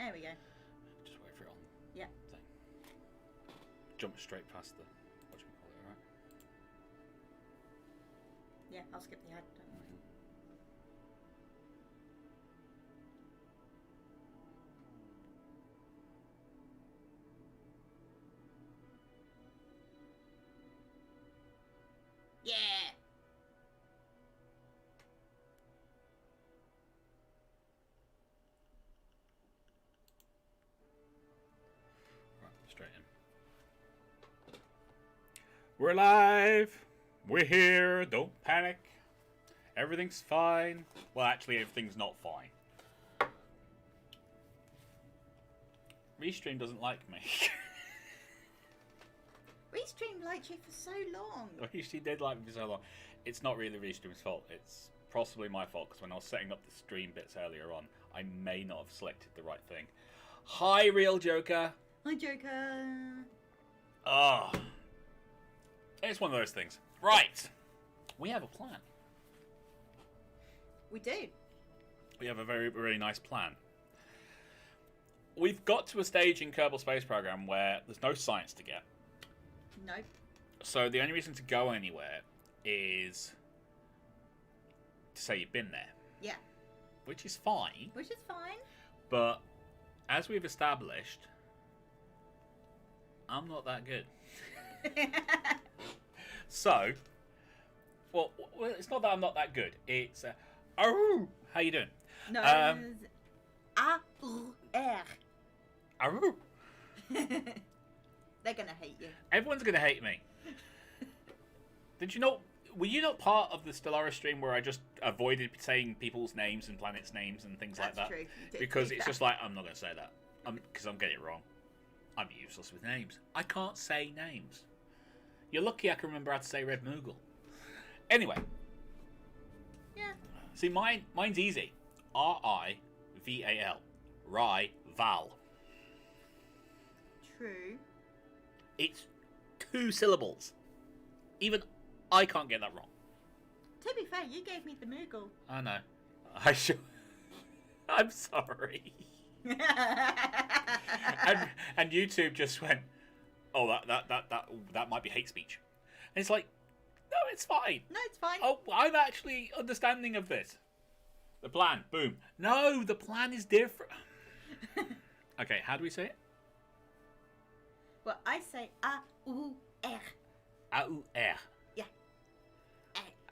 There we go. Just wait for it on. Yeah. Thing. Jump straight past the. What do we call it, right? Yeah, I'll skip the ad. Don't worry. Yeah. Right, straight in. We're alive! We're here! Don't panic! Everything's fine. Well, actually, everything's not fine. Restream doesn't like me. Restream liked you for so long. Restream did like me for so long. It's not really Restream's fault. It's possibly my fault, because when I was setting up the stream bits earlier on, I may not have selected the right thing. Hi, Real Joker! Hi, Joker. Ah. It's one of those things. Right. We have a plan. We do. We have a very, very nice plan. We've got to a stage in Kerbal Space Program where there's no science to get. Nope. So the only reason to go anywhere is to say you've been there. Yeah. Which is fine. Which is fine. But as we've established, I'm not that good. So, well, it's not that I'm not that good. It's, oh, how you doing? No, it's A-U-R. Aroo. They're gonna hate you. Everyone's going to hate me. Did you know? Were you not part of the Stellaris stream where I just avoided saying people's names and planets' names and things like that? That's true. Because it's just like, I'm not going to say that. Because I'm getting it wrong. I'm useless with names. I can't say names. You're lucky I can remember how to say Red Moogle. Anyway. Yeah. See, mine's easy. R-I-V-A-L. Rival. True. It's 2 syllables. Even I can't get that wrong. To be fair, you gave me the Moogle. I know. I should. I'm sorry. and YouTube just went, oh, that might be hate speech. And it's like, no, it's fine. No, it's fine. Oh, I'm actually understanding of this. The plan, boom. No, the plan is different. Okay, how do we say it? Well, I say A-U-R. A-U-R. Yeah.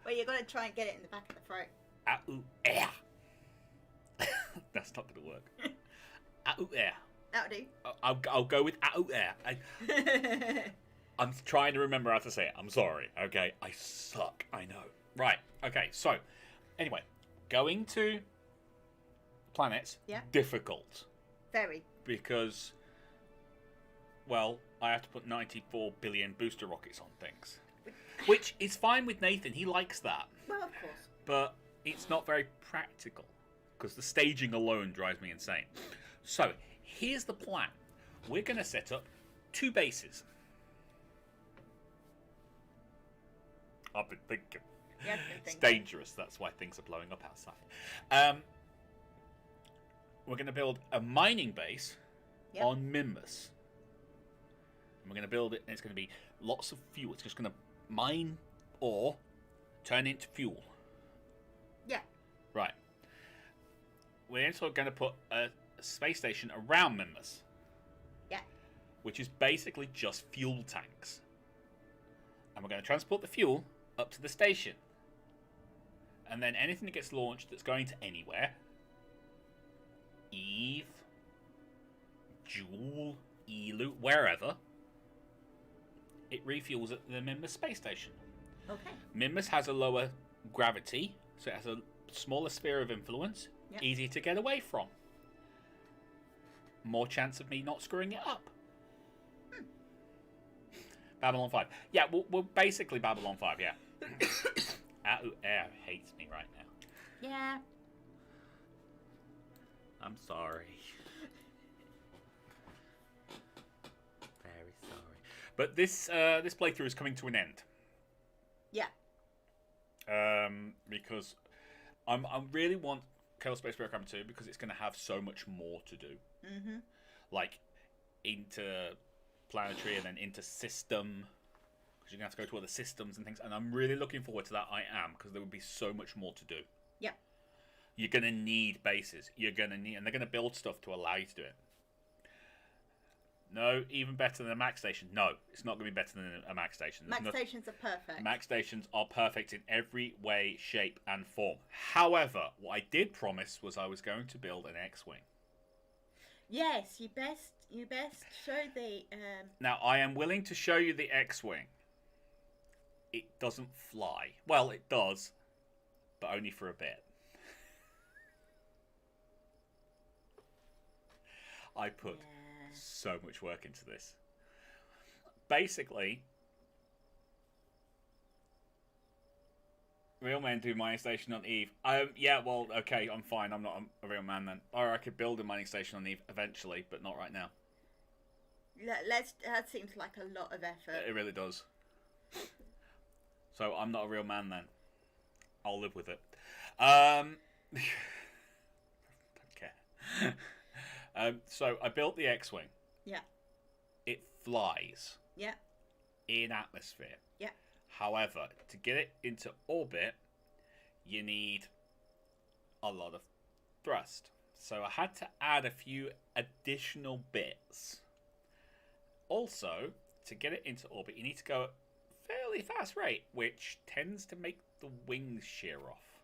Well, you're gonna try and get it in the back of the throat. A-U-R. That's not gonna work. A-U-R. That'll do. I'll go with A-U-R. I'm trying to remember how to say it. I'm sorry. Okay, I suck. I know. Right. Okay. So, anyway, going to planets. Yeah. Difficult Very. because, well, I have to put 94 billion booster rockets on things, which is fine with Nathan. He likes that. Well, of course. But it's not very practical because the staging alone drives me insane. So here's the plan. We're going to set up 2 bases. I've been thinking. Yes, It's dangerous. That's why things are blowing up outside. We're going to build a mining base on Mimbus. And we're going to build it, and it's going to be lots of fuel. It's just going to mine ore, turn it into fuel. Yeah. Right. We're also going to put a space station around Mimbus. Yeah. Which is basically just fuel tanks. And we're going to transport the fuel up to the station. And then anything that gets launched that's going to anywhere, Eve, Joule, Elu, wherever, it refuels at the Mimbus space station. Okay. Mimbus has a lower gravity, so it has a smaller sphere of influence, easy to get away from. More chance of me not screwing it up. Babylon 5. Yeah, we're basically Babylon 5, yeah. Air hates me right now. Yeah. I'm sorry. Very sorry. But this playthrough is coming to an end. Yeah. Because I really want Kerbal Space Program 2 because it's going to have so much more to do. Mm-hmm. Like, interplanetary and then inter-system. Because you're going to have to go to other systems and things. And I'm really looking forward to that. I am, because there would be so much more to do. Yep. You're going to need bases. You're going to need... And they're going to build stuff to allow you to do it. No, even better than a Max Station. No, it's not going to be better than a Max Station. Max Stations are perfect. Max Stations are perfect in every way, shape, and form. However, what I did promise was I was going to build an X-Wing. Yes, you best show the... Now, I am willing to show you the X-Wing. It doesn't fly. Well, it does, but only for a bit. I put... so much work into this. Basically, real men do mining station on Eve. Yeah, well, okay, I'm fine. I'm not a real man then. Or I could build a mining station on Eve eventually, but not right now. That seems like a lot of effort. It really does. So I'm not a real man then. I'll live with it. Don't care. So I built the X-Wing. Yeah. It flies. Yeah. In atmosphere. Yeah. However, to get it into orbit, you need a lot of thrust. So I had to add a few additional bits. Also, to get it into orbit, you need to go at a fairly fast rate, which tends to make the wings shear off.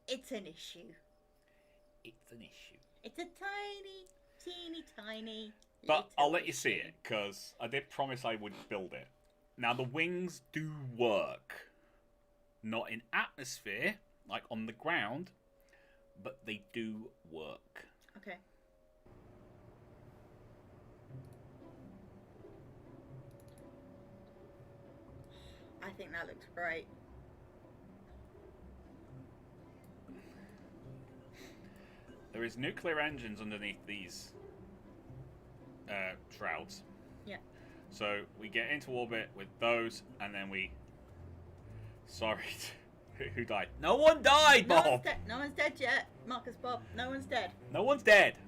It's an issue. It's an issue. It's a tiny. But I'll let you see it, because I did promise I would build it. Now, the wings do work. Not in atmosphere, like on the ground, but they do work. Okay. I think that looks great. There is nuclear engines underneath these shrouds. Yeah. So we get into orbit with those, and then we... Sorry, who died? No one died, Bob! No one's dead yet, Marcus Bob. No one's dead. No one's dead.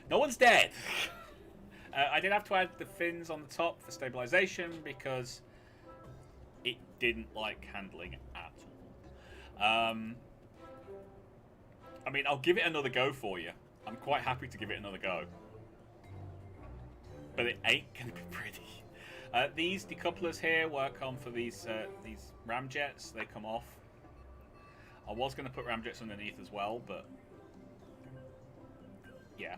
No one's dead. I did have to add the fins on the top for stabilization because it didn't like handling at all. I mean, I'll give it another go for you. I'm quite happy to give it another go. But it ain't going to be pretty. These decouplers here work on for these ramjets. They come off. I was going to put ramjets underneath as well, but... yeah.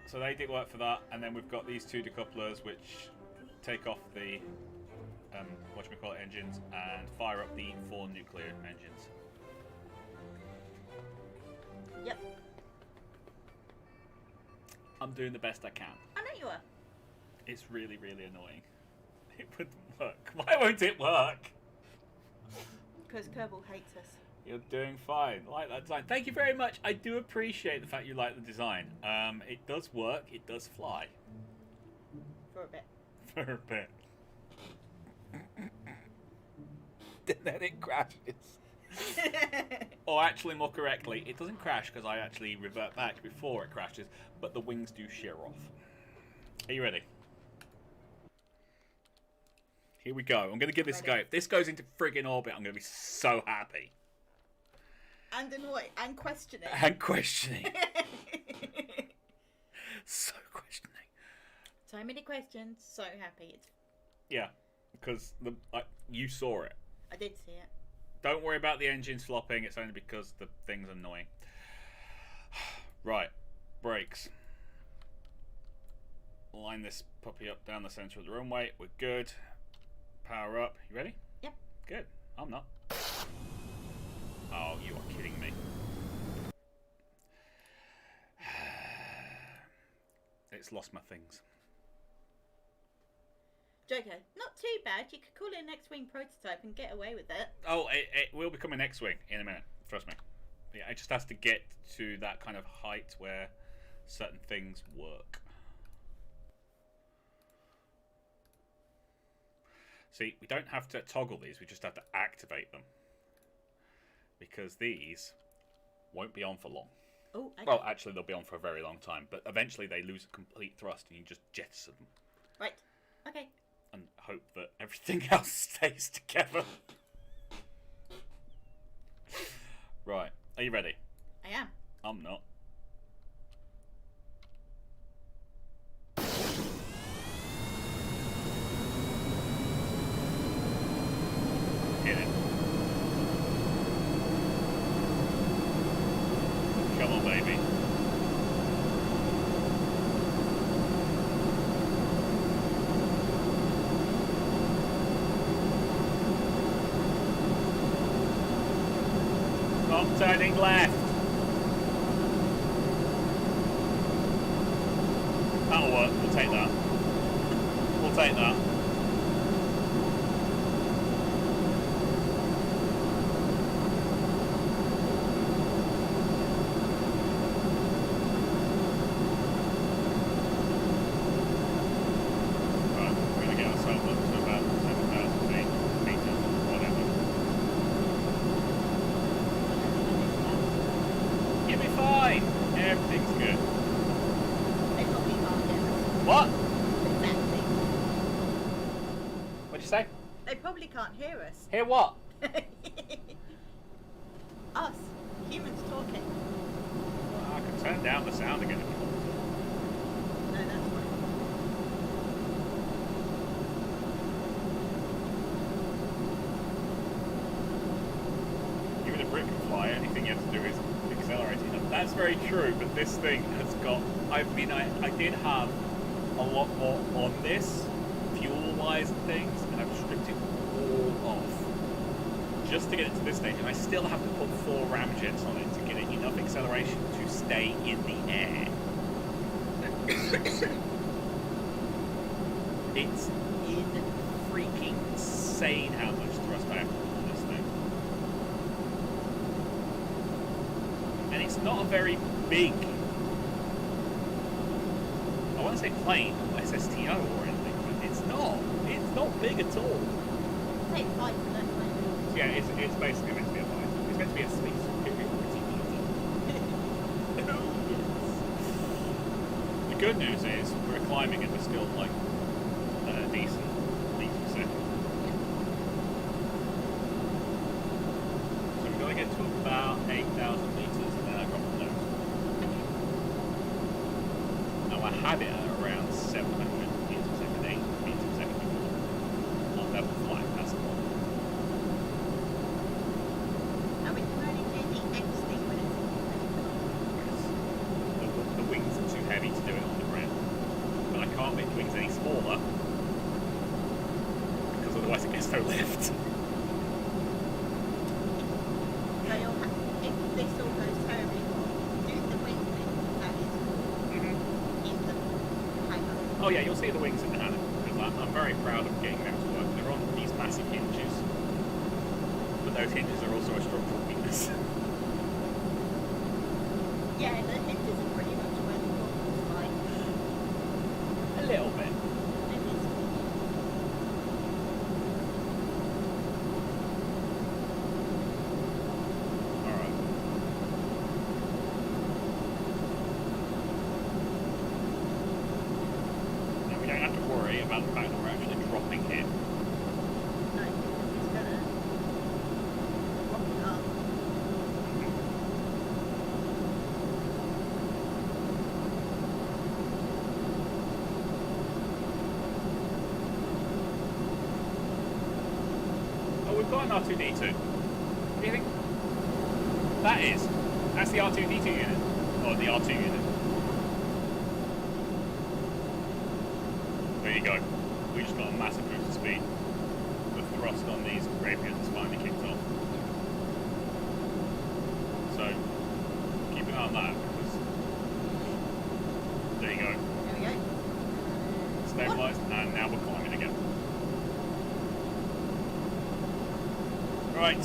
So they did work for that. And then we've got these two decouplers which take off the... whatchamacallit engines and fire up the 4 nuclear engines. Yep. I'm doing the best I can. I know you are. It's really, really annoying. It wouldn't work. Why won't it work? Because Kerbal hates us. You're doing fine. I like that design. Thank you very much. I do appreciate the fact you like the design. It does work. It does fly. For a bit. For a bit. And then it crashes. Or actually, more correctly, it doesn't crash because I actually revert back before it crashes, but the wings do shear off. Are you ready? Here we go. I'm going to give this a go. If this goes into friggin' orbit, I'm going to be so happy. And annoyed. And questioning. And questioning. So questioning. So many questions. So happy. Yeah, because you saw it. I did see it. Don't worry about the engines flopping. It's only because the thing's annoying. Right. Brakes. Line this puppy up down the centre of the runway. We're good. Power up. You ready? Yep. Good. I'm not. Oh, you are kidding me. It's lost my things. Joker, not too bad. You could call it an X-Wing prototype and get away with it. Oh, it will become an X-Wing in a minute. Trust me. Yeah, it just has to get to that kind of height where certain things work. See, we don't have to toggle these, we just have to activate them. Because these won't be on for long. Oh, okay. Well, actually, they'll be on for a very long time, but eventually they lose complete thrust and you just jettison them. Right. Okay. And hope that everything else stays together. Right. Are you ready? I am. I'm not. Hit it. Come on, baby. Stop turning left. That'll work. We'll take that. We'll take that. Right, we're going to get ourselves up to about 7,000 meters, whatever. You'll be fine. Everything's good. They probably can't hear us. What? Exactly. What'd you say? They probably can't hear us. Hear what? Us. Humans talking. Well, I can turn down the sound again if you want to. No, that's fine. Even a brick can fly, anything you have to do is accelerate it. And that's very true, but this thing has got... I mean, I did have a lot more on this, fuel-wise and things, and I've stripped it all off. Just to get it to this stage, and I still have to put 4 ramjets on it to get it enough acceleration to stay in the air. It's freaking insane how much thrust I have to put on this thing. And it's not a very big, I want to say plane or SSTO or anything, but it's not big at all. Take 5 for that, right? Yeah, it's basically meant to be a fighter. It's meant to be a space The good news is we're climbing and we're still like a decent second. So we've got to get to about 8,000 meters and then I drop the nose. Now I had it at around 700 meters a second, 8 meters a second before. On level flight, that's the one. And we can only do the X thing when it's The wings are too heavy to do it on the ground. But I can't make the wings any smaller because otherwise it gets no lift. So you'll have, if this all goes terribly wrong, do the wing thing that is in the hangar. Oh yeah, you'll see the wings in the hangar because I'm very proud of getting them to work. They're on these massive hinges, but those hinges are also a structural weakness. Yeah, the hinges are pretty much where the problem's like. A little bit. It is. Alright. Now we don't have to worry about the fact that we're actually dropping here. No, it's gonna rock it up. Oh, we've got an R2D2. What do you think? That is. That's the R2D2 unit. Or the R2 unit. There you go. We just got a massive boost of speed. The thrust on these rapiers has finally kicked off. So, keep an eye on that because there you go. There we go. Stabilised, and now we're climbing again. Right,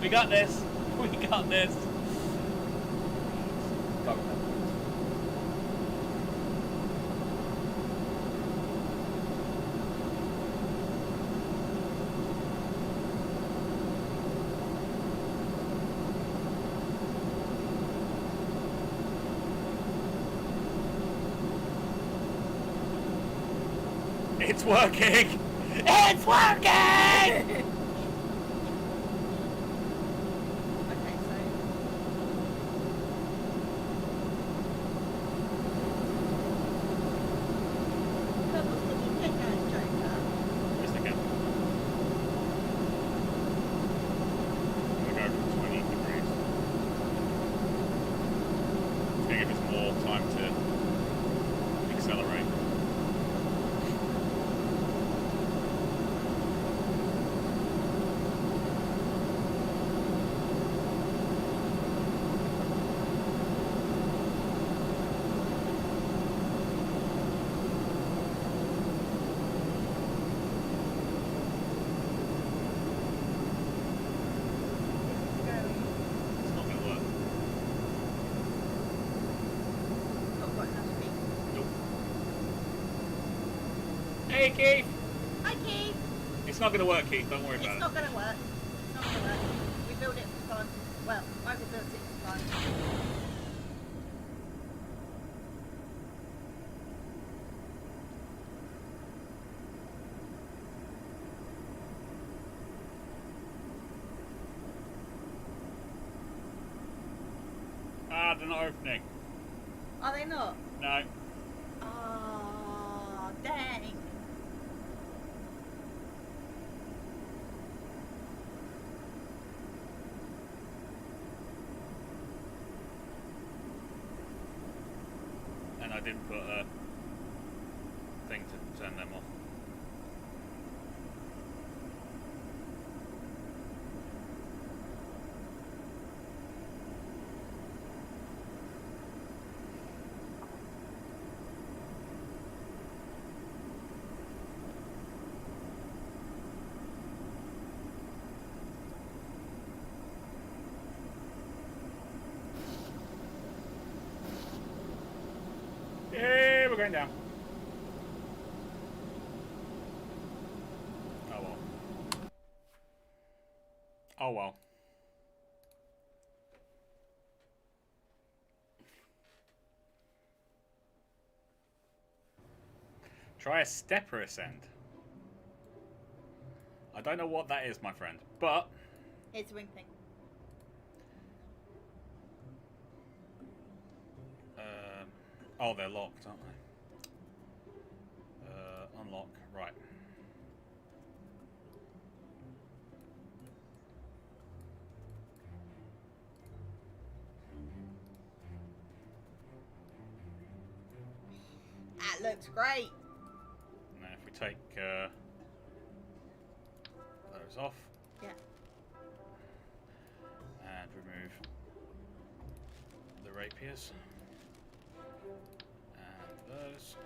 we got this. We got this. Go. It's working! It's working! Okay, so Kerbals, can you get that Joker? Yes, they can. I'm gonna go for 20 degrees. It's gonna give us more time to accelerate. It's not gonna work. Not got enough speed. Nope. Hey, Keith! Hi, Keith. It's not gonna work, Keith. Don't worry It's about not going to work. It's not going to work. We built it for fun. Well, I will build it for fun. it. Ah, they're not opening. Are they not? No. Oh, dang. And I didn't put a thing to turn them off. Yeah, we're going down. Oh well. Oh well. Try a stepper ascent. I don't know what that is, my friend, but It's a wing thing. oh, they're locked, aren't they? Unlock, right. That looks great. Now, if we take those off Yeah. and remove the rapiers and those.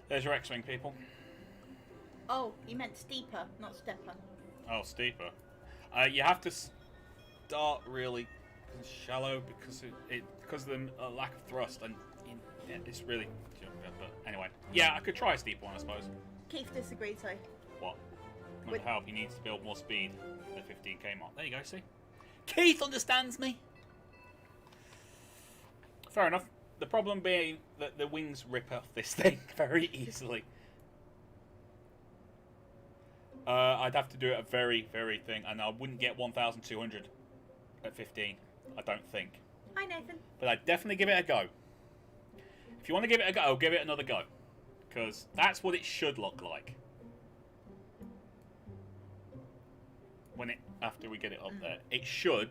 There's your X-Wing, people. Oh, you meant steeper, not stepper. Oh, steeper. You have to start really shallow because because of the lack of thrust, and yeah, it's really. But anyway, yeah, I could try a steep one, I suppose. Keith disagreed, so. What? Not help. He needs to build more speed at 15k mark. There you go. See, Keith understands me. Fair enough. The problem being that the wings rip off this thing very easily. I'd have to do it a very, very thing, and I wouldn't get 1,200 at 15. I don't think. Hi, Nathan. But I'd definitely give it a go. If you want to give it a go, give it another go, because that's what it should look like when after we get it up there. It should,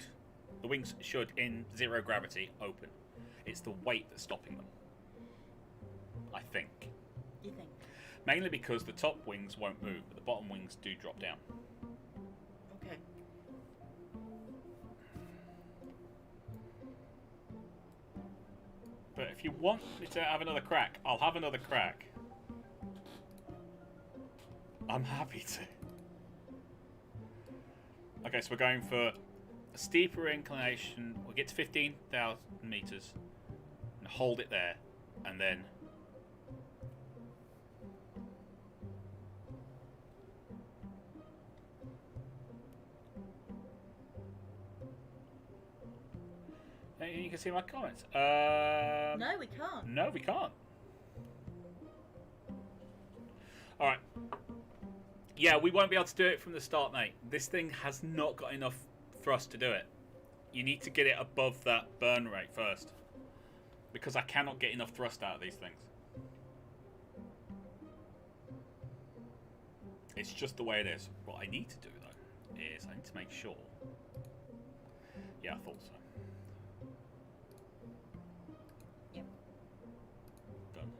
the wings should in zero gravity open. It's the weight that's stopping them, I think. You think? Mainly because the top wings won't move, but the bottom wings do drop down. Okay. But if you want me to have another crack, I'll have another crack. I'm happy to. Okay, so we're going for a steeper inclination. We'll get to 15,000 meters and hold it there, and then You can see my comments. No, we can't. No, we can't. Alright. Yeah, we won't be able to do it from the start, mate. This thing has not got enough thrust to do it. You need to get it above that burn rate first. Because I cannot get enough thrust out of these things. It's just the way it is. What I need to do, though, is I need to make sure... Yeah, I thought so. Yep. Done.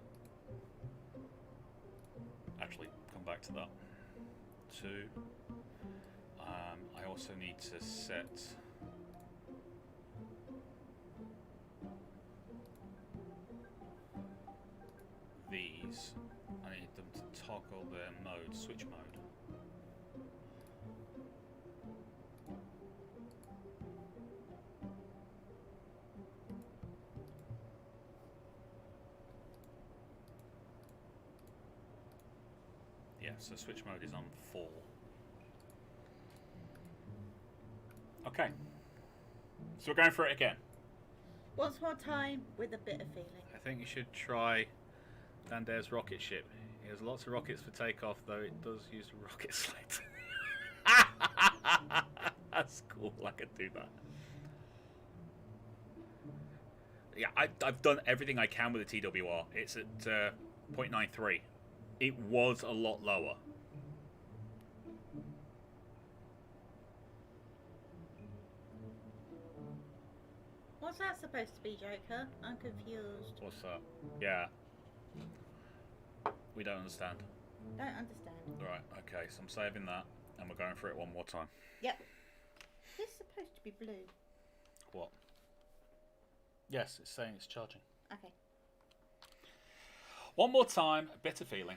Actually, come back to that. 2. I also need to set... these. I need them to toggle their mode, switch mode. Yeah, so switch mode is on 4. Okay. So we're going for it again. Once more time with a bit of feeling. I think you should try Dander's rocket ship. He has lots of rockets for takeoff, though it does use a rocket sled. That's cool, I could do that. Yeah, I've done everything I can with the TWR. It's at 0.93. It was a lot lower. What's that supposed to be, Joker? I'm confused. What's that? Yeah. We don't understand. Don't understand. Right, okay, so I'm saving that, and we're going for it one more time. Yep. This is supposed to be blue. What? Yes, it's saying it's charging. Okay. One more time, a better feeling.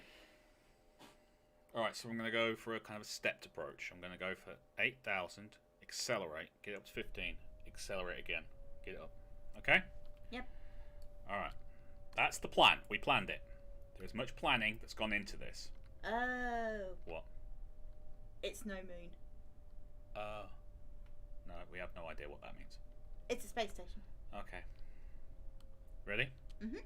Alright, so I'm going to go for a kind of a stepped approach. I'm going to go for 8,000, accelerate, get it up to 15, accelerate again, get it up. Okay? Yep. Alright. That's the plan. We planned it. There's much planning that's gone into this. Oh. What? It's no moon. No, we have no idea what that means. It's a space station. Okay. Ready? Mm-hmm.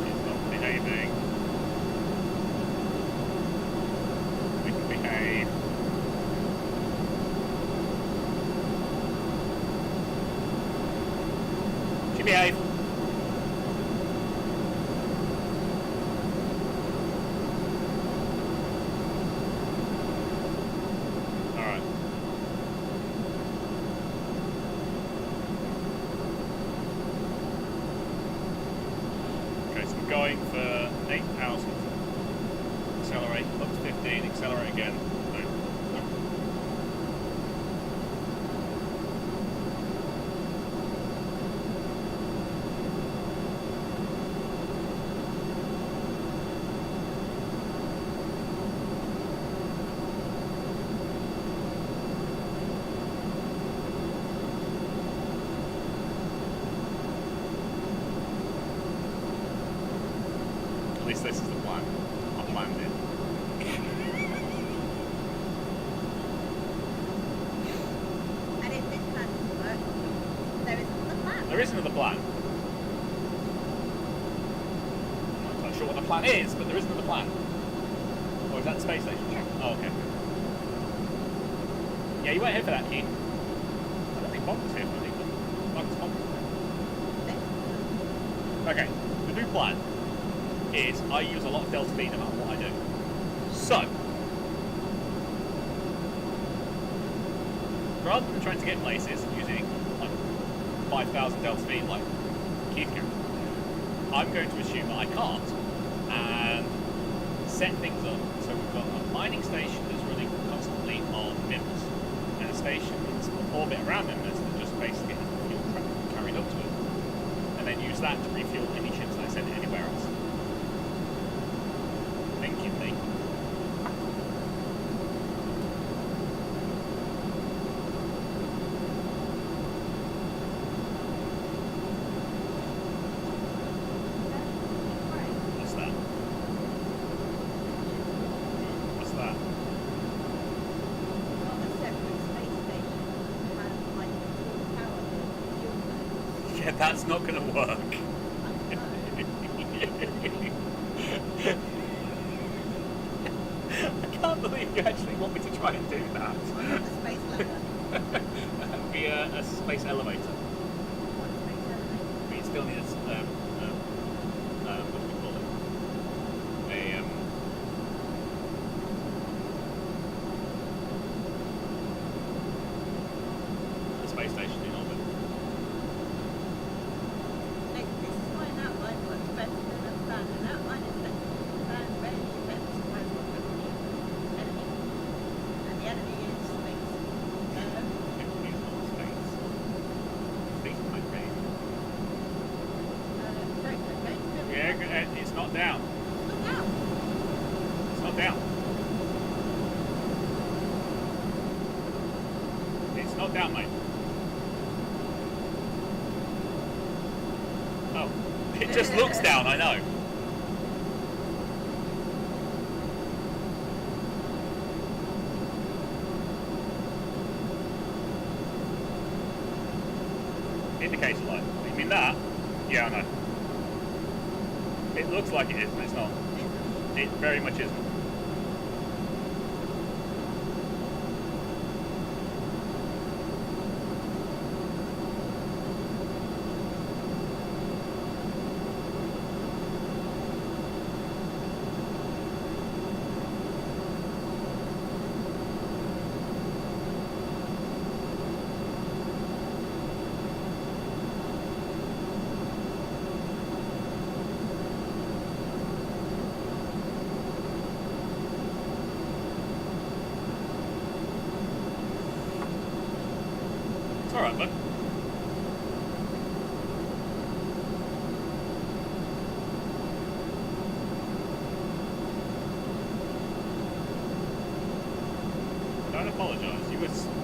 It's not behaving. We can behave. She behave. Alright. Okay, so we're going for 8,000. Accelerate, up to 15, accelerate again. Boom. At least this is the plan. I planned it. And if this plan doesn't work, there is another plan. There is another plan. I'm not quite sure what the plan is, but there is another plan. Or is that the space station? Yeah. Oh, okay. Yeah, you weren't here for that, Keith. I don't think Bob was here for it either. Marcus Bob was there. Okay, the new plan is I use a lot of delta V no matter what I do. So, rather than trying to get places using like 5,000 delta V like Keith can, I'm going to assume that I can't and set things up. So we've got a mining station that's running constantly on MIMS and a station that's orbit around MIMS that just basically has the fuel carried up to it. And then use that to refuel any ships that I send anywhere else. Thinking me. Yeah, that's not going to work. I can't believe you actually want me to try and do that. The space ladder. Via a space elevator. What space elevator? But it still needs, what do we call it? A space station in orbit. This is why an outline works better than a plan. An outline is better than a plan. Rarely specifies what the enemy. And the enemy is space. It's not space. Space might be. Right, okay. Yeah, it's not down. Look out! It's not down. It's not down, mate. Oh. It just looks down, I know. Indicator light. You mean that? Yeah, I know. It looks like it is, but it's not. It very much isn't. It's alright, bud. Don't apologise. You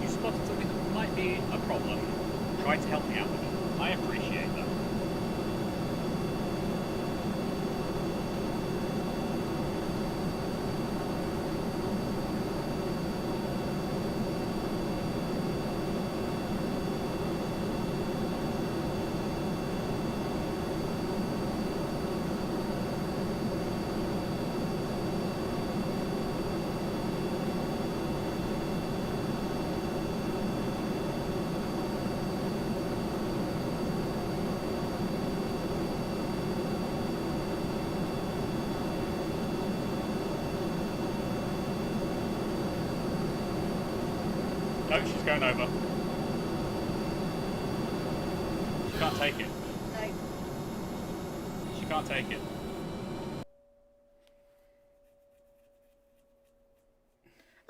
spotted something that might be a problem. Try to help me out with it. I appreciate that. No, she's going over. She can't take it. No. She can't take it.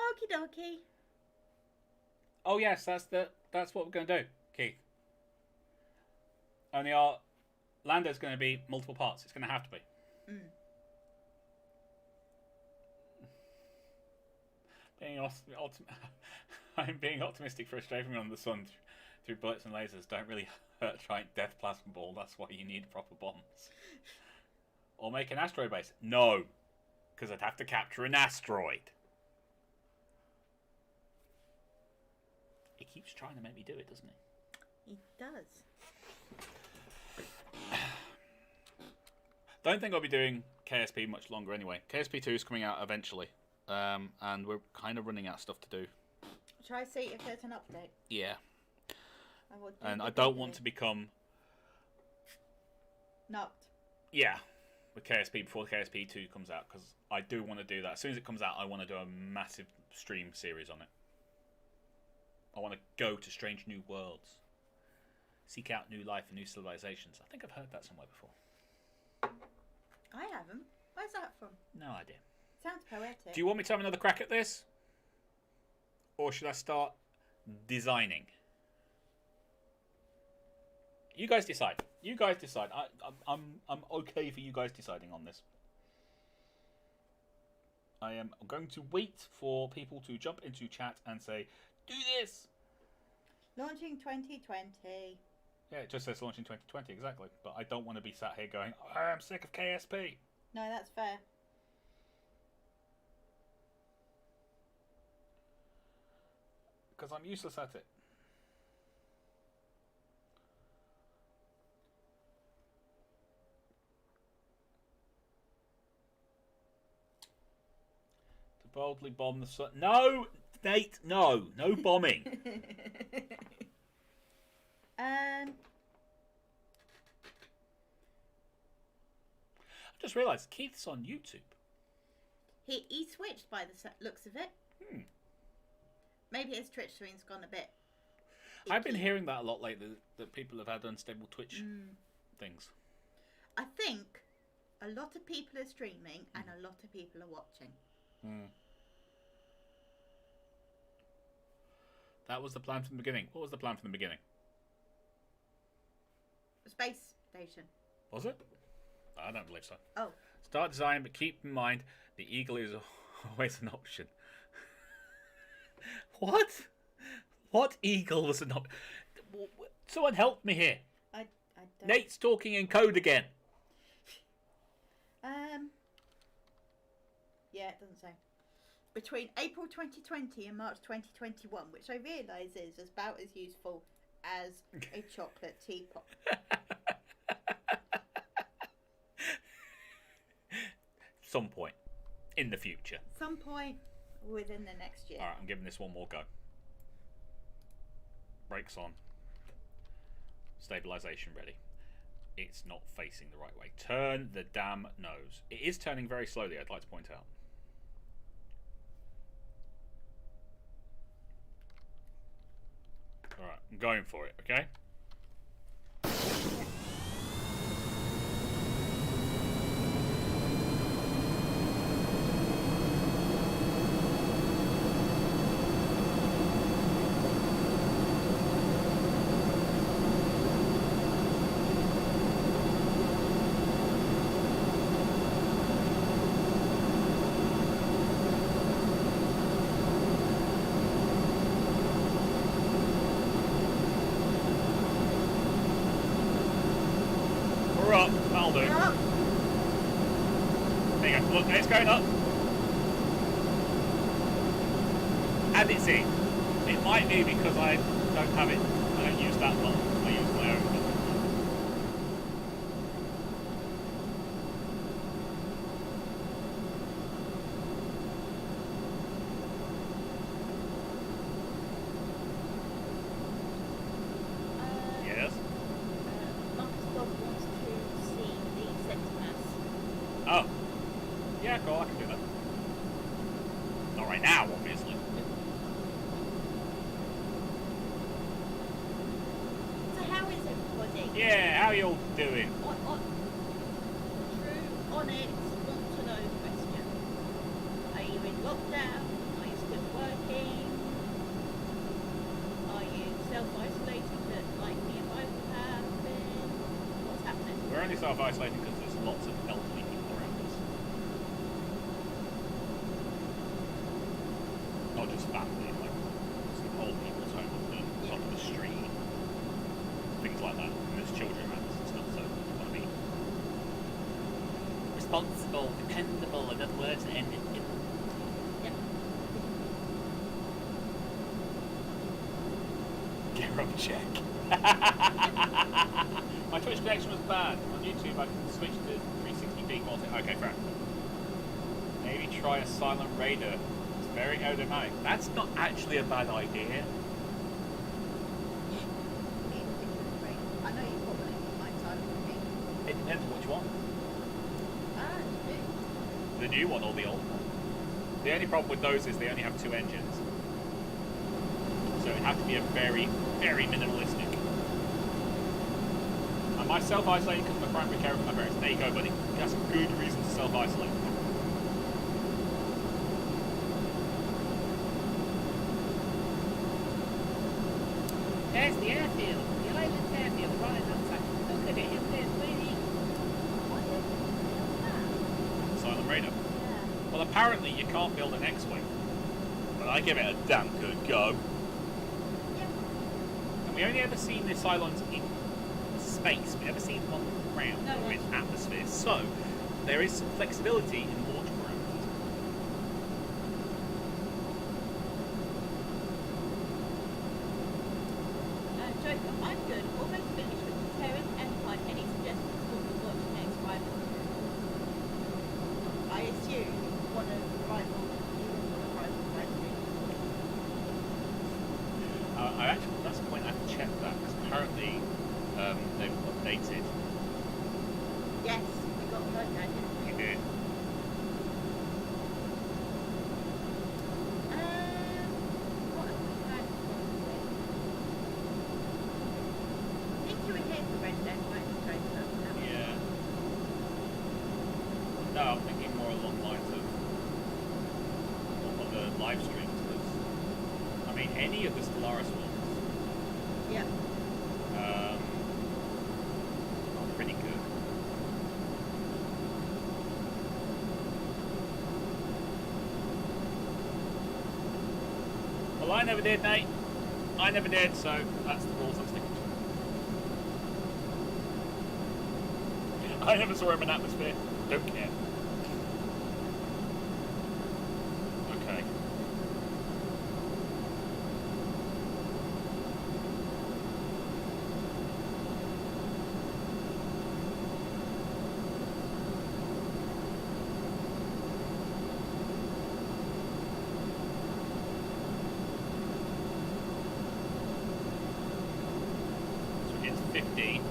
Okie dokie. Oh yes, that's what we're going to do, Keith. Only our lander's going to be multiple parts. It's going to have to be. I'm being optimistic for a strafing on the sun through bullets and lasers. Don't really hurt a giant death plasma ball. That's why you need proper bombs. Or make an asteroid base. No, because I'd have to capture an asteroid. He keeps trying to make me do it, doesn't he? He does. Don't think I'll be doing KSP much longer anyway. KSP 2 is coming out eventually. And we're kind of running out of stuff to do. Try see if there's an update. Yeah. And I don't want to become... Knocked. Yeah. With KSP before KSP 2 comes out. Because I do want to do that. As soon as it comes out, I want to do a massive stream series on it. I want to go to strange new worlds. Seek out new life and new civilizations. I think I've heard that somewhere before. I haven't. Where's that from? No idea. Sounds poetic. Do you want me to have another crack at this? Or should I start designing? You guys decide. You guys decide. I'm okay for you guys deciding on this. I am going to wait for people to jump into chat and say, do this! Launching 2020. Yeah, it just says launching 2020, exactly. But I don't want to be sat here going, I'm sick of KSP. No, that's fair. Because I'm useless at it. Boldly bomb the sun. No, Nate, no. No bombing. I just realised Keith's on YouTube. He switched by the looks of it. Maybe his Twitch stream's gone a bit icky. I've been hearing that a lot lately, that people have had unstable Twitch things. I think a lot of people are streaming and a lot of people are watching. That was the plan from the beginning. What was the plan from the beginning? Space station. Was it? I don't believe so. Oh. Start design, but keep in mind the eagle is always an option. What? What eagle was an option? Someone help me here. I don't... Nate's talking in code again. Yeah, it doesn't say. Between April 2020 and March 2021, which I realise is about as useful as a chocolate teapot. Some point in the future. Some point within the next year. Alright, I'm giving this one more go. Brakes on. Stabilisation ready. It's not facing the right way. Turn the damn nose. It is turning very slowly, I'd like to point out. Alright, I'm going for it, okay? That'll do. There you go. Look, it's going up. And it's in. It might be because I don't have it. I don't use that one. I use my own one. Yes? Oh. Yeah, cool, I can do that. Not right now, obviously. So how is everybody? Yeah, how you all doing? True, honest, want to know question. Are you in lockdown? Are you still working? Are you self-isolating like me and Michael have been? What's happening? We're only self-isolating because there's lots of elderly people around us. Not just family, like some old people's home on the top of the street. Things like that. And there's children around us and stuff, so you want to be responsible, dependable, and other words that end in Yep. Kerb check. My Twitch connection was bad. On YouTube I can switch to 360p quality. Okay, fair. Maybe try a silent radar. It's very aerodynamic. That's not actually a bad idea. I know you've got one in my time with me. It depends on which one. You do? The new one or the old one. The only problem with those is they only have 2 engines. So it'd have to be a very, very minimalistic. Am I self-isolating because of my primary care of my parents? There you go, buddy. That's a good reason to self-isolate. There's the airfield. The island airfield right outside. Look at it, isn't it pretty? What is that? Silent radar. Yeah. Well, apparently you can't build an X-Wing. But I give it a damn good go. Yeah. And we only ever seen the Cylons in space. We never seen them on the ground No, or in that's- atmosphere. So there is some flexibility in launch parameters. Joker, I'm good. Almost finished with the Terran Empire. Any suggestions for the watch next rival? I assume one of the rival I actually, that's the point I have to check that, because apparently they've updated. Yes, we got a vote now, didn't we? You did. What have we had from it? I think you were here for Red Dead, weren't you, Tracer? Yeah. No, I'm thinking more along the lines of the live streams, because I mean, any of the Stellaris ones, Yep. are pretty good. Well, I never did, Nate. I never did, so that's the rules I'm sticking to. I never saw him in atmosphere. Don't care. Okay. So it's 15.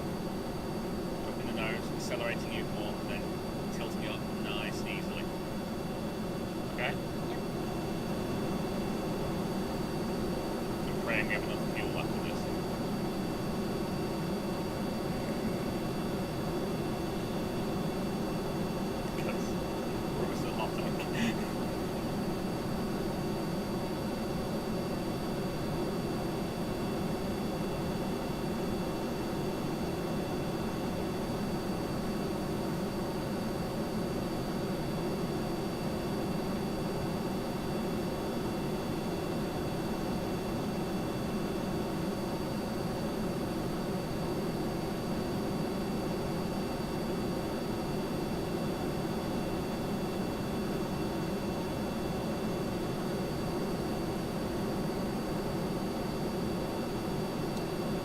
Dropping the nose, accelerating you more, and then tilting you up nice and easily. Okay? Yep. I'm praying we have enough fuel left in this. Because we're still hot tank.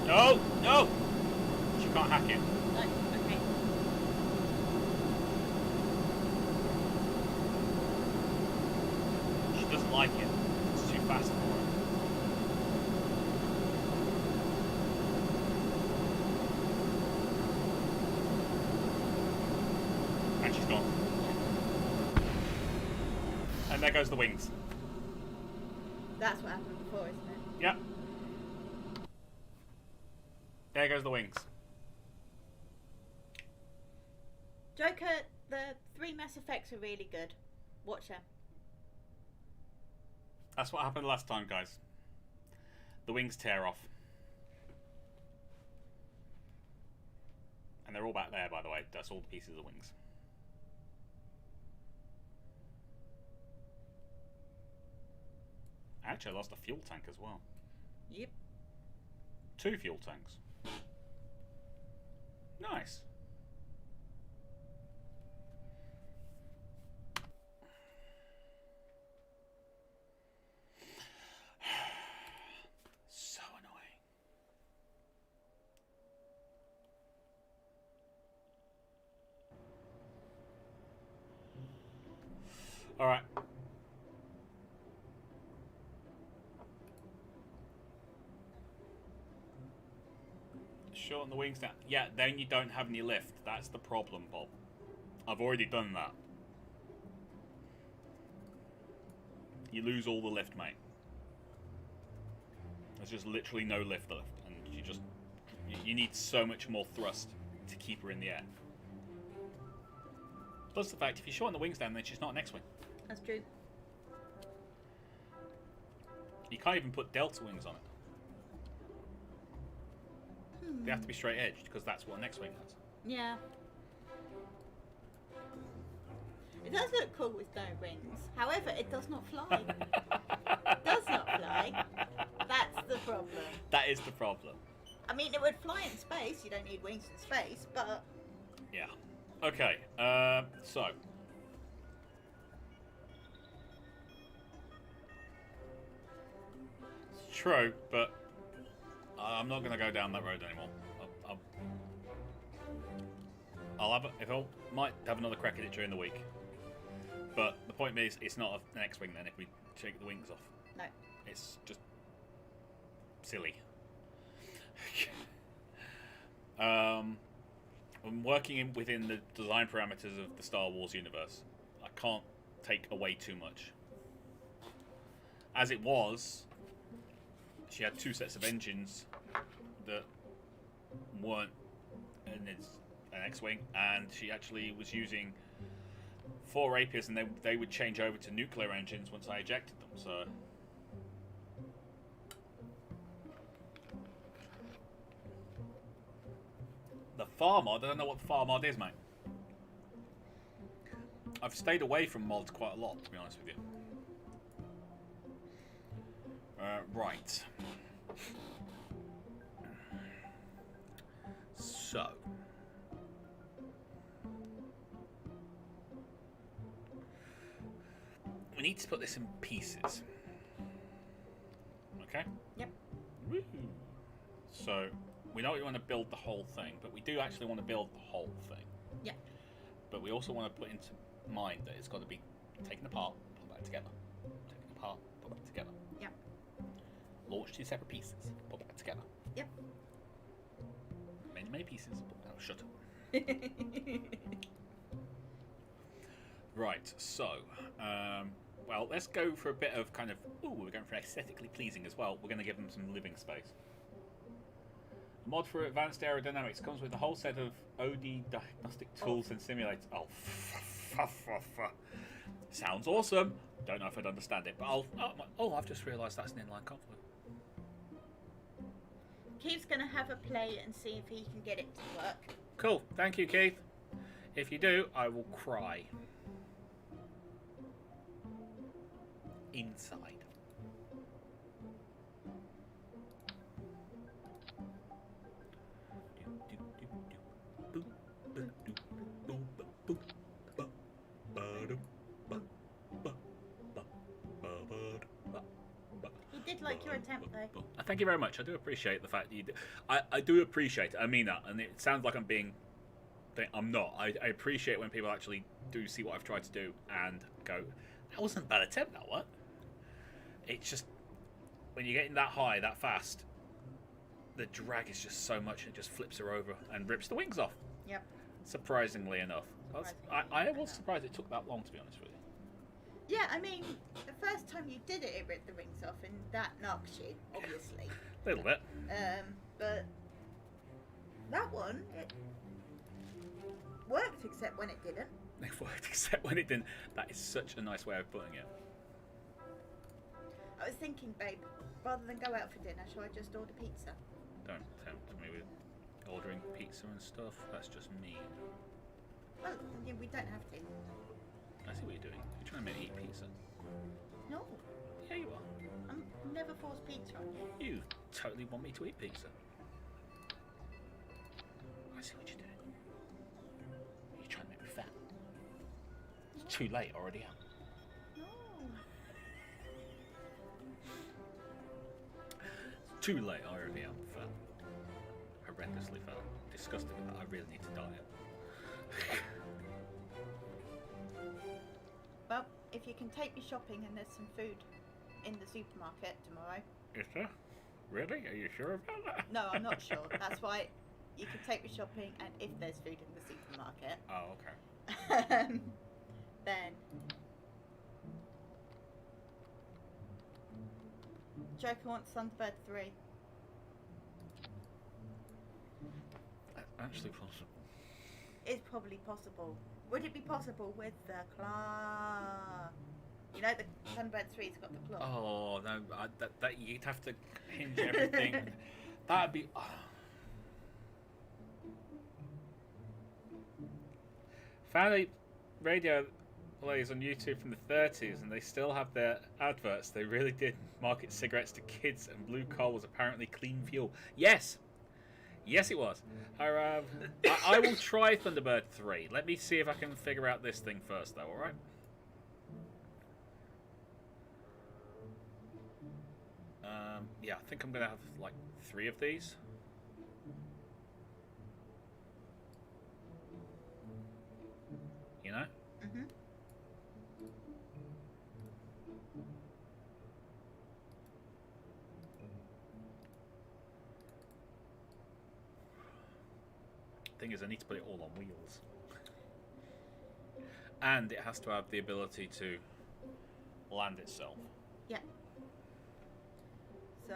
No! No! She can't hack it. No, okay. She doesn't like it. It's too fast for her. And she's gone. And there goes the wings. That's what happened before, isn't it? Yep. There goes the wings. Joker, the 3 Mass Effects are really good. Watch them. That's what happened last time, guys. The wings tear off. And they're all back there, by the way. That's all the pieces of wings. Actually, I lost a fuel tank as well. Yep. 2 fuel tanks. Nice. So annoying. All right. Shorten the wings down. Yeah, then you don't have any lift. That's the problem, Bob. I've already done that. You lose all the lift, mate. There's just literally no lift left, and you need so much more thrust to keep her in the air. Plus the fact, if you shorten the wings down, then she's not an X-wing. That's true. You can't even put delta wings on it. They have to be straight edged, because that's what an X-wing has. Yeah. It does look cool with no wings. However, it does not fly. It does not fly. That's the problem. That is the problem. I mean, it would fly in space. You don't need wings in space, but... Yeah. Okay, so... It's true, but I'm not going to go down that road anymore. Might have another crack at it during the week. But the point is, it's not an X-wing then if we take the wings off. No. It's just silly. I'm working within the design parameters of the Star Wars universe. I can't take away too much. As it was, she had 2 sets of engines that weren't an X-wing, and she actually was using 4 Rapiers, and they would change over to nuclear engines once I ejected them. So the FAR mod, I don't know what the FAR mod is, mate. I've stayed away from mods quite a lot, to be honest with you. Right. So. We need to put this in pieces. Okay? Yep. Woo. So, we know we want to build the whole thing, but we do actually want to build the whole thing. Yeah. But we also want to put into mind that it's got to be taken apart, put back together. Taken apart, put back together. Yep. Launched in separate pieces, put back together. Yep. Many, many pieces. Oh, shut up. Right, so, well, let's go for a bit of kind of, we're going for aesthetically pleasing as well. We're going to give them some living space. A mod for advanced aerodynamics comes with a whole set of OD diagnostic tools and simulators. Oh, sounds awesome. Don't know if I'd understand it, but I've just realised that's an inline conflict. Keith's going to have a play and see if he can get it to work. Cool, thank you, Keith. If you do, I will cry. Inside. He did like your attempt, though. Thank you very much. I do appreciate the fact that you do. I do appreciate it. I mean that, and it sounds like I'm being. I'm not. I appreciate when people actually do see what I've tried to do and go, that wasn't a bad attempt, that what? It's just when you're getting that high, that fast, the drag is just so much, it just flips her over and rips the wings off. Yep. Surprisingly enough. I was surprised it took that long, to be honest with you. Yeah, I mean, the first time you did it, it ripped the wings off, and that knocked you, obviously. A little bit. But that one, it worked, except when it didn't. It worked, except when it didn't. That is such a nice way of putting it. I was thinking, babe, rather than go out for dinner, shall I just order pizza? Don't tempt me with ordering pizza and stuff. That's just mean. Well, yeah, we don't have to. I see what you're doing. You're trying to make me eat pizza. No. Yeah, you are. I'm never force pizza on you. You totally want me to eat pizza. I see what you're doing. You're trying to make me fat. It's too late, already am. No. It's too late, I already am fat. Horrendously fat. Disgusting. I really need to diet. Well, if you can take me shopping and there's some food in the supermarket tomorrow. Is there? Really? Are you sure about that? No, I'm not sure. That's why you can take me shopping, and if there's food in the supermarket. Oh, okay. Then. Joker wants Thunderbird 3. Actually possible. It's probably possible. Would it be possible with the claw? You know, the Thunderbird 3's got the claw. Oh, no. That you'd have to hinge everything. That'd be... Oh. Found a radio plays on YouTube from the 30s, and they still have their adverts. They really did market cigarettes to kids, and blue coal was apparently clean fuel. Yes! Yes, it was. I will try Thunderbird 3. Let me see if I can figure out this thing first, though, alright? Yeah, I think I'm going to have, like, 3 of these. You know? Mm-hmm. Thing is, I need to put it all on wheels. And it has to have the ability to land itself. Yeah. So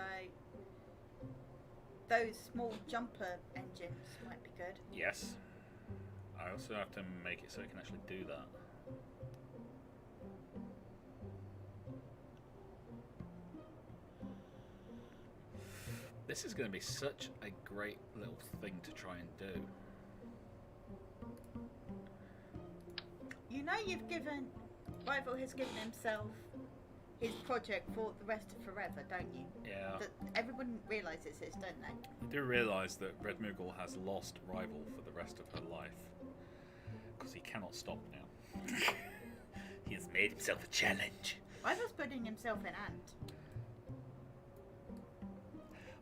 those small jumper engines might be good. Yes. I also have to make it so it can actually do that. This is going to be such a great little thing to try and do. You know, Rival has given himself his project for the rest of forever, don't you? Yeah. That everyone realises this, don't they? I do realise that Red Moogle has lost Rival for the rest of her life. Because he cannot stop now. He has made himself a challenge. Rival's putting himself in ant.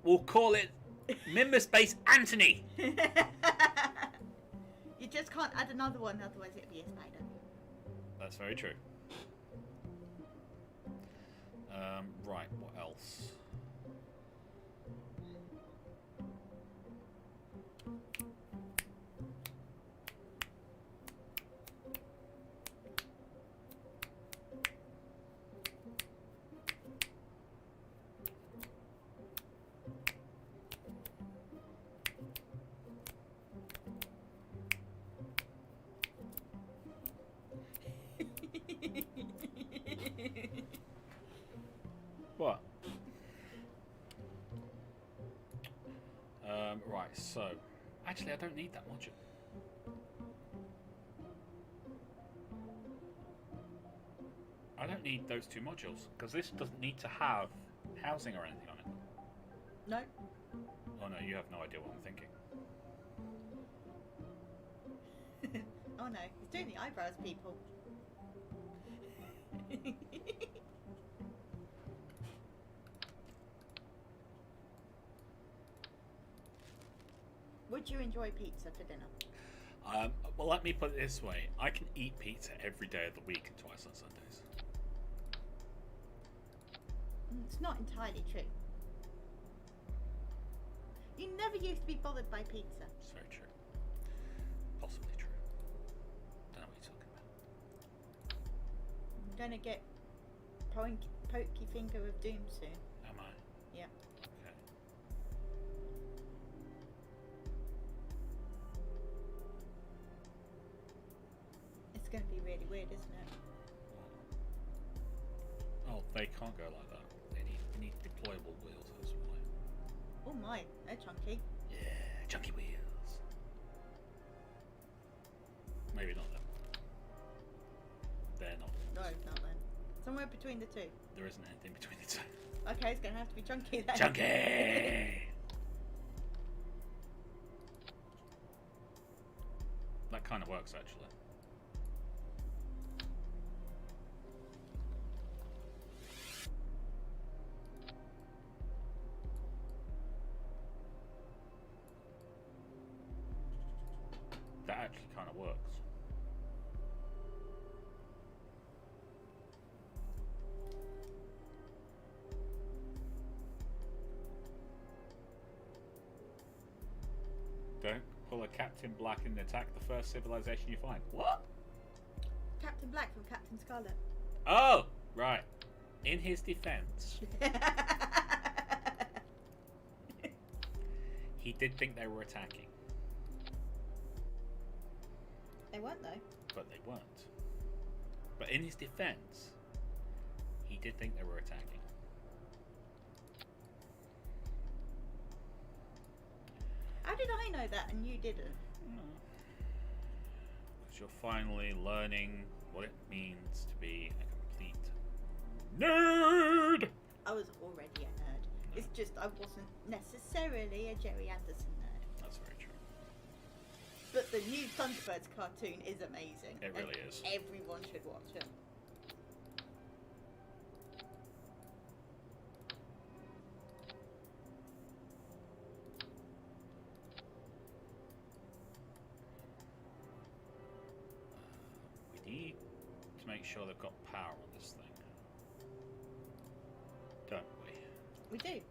We'll call it Member Space Anthony. You just can't add another one, otherwise it'll be a spider. That's very true. Right, what else? What? Right, so actually I don't need that module. I don't need those two modules because this doesn't need to have housing or anything on it. No. Oh no, you have no idea what I'm thinking. Oh no, he's doing the eyebrows, people. Would you enjoy pizza for dinner? Well, let me put it this way. I can eat pizza every day of the week and twice on Sundays. It's not entirely true. You never used to be bothered by pizza. It's very true. Possibly true. Don't know what you're talking about. I'm gonna get pokey finger of doom soon. Am I? Yeah. Okay. It's gonna be really weird, isn't it? Oh, they can't go like that. They need deployable wheels, that's why. Oh my, they're chunky. Yeah, chunky wheels. Maybe not them. They're not. No, not then. Somewhere between the two. There isn't anything between the two. Okay, it's gonna have to be chunky then. Chunky! That kind of works, actually. That actually kind of works. Don't pull a Captain Black and attack the first civilization you find. What? Captain Black from Captain Scarlet. Oh, right. In his defense, he did think they were attacking. They weren't though. But they weren't. But in his defense, he did think they were attacking. How did I know that and you didn't? Because you're finally learning what it means to be a complete nerd! I was already a nerd. It's just I wasn't necessarily a Jerry Anderson nerd. That's very true. But the new Thunderbirds cartoon is amazing. It really is. Everyone should watch it. We need to make sure they've got power on this thing. Don't we? We do.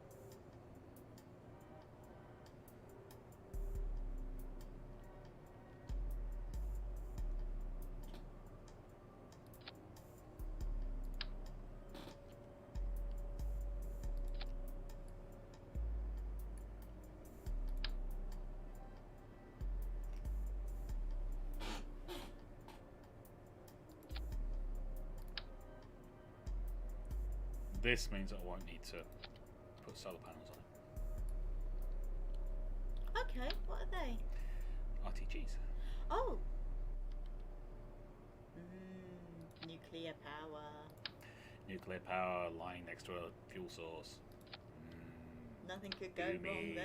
this means I won't need to put solar panels on it. Okay, what are they? RTGs. Oh. Nuclear power. Nuclear power lying next to a fuel source. Nothing could go wrong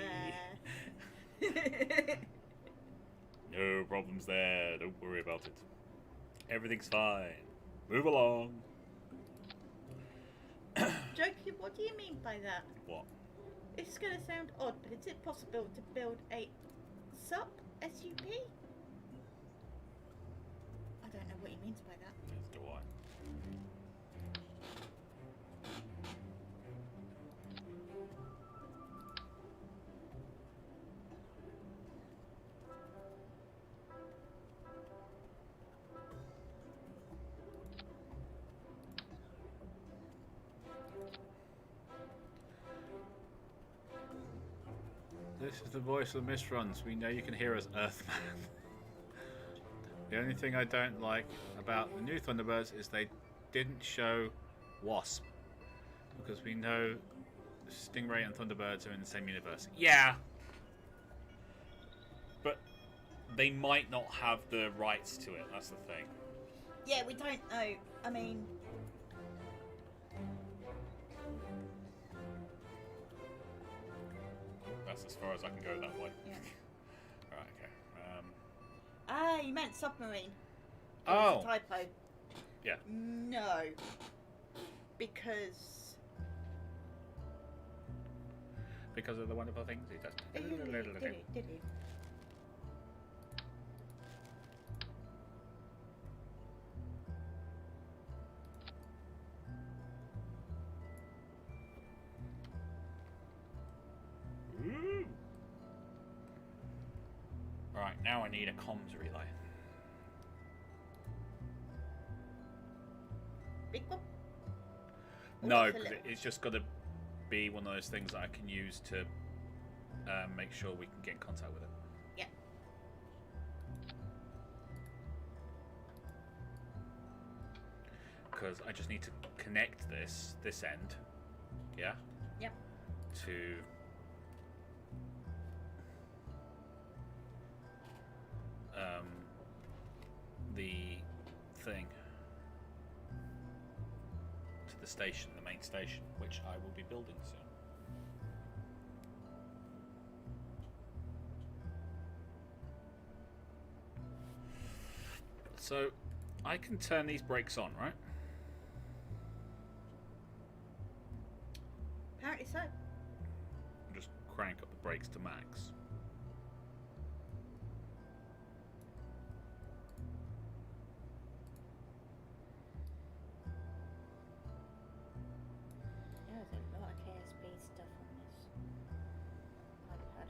there. No problems there. Don't worry about it. Everything's fine. Move along. Jokey, what do you mean by that? What? It's going to sound odd, but is it possible to build a SUP? SUP? I don't know what he means by that. Yes, do I. This is the voice of the Mistruns. We know you can hear us, Earthman. The only thing I don't like about the new Thunderbirds is they didn't show Wasp. Because we know Stingray and Thunderbirds are in the same universe. Yeah! But they might not have the rights to it, that's the thing. Yeah, we don't know. I mean... That's as far as I can go that way. Yeah. Right, okay. Ah, you meant submarine. Oh! It's a typo. Yeah. No. Because... Because of the wonderful things he does. Did he? Ooh. Right, now I need a comms relay. Big one? No, just a because little? it's just got to be one of those things that I can use to make sure we can get in contact with it. Yeah. Because I just need to connect this end, yeah? Yep. To the thing, to the station, the main station, which I will be building soon. So I can turn these brakes on, right? Apparently so. Just crank up the brakes to max. There's a lot of KSP stuff on this iPad.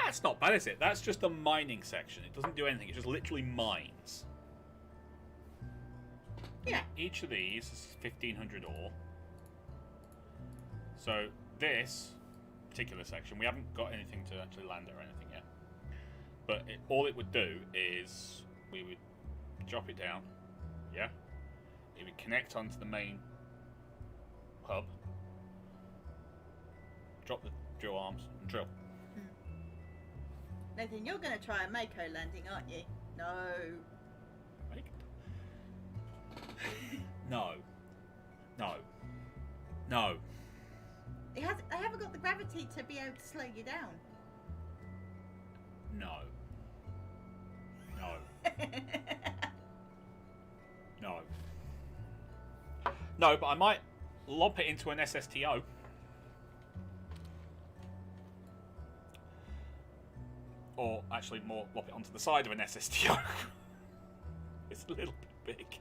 That's not bad, is it? That's just the mining section. It doesn't do anything. It's just literally mines. Yeah. Each of these is 1,500 ore. So this particular section, we haven't got anything to actually land it or anything yet. But all it would do is we would drop it down, yeah? It would connect onto the main hub, drop the drill arms, and drill. Nathan, you're going to try a Mako landing, aren't you? No. Make it. No. No. No. They haven't got the gravity to be able to slow you down. No. No. No. No, but I might lop it into an SSTO. Or actually more lop it onto the side of an SSTO. It's a little bit big.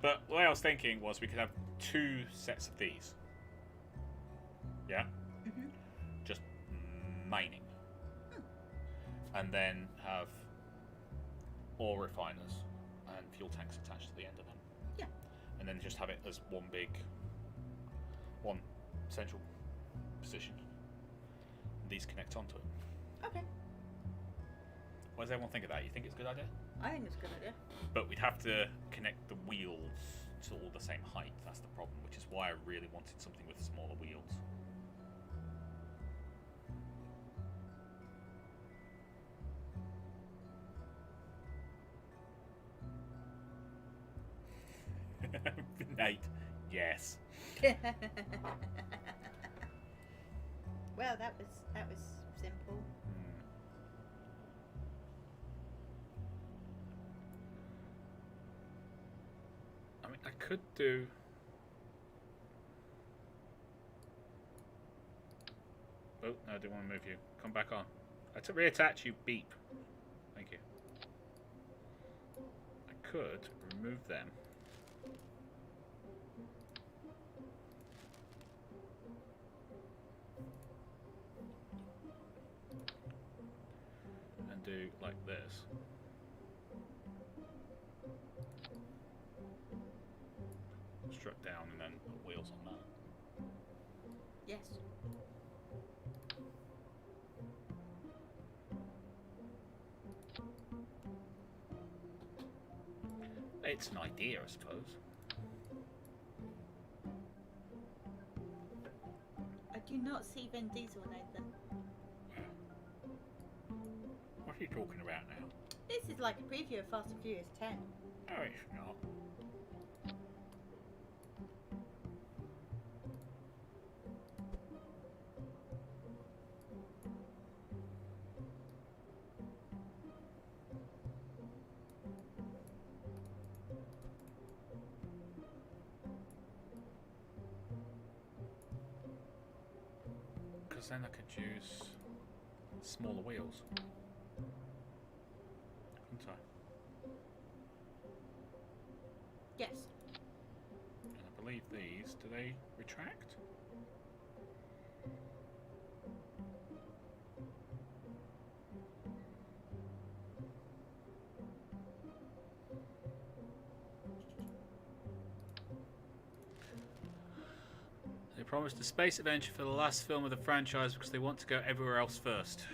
But what I was thinking was we could have 2 sets of these. Yeah? Mm-hmm. Just mining. And then have ore refiners and fuel tanks attached to the end of them. Yeah. And then just have it as one central position. These connect onto it. Okay. What does everyone think of that? You think it's a good idea? I think it's a good idea. But we'd have to connect the wheels it's all the same height. That's the problem, which is why I really wanted something with smaller wheels. Nate, yes. Well, that was simple. I mean, I could do. Oh, no, I didn't want to move you. Come back on. I to reattach you. Beep. Thank you. I could remove them. And do like this. Strut down and then put wheels on that. Yes. It's an idea, I suppose. I do not see Vin Diesel, Nathan. What are you talking about now? This is like a preview of Fast and Furious 10. No, it's not. Because then I could use smaller wheels. Couldn't I? Yes. And I believe these, do they retract? They promised a space adventure for the last film of the franchise because they want to go everywhere else first.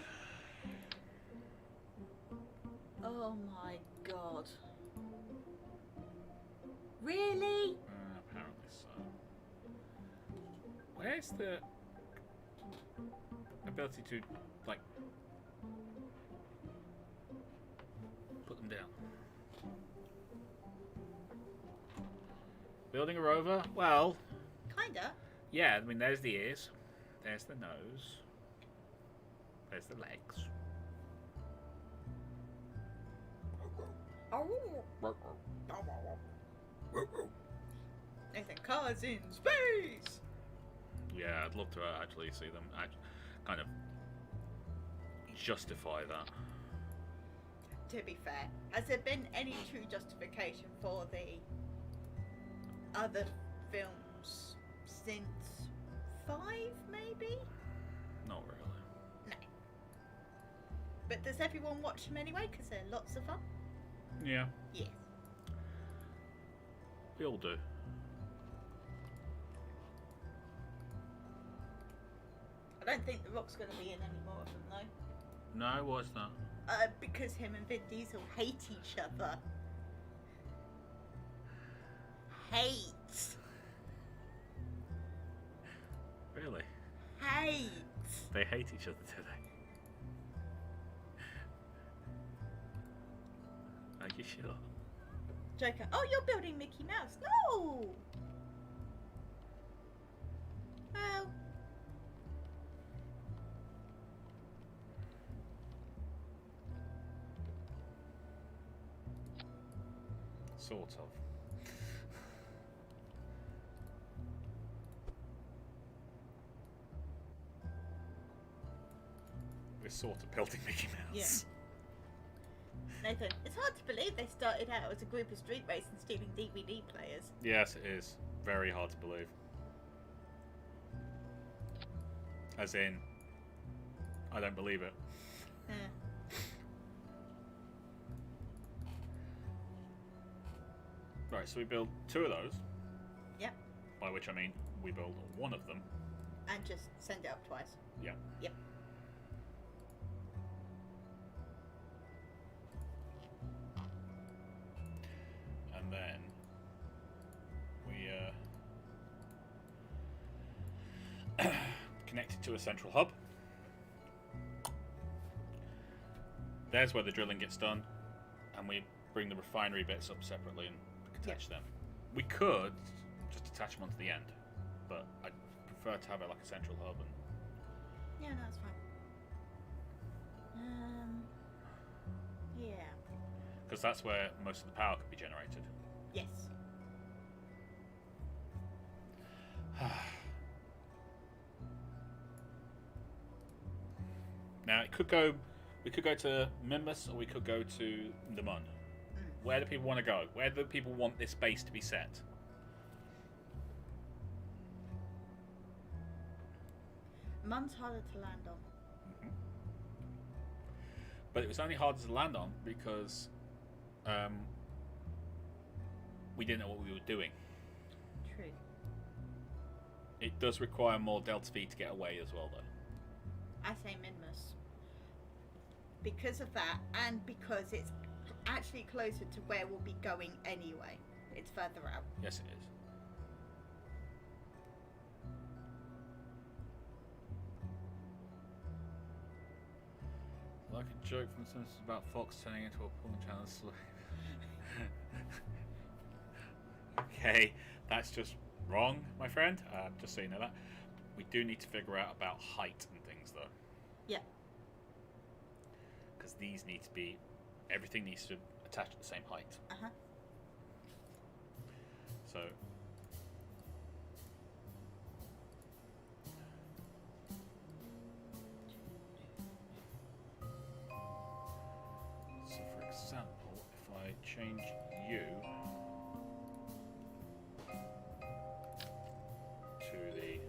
Oh my god. Really? Apparently so. Where's the ability to, like, put them down? Building a rover? Well, Kinda. yeah, I mean, there's the ears, there's the nose, there's the legs. Oh. Nathan, cars in space! Yeah, I'd love to actually see them kind of justify that. To be fair, has there been any true justification for the other films since 5, maybe? Not really. No. But does everyone watch them anyway? Because they're lots of fun? Yeah. Yes. We all do. I don't think The Rock's going to be in any more of them, though. No, what's that? Because him and Vin Diesel hate each other. Hate. Really? Hate. They hate each other, do they? Are you sure? Joker, oh, you're building Mickey Mouse. No! Well... Sort of. We're sort of building Mickey Mouse. Yeah. Nathan, it's hard to believe they started out as a group of street racers stealing DVD players. Yes, it is. Very hard to believe. As in, I don't believe it. Right, so we build 2 of those. Yep. By which I mean we build 1 of them. And just send it up twice. Yeah. Yep. And then to a central hub. There's where the drilling gets done, and we bring the refinery bits up separately and attach them. We could just attach them onto the end, but I'd prefer to have it like a central hub. And yeah, that's fine. Yeah. because that's where most of the power could be generated. Yes. Now it could go. We could go to Mimbus, or we could go to the Mun. Where do people want to go? Where do people want this base to be set? Mun's harder to land on. But it was only harder to land on because we didn't know what we were doing. True. It does require more Delta V to get away as well, though. I say Minmus. Because of that, and because it's actually closer to where we'll be going anyway. It's further out. Yes, it is. Like a joke from Simpsons about Fox turning into a porn channel slave. Okay, that's just wrong, my friend. Just so you know that. We do need to figure out about height and things, though. Yeah. Because these need to be... Everything needs to attach at the same height. Uh-huh. So... So, for example, if I change you to the...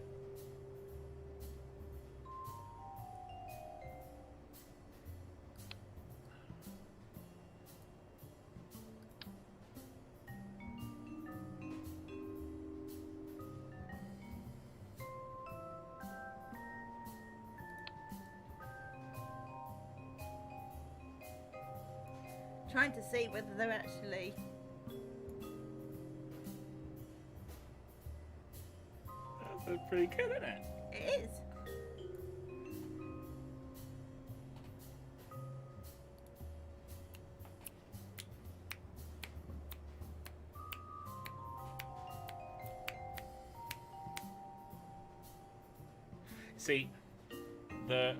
Trying to see whether they're actually... That's pretty good, isn't it? It is. See, the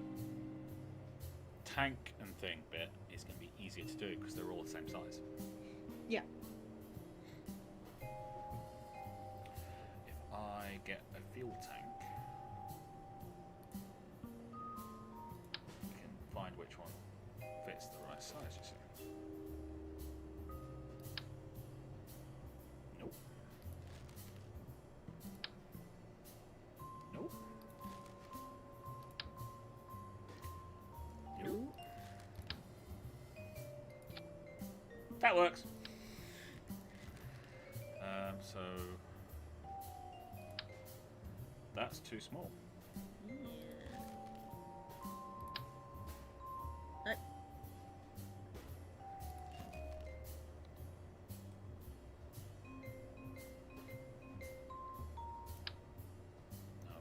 tank and thing bit is going to be easier to do because they're all the same size. Yeah. If I get a fuel tank, we can find which one fits the right size, you see. Nope. Nope. Nope. That works. So that's too small. Yeah. Nope. No.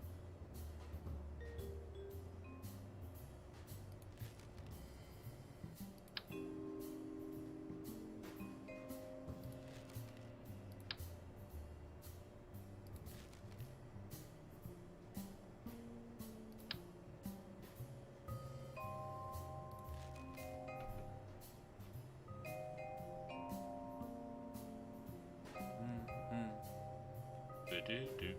Do-do-do.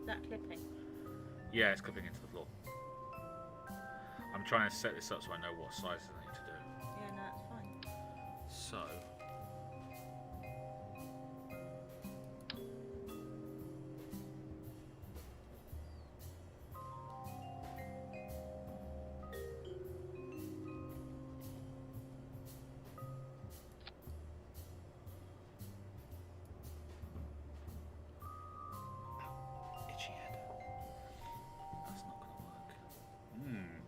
That clipping. Yeah, it's clipping into the floor. I'm trying to set this up so I know what sizes I need to do. Yeah, no, that's fine. So... Itchy head. That's not going to work.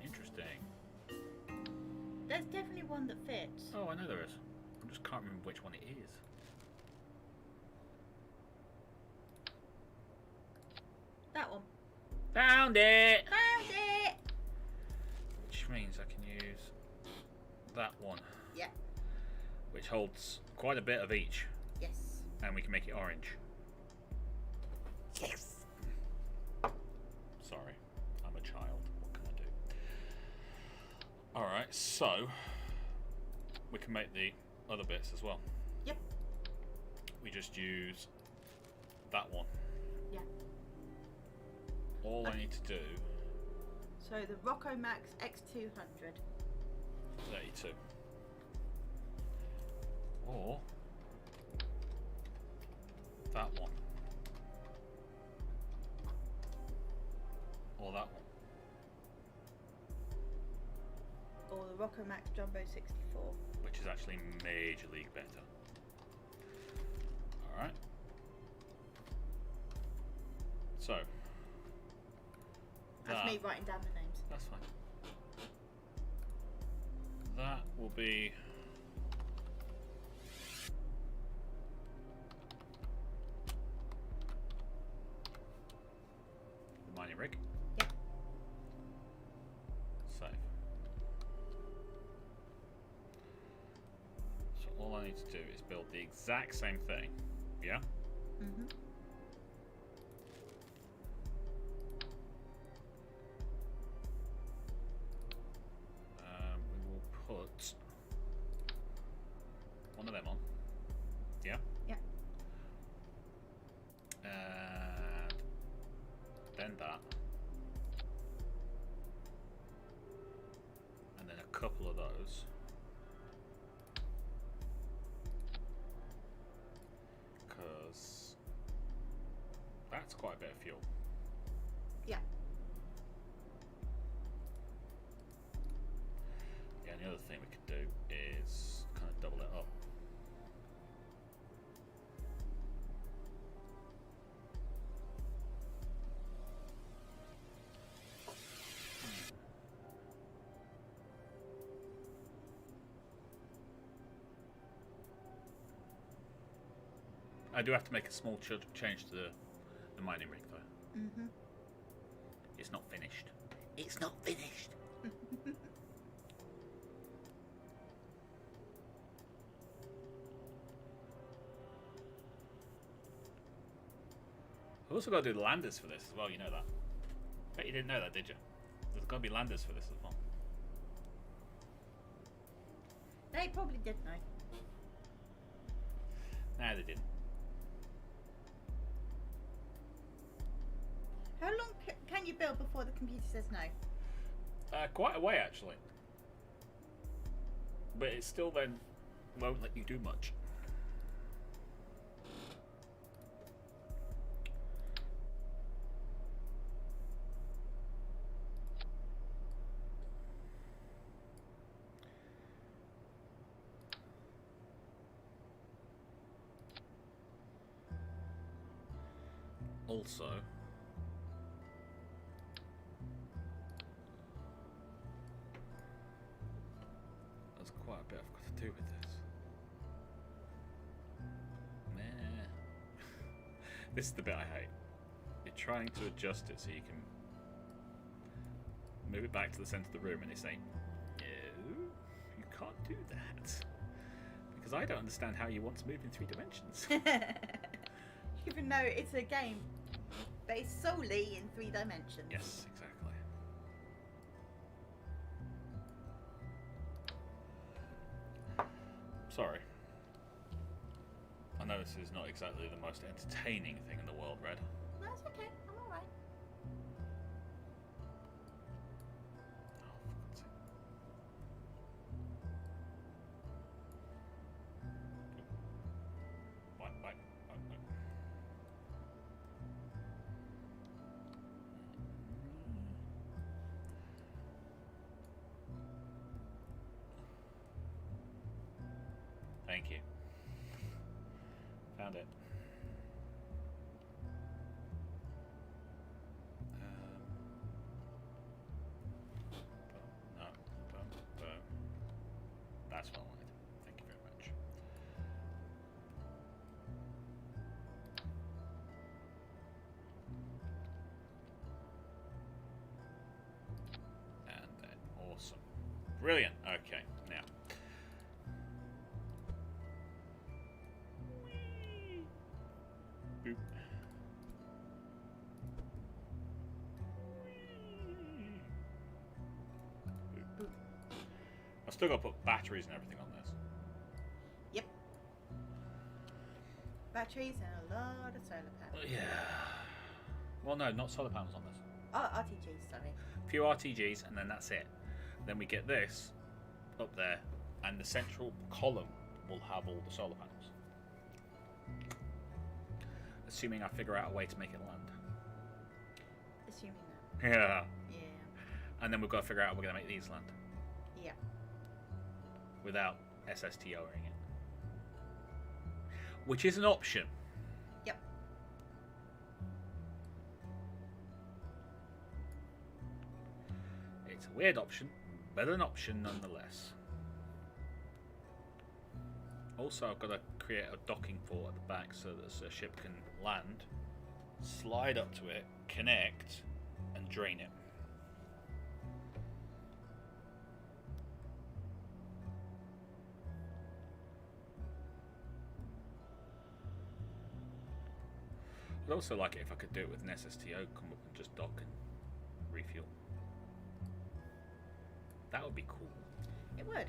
Interesting. There's definitely one that fits. Oh, I know there is. I just can't remember which one it is. That one. Found it! Found it! Which means I can use that one. Yeah. Which holds quite a bit of each. Yes. And we can make it orange. Yes! Sorry, I'm a child. What can I do? Alright, so we can make the other bits as well. Yep. We just use that one. Yeah. All I need to do... So the Rocco Max X200. 32. Or that one. Or that one. Or the Rocco Max Jumbo 64. Which is actually Major League better. Alright. So. That's me writing down the names. That's fine. That will be... the mining rig. Yep. Save. So all I need to do is build the exact same thing. Yeah? Mm-hmm. We will put one of them on. Yeah? Yeah. And then that. And then a couple of those. Because that's quite a bit of fuel. Yeah. Yeah, and the other thing we could do is kind of double it up. I do have to make a small change to the mining rig though. Mm-hmm. It's not finished. It's not finished. I've also got to do the landers for this as well, you know that. Bet you didn't know that, did you? There's got to be landers for this as well. They probably did know. No, they didn't. How long can you build before the computer says no? Quite a way, actually. But it still then won't let you do much. Also, there's quite a bit I've got to do with this. Meh. This is the bit I hate. You're trying to adjust it so you can move it back to the center of the room and they say, no, you can't do that. Because I don't understand how you want to move in 3 dimensions. Even though it's a game based solely in 3 dimensions. Yes, exactly. Sorry. I know this is not exactly the most entertaining thing in the world, Red. No, it's okay. I'm alright. Oh, for God's sake. Wait. Thank you. Found it. No. Boom. Brilliant. Okay, now. Boop. Boop. I've still got to put batteries and everything on this. Yep. Batteries and a lot of solar panels. Yeah. Well, no, not solar panels on this. Oh, RTGs, sorry. A few RTGs, and then that's it. Then we get this up there, and the central column will have all the solar panels. Assuming I figure out a way to make it land. Assuming that. Yeah. Yeah. And then we've got to figure out how we're going to make these land. Yeah. Without SSTOing it. Which is an option. Yep. It's a weird option, but an option nonetheless. Also, I've got to create a docking port at the back so that a ship can land, slide up to it, connect, and drain it. I'd also like it if I could do it with an SSTO, come up and just dock and refuel. That would be cool. It would.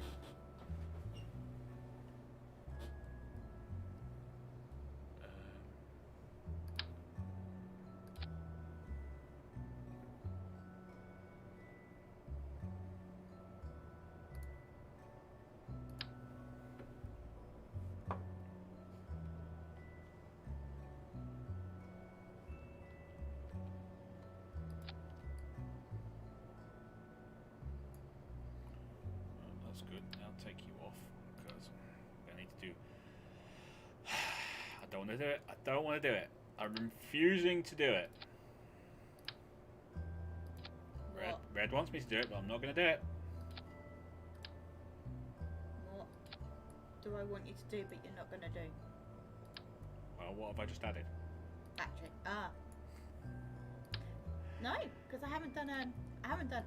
That's good. I'll take you off because I need to do. I don't want to do it. I don't want to do it. I'm refusing to do it. Red wants me to do it, but I'm not going to do it. What do I want you to do, but you're not going to do? Well, what have I just added? Battery. Ah. No, because I haven't done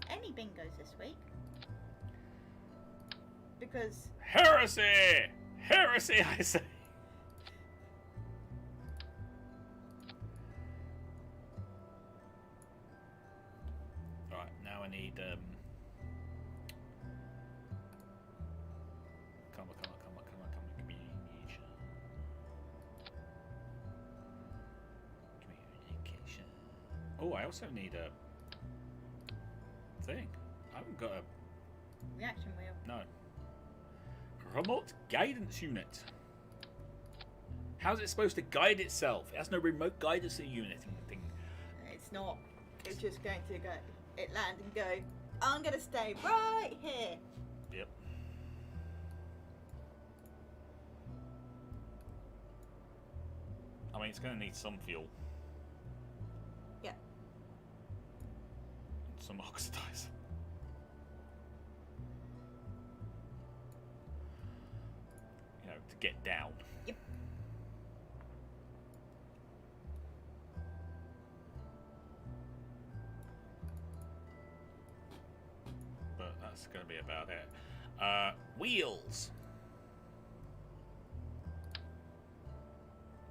any bingos this week. Because Heresy! Heresy, I say! Right, now I need, come on, communication. Communication. Oh, I also need a thing. I haven't got a... reaction wheel. No. Remote guidance unit. How's it supposed to guide itself? It has no remote guidance unit thing. It's not. It's just going to go. It land and go. I'm going to stay right here. Yep. I mean, it's going to need some fuel. Yeah. And some oxidizer. To get down. Yep. But that's going to be about it. Wheels.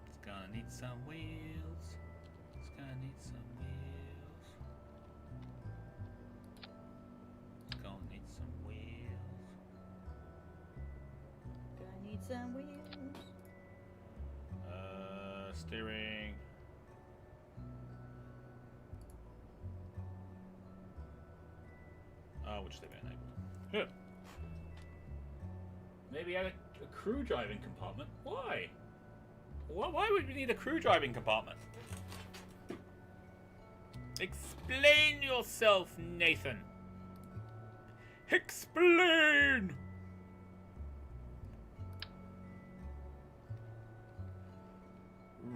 It's going to need some wheels. It's going to need some wheels. It's going to need some wheels. Gonna need some wheels. Steering. Oh, we'll just leave it enabled. Yeah. Maybe add a crew driving compartment. Why? Why would we need a crew driving compartment? Explain yourself, Nathan. Explain!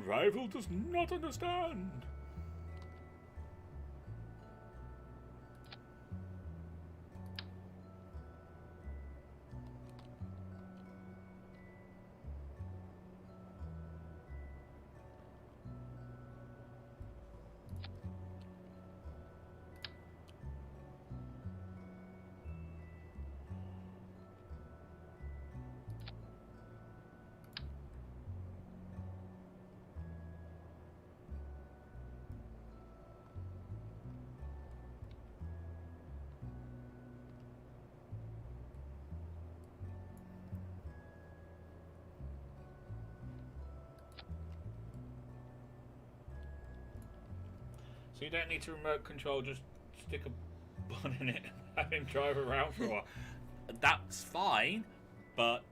Rival does not understand. So you don't need to remote control, just stick a button in it and have him drive around for a while. That's fine, but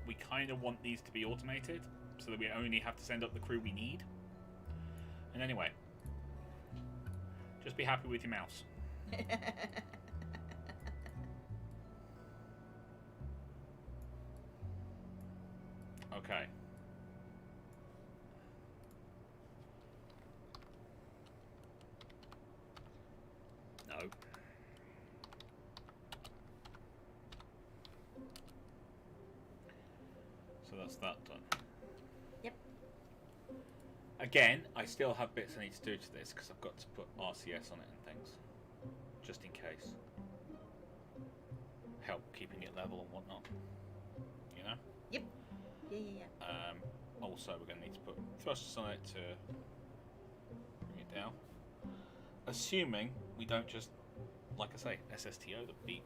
we kind of want these to be automated so that we only have to send up the crew we need. And anyway, just be happy with your mouse. Okay. No. So that's that done. Yep. Again, I still have bits I need to do to this because I've got to put RCS on it and things, just in case. Help keeping it level and whatnot. You know? Yep. Yeah. Also, we're going to need to put thrusters on it to bring it down. Assuming we don't just, like I say, SSTO the beat.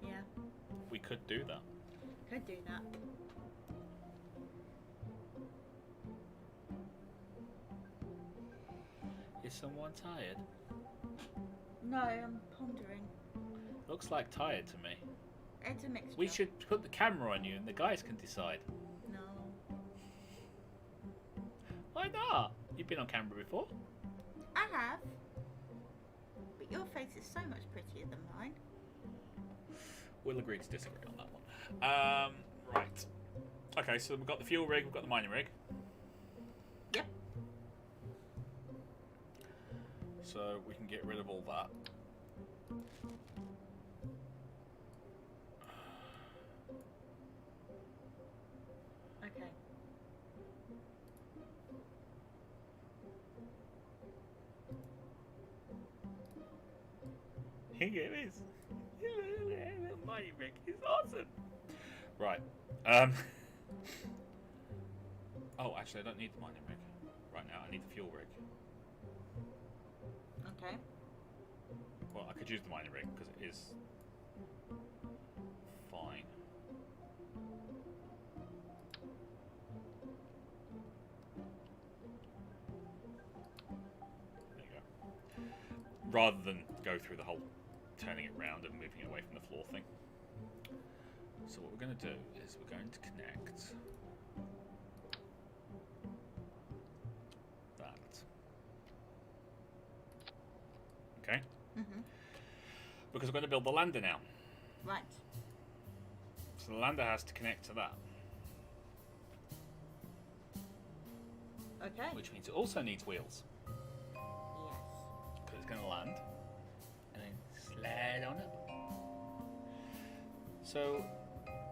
Yeah. We could do that. Could do that. Is someone tired? No, I'm pondering. Looks like tired to me. It's a mixture. We should put the camera on you and the guys can decide. No. Why not? You've been on camera before. I have. But your face is so much prettier than mine. We'll agree to disagree on that one. Right. Okay, so we've got the fuel rig, we've got the mining rig. Yep. So we can get rid of all that. Okay. Here it is. The mining rig is awesome. Right. Oh, actually, I don't need the mining rig right now. I need the fuel rig. Okay. Well, I could use the mining rig because it is fine. There you go. Rather than go through the whole turning it round and moving it away from the floor thing. So what we're going to do is we're going to connect that. Okay? Mm-hmm. Because we're going to build the lander now. Right. So the lander has to connect to that. Okay. Which means it also needs wheels. Yes. Because it's going to land and then slide on up. So,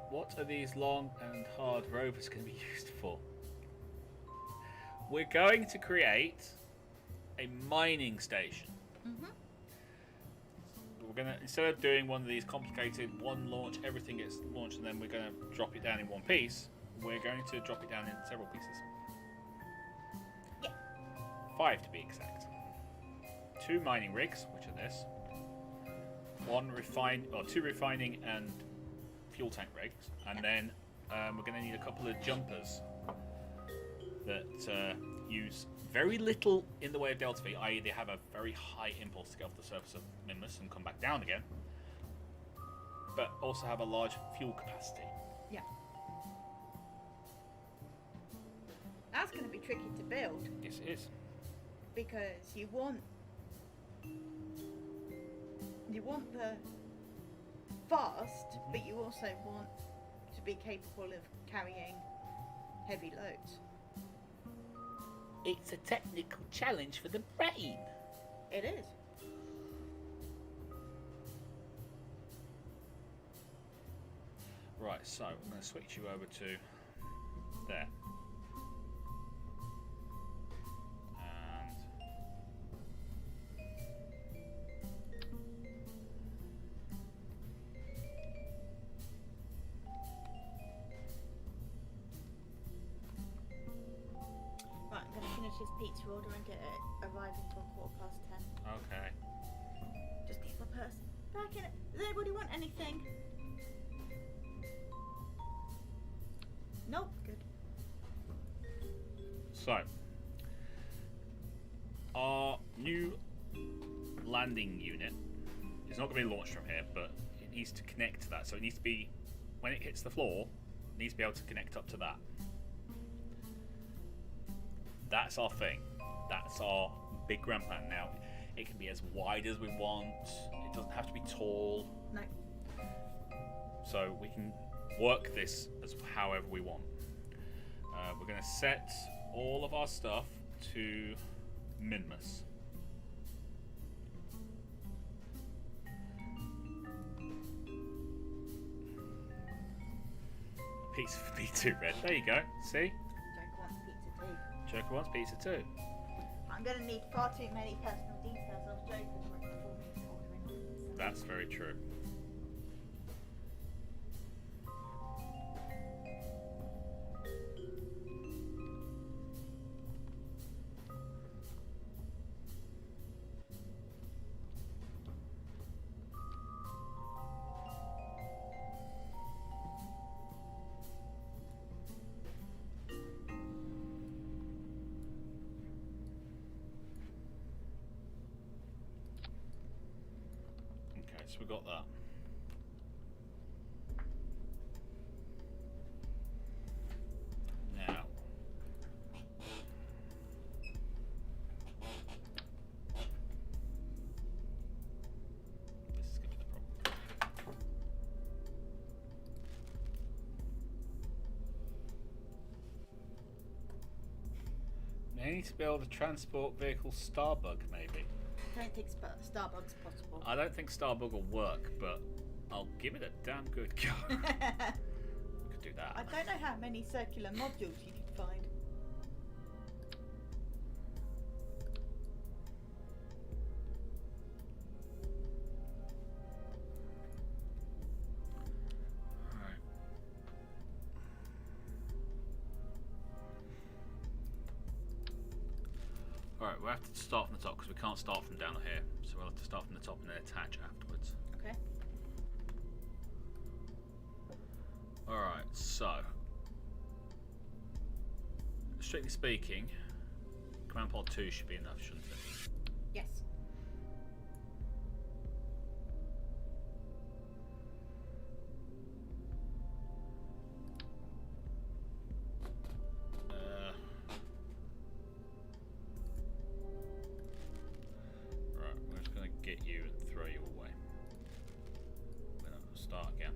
what are these long and hard rovers going to be used for? We're going to create a mining station. Mm-hmm. We're going to, instead of doing one of these complicated one launch, everything gets launched and then we're going to drop it down in one piece, we're going to drop it down in several pieces. Yeah. 5 to be exact. 2 mining rigs, which are this. 2 refining and fuel tank rigs, and then we're going to need a couple of jumpers that use very little in the way of delta V, i.e. they have a very high impulse to get off the surface of Nimbus and come back down again, but also have a large fuel capacity. Yeah. That's going to be tricky to build Yes, it is. because you want the fast, but you also want to be capable of carrying heavy loads. It's a technical challenge for the brain. It is. Right, so I'm going to switch you over to there. And Right, I'm going to finish this pizza order and get it arriving for 10:15. okay. Just get my purse back in it. Does anybody want anything? Nope. Good. So, our new landing unit is not going to be launched from here, but it needs to connect to that. So it needs to be, when it hits the floor, it needs to be able to connect up to that. That's our thing. That's our big grand plan. Now, it can be as wide as we want. It doesn't have to be tall. No. So we can work this as however we want. We're going to set all of our stuff to minimus. Pizza for me too, Red. There you go. See? Joker wants pizza too. Joker wants pizza too. I'm going to need far too many personal details of Joker for me to order in. That's very true. So we got that. Now, this is going to be the problem. They need to be able to transport vehicle Starbug, maybe. I don't think Starbucks possible. I don't think Starbug will work, but I'll give it a damn good go. Could do that. I don't know how many circular modules you could find. Alright, we'll have to start from the top because we can't start from down here. So we'll have to start from the top and then attach afterwards. Okay. Alright, so strictly speaking, Command Pod 2 should be enough, shouldn't it? Yes. Right, we're just going to get you and throw you away. Then I'll start again.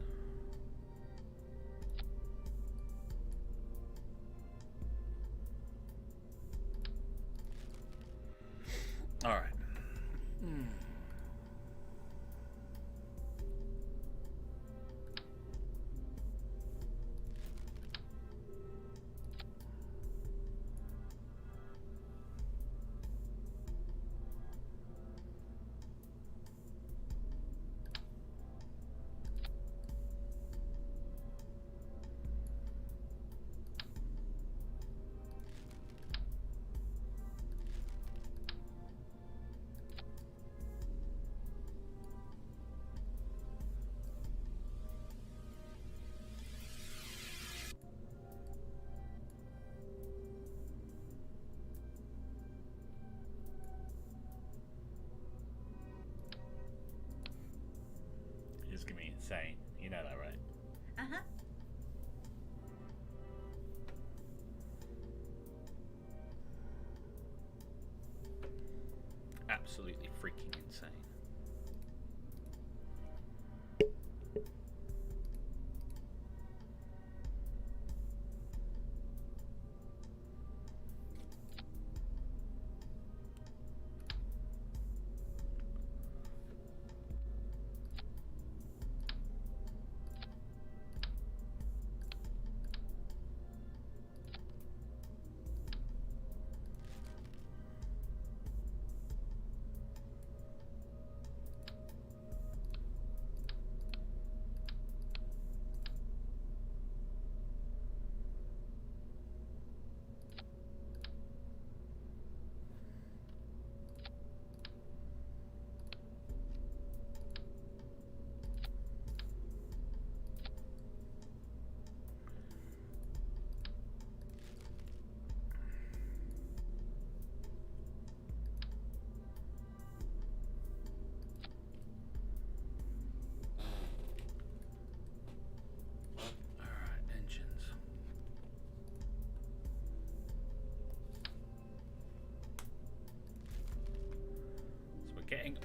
Alright. It's gonna be insane. You know that, right? Uh-huh. Absolutely freaking insane.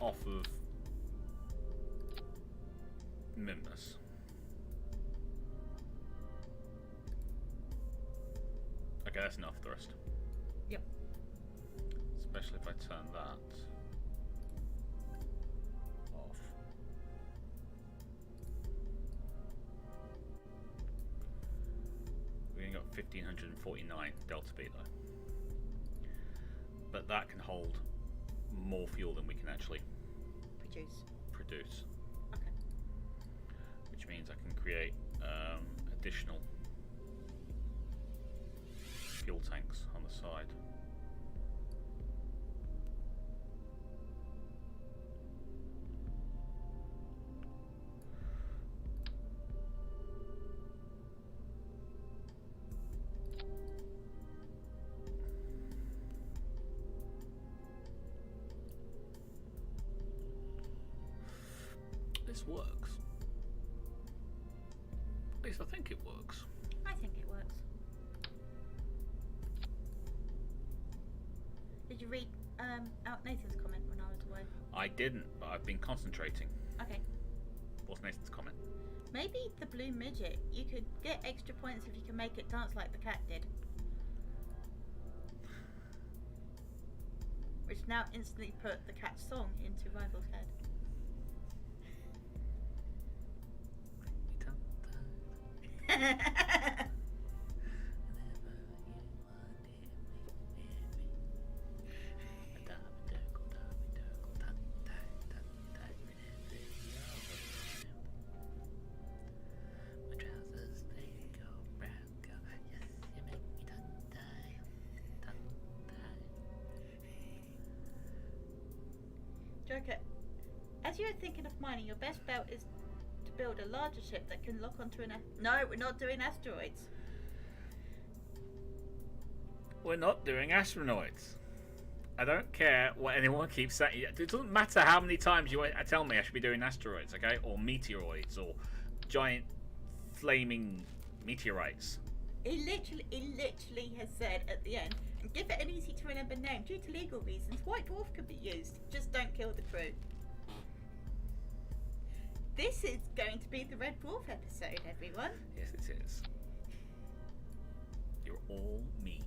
off of Mimus. Okay, that's enough thrust. Yep. Especially if I turn that off. We only got 1549 delta B though. But that can hold more fuel than we can actually produce. Okay. Which means I can create additional fuel tanks on the side. This works. At least I think it works. I think it works. Did you read out Nathan's comment when I was away? I didn't, but I've been concentrating. Okay. What's Nathan's comment? Maybe the blue midget. You could get extra points if you can make it dance like the cat did. Which now instantly put the cat's song into Rival's head. Joker, as you're thinking of mining, your best bet is to build a larger ship that can lock onto an... No, we're not doing asteroids. We're not doing asteroids. I don't care what anyone keeps saying. It doesn't matter how many times you tell me I should be doing asteroids, okay? Or meteoroids, or giant flaming meteorites. He literally has said at the end, and give it an easy to remember name. Due to legal reasons, White Dwarf could be used. Just don't kill the crew. This is going to be the Red Dwarf episode, everyone. Yes, it is. You're all mean.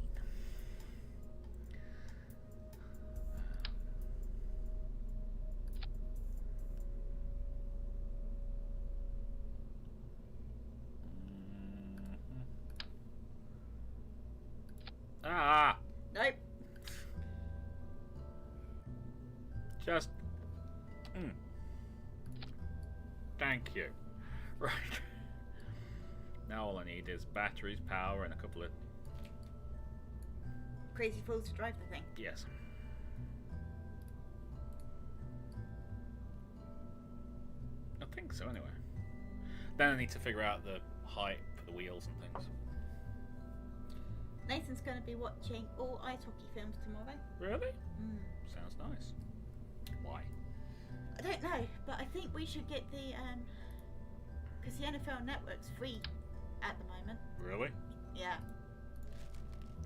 Ah! Nope. Just... Thank you. Right. Now all I need is batteries, power, and a couple of... Crazy fools to drive the thing. Yes. I think so, anyway. Then I need to figure out the height for the wheels and things. Nathan's going to be watching all ice hockey films tomorrow. Really? Sounds nice. Why? I don't know, but I think we should get the because the NFL Network's free at the moment. Really? Yeah.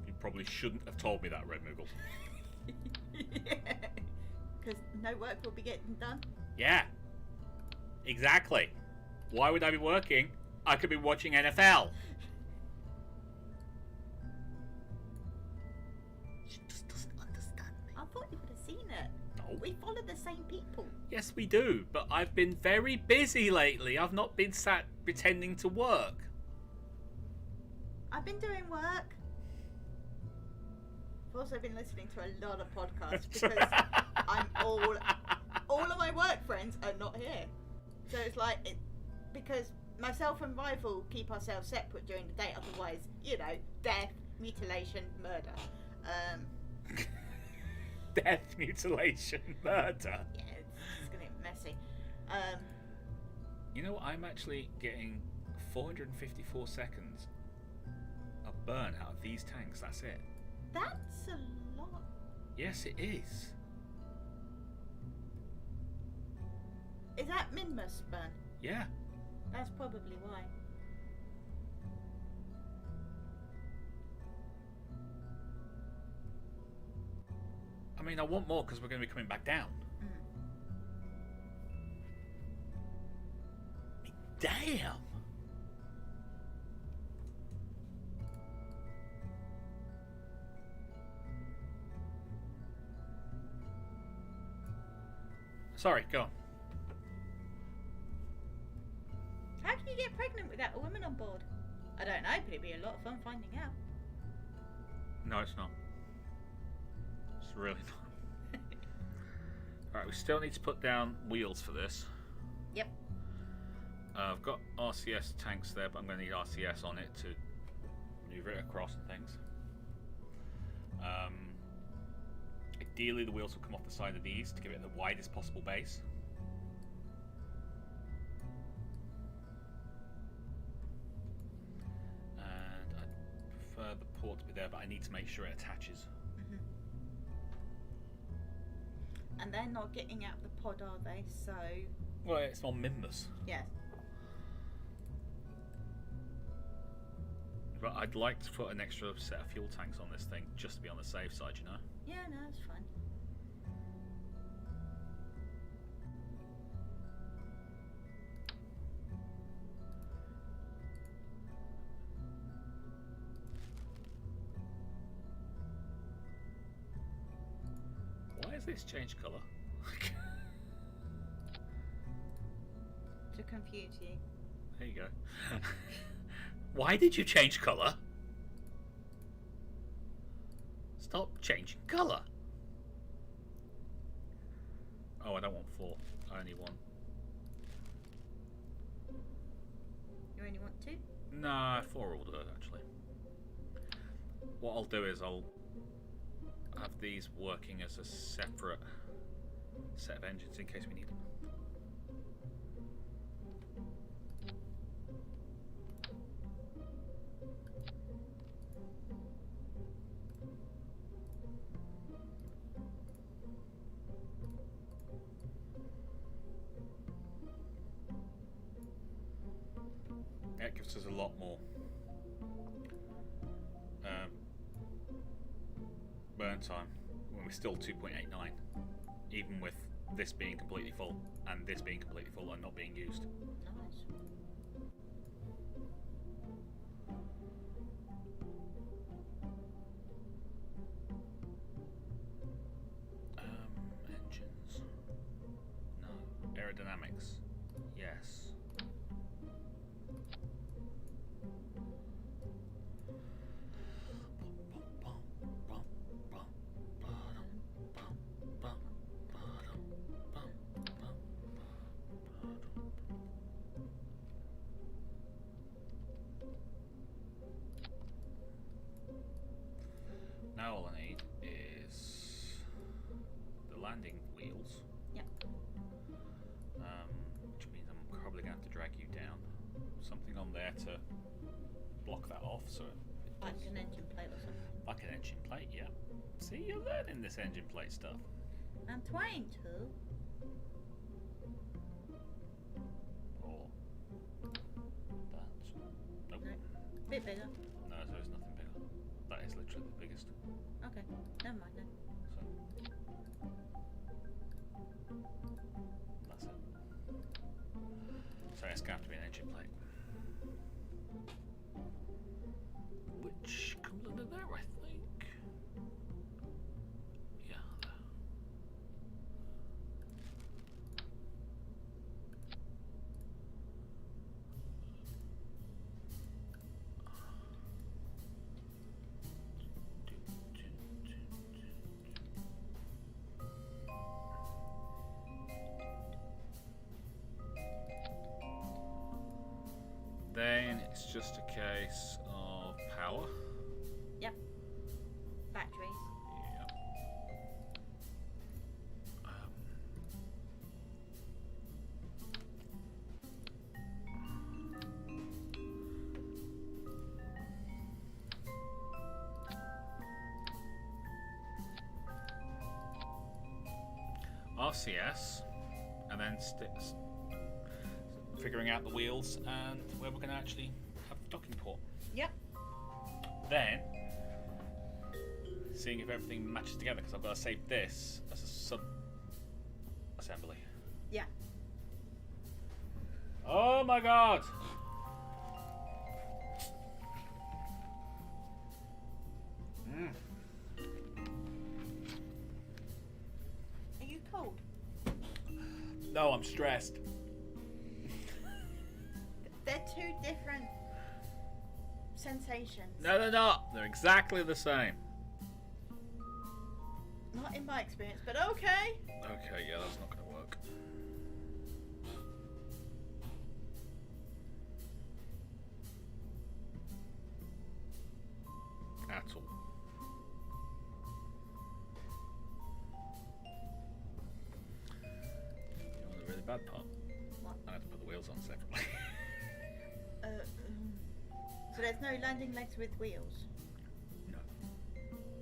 You probably shouldn't have told me that, Red Moogle. Because no work will be getting done. Yeah. Exactly. Why would I be working? I could be watching NFL. She just doesn't understand me. I thought you would have seen it. No. We follow the same people. Yes, we do, but I've been very busy lately. I've not been sat pretending to work. I've been doing work. I've also been listening to a lot of podcasts because I'm all of my work friends are not here. So it's like, because myself and Rival keep ourselves separate during the day, otherwise, you know, death, mutilation, murder. Death, mutilation, murder. Yeah, it's gonna get messy. You know what? I'm actually getting 454 seconds of burn out of these tanks. That's it. That's a lot. Yes, it is. Is that Minmus burn? Yeah. That's probably why. I mean, I want more because we're going to be coming back down. Damn. Sorry, go on. How can you get pregnant without a woman on board? I don't know, but it'd be a lot of fun finding out. No, it's not. It's really not. Alright, we still need to put down wheels for this. Yep. I've got RCS tanks there, but I'm going to need RCS on it to maneuver it across and things. Ideally, the wheels will come off the side of these to give it the widest possible base. And I prefer the port to be there, but I need to make sure it attaches. And they're not getting out the pod, are they? So. Well, it's on Mimbus. Yes. But I'd like to put an extra set of fuel tanks on this thing, just to be on the safe side, you know? Yeah, no, it's fine. Why has this changed colour? To confuse you. There you go. Why did you change colour? Stop changing colour. Oh, I don't want 4. I only want... You only want 2? Nah, 4 will do it, actually. What I'll do is I'll have these working as a separate set of engines in case we need them. That gives us a lot more burn time when we're still 2.89, even with this being completely full and this being completely full and not being used. Nice. Engines. No. Aerodynamics. Yes. Now all I need is the landing wheels. Yep. Which means I'm probably going to have to drag you down. Something on there to block that off, so Like an engine plate or something. like an engine plate, yeah. See, you're learning this engine plate stuff. I'm trying to. Or that. Nope. No. Bit bigger. No, there is nothing bigger. That is literally the biggest. Okay. Never mind then. So that's it. So it's going to have to be an engine plate. Which comes under there, I think. Yeah, there. Then it's just a case of power. Yep. Batteries. Yeah. RCS, and then figuring out the wheels and where we're going to actually have the docking port. Yep. Then seeing if everything matches together, because I've got to save this as a sub assembly. Yeah. Oh my god! Are you cold? No, I'm stressed. They're two different sensations. No, they're not. They're exactly the same. Not in my experience, but okay. Okay, yeah, that's not going to work. At all. You know the really bad part? What? I had to put the wheels on separately. So there's no landing legs with wheels? No.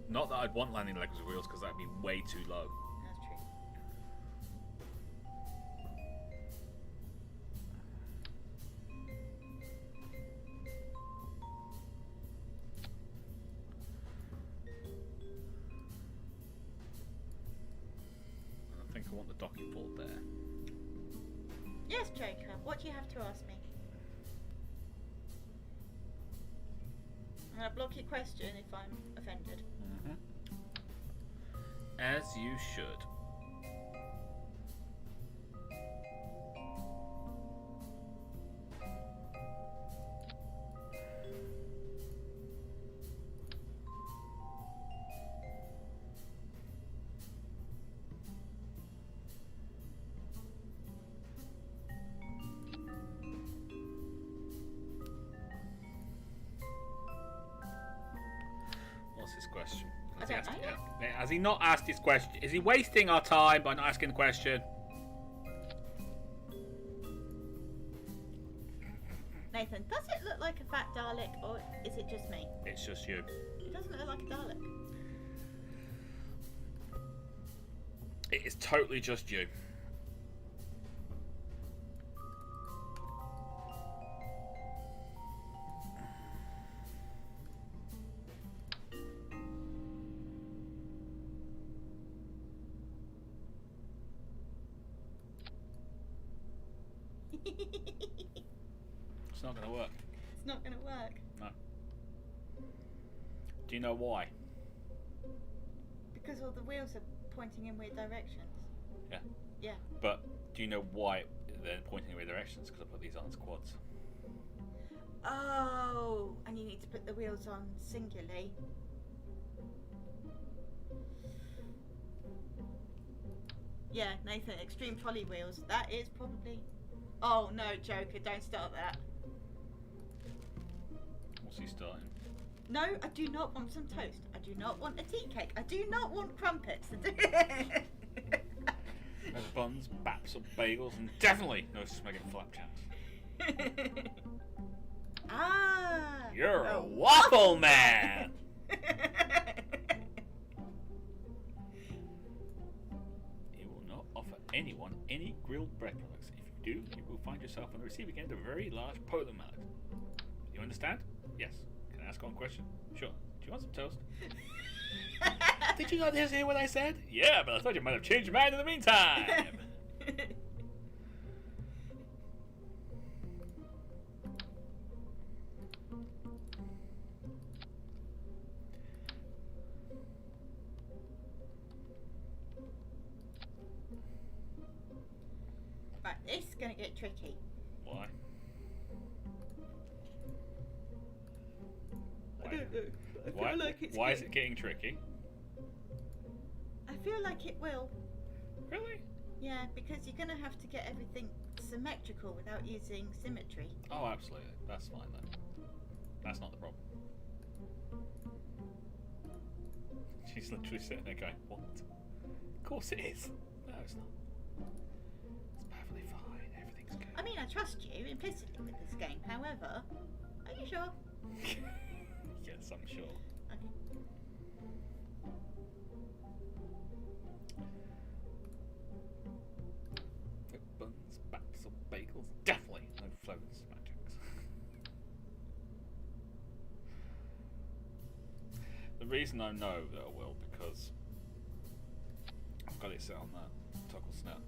Not that I'd want landing legs with wheels, because that'd be way too low. That's true. And I think I want the docking board there. Yes, Joker. What do you have to ask me? I'm going to block your question if I'm offended. As you should. What's his question? Has he not asked his question? Is he wasting our time by not asking the question? Nathan, does it look like a fat Dalek, or is it just me? It's just you. It doesn't look like a Dalek. It is totally just you. It's not going to work. It's not going to work. No. Do you know why? Because all the wheels are pointing in weird directions. Yeah. Yeah. But do you know why they're pointing in weird directions? Because I put these on as quads. Oh, and you need to put the wheels on singularly. Yeah, Nathan, extreme trolley wheels. That is probably... Oh, no, Joker, don't start that. What's he starting? No, I do not want some toast. I do not want a tea cake. I do not want crumpets. No buns, baps, or bagels, and definitely no smugging flapjacks. Ah! You're a waffle man! He will not offer anyone any grilled bread products. If you do, you will find yourself on the receiving end of a very large polar mallet. You understand? Yes. Can I ask one question? Sure. Do you want some toast? Did you not hear what I said? Yeah, but I thought you might have changed your mind in the meantime. Right, this is going to get tricky. Why? I don't know. I feel Why? like it's Why is it getting tricky? I feel like it will. Really? Yeah, because you're going to have to get everything symmetrical without using symmetry. Oh, absolutely. That's fine then. That's not the problem. She's literally sitting there going, what? Of course it is. No, it's not. It's perfectly fine. Everything's good. I mean, I trust you implicitly with this game. However, are you sure? Yes, I'm sure. Okay. No buns, baps, or bagels. Definitely no floating smackjacks. The reason I know that I will, because I've got it set on that toggle snap,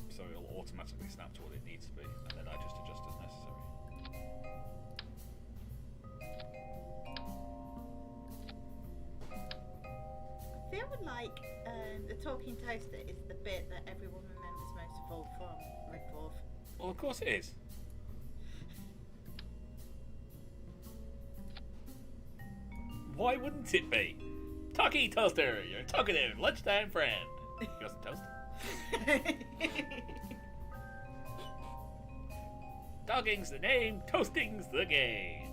so it'll automatically snap to what it needs to be, and then I just adjust as necessary. like the talking toaster is the bit that everyone remembers most of all from Red Dwarf. Well, of course it is. Why wouldn't it be? Talkie Toaster, your talkative lunchtime friend. You got some toast? Talking's the name, toasting's the game.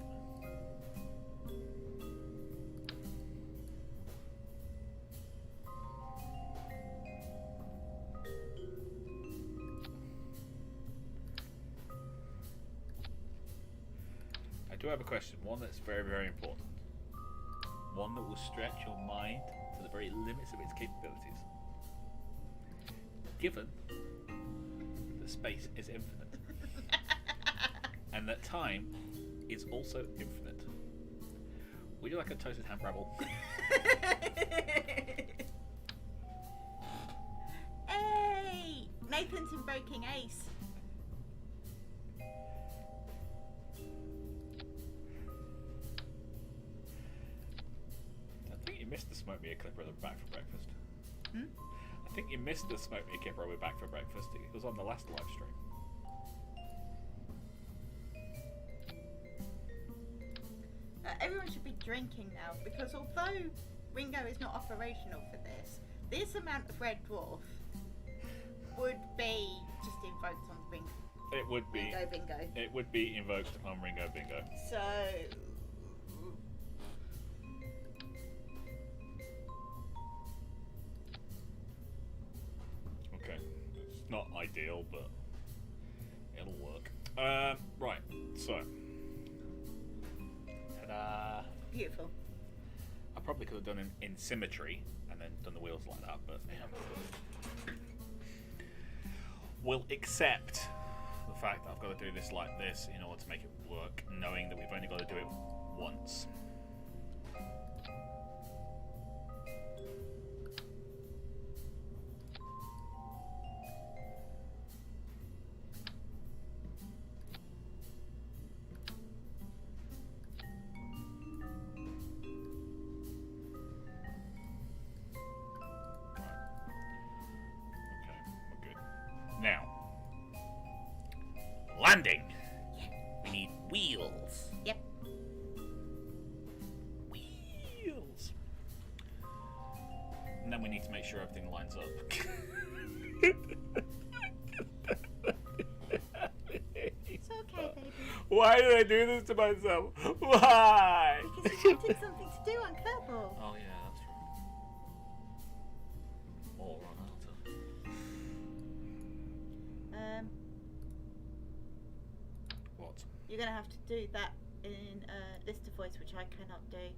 I do have a question, one that's very, very important. One that will stretch your mind to the very limits of its capabilities. Given that space is infinite, and that time is also infinite, would you like a toasted ham brabble? Hey! Nathan's invoking Ace. I think you missed the smoke me a clipper at the back for breakfast. Hmm? I think you missed the smoke me a clipper we're back for breakfast. It was on the last live stream. Everyone should be drinking now because although Ringo is not operational for this amount of Red Dwarf would be just invoked on Ringo. It would be. Ringo Bingo. It would be invoked on Ringo Bingo. So. Okay. It's not ideal, but it'll work. Right. So. Ta-da. Beautiful. I probably could have done it in symmetry and then done the wheels like that, but we'll accept the fact that I've got to do this like this in order to make it work, knowing that we've only got to do it once. Now, landing. We need wheels. Yep. Wheels. And then we need to make sure everything lines up. It's okay, baby. Why did I do this to myself? Why? Because you wanted something to do on Kerbal. Oh yeah, that's right. Or on Alta. What? You're going to have to do that in list of voice, which I cannot do.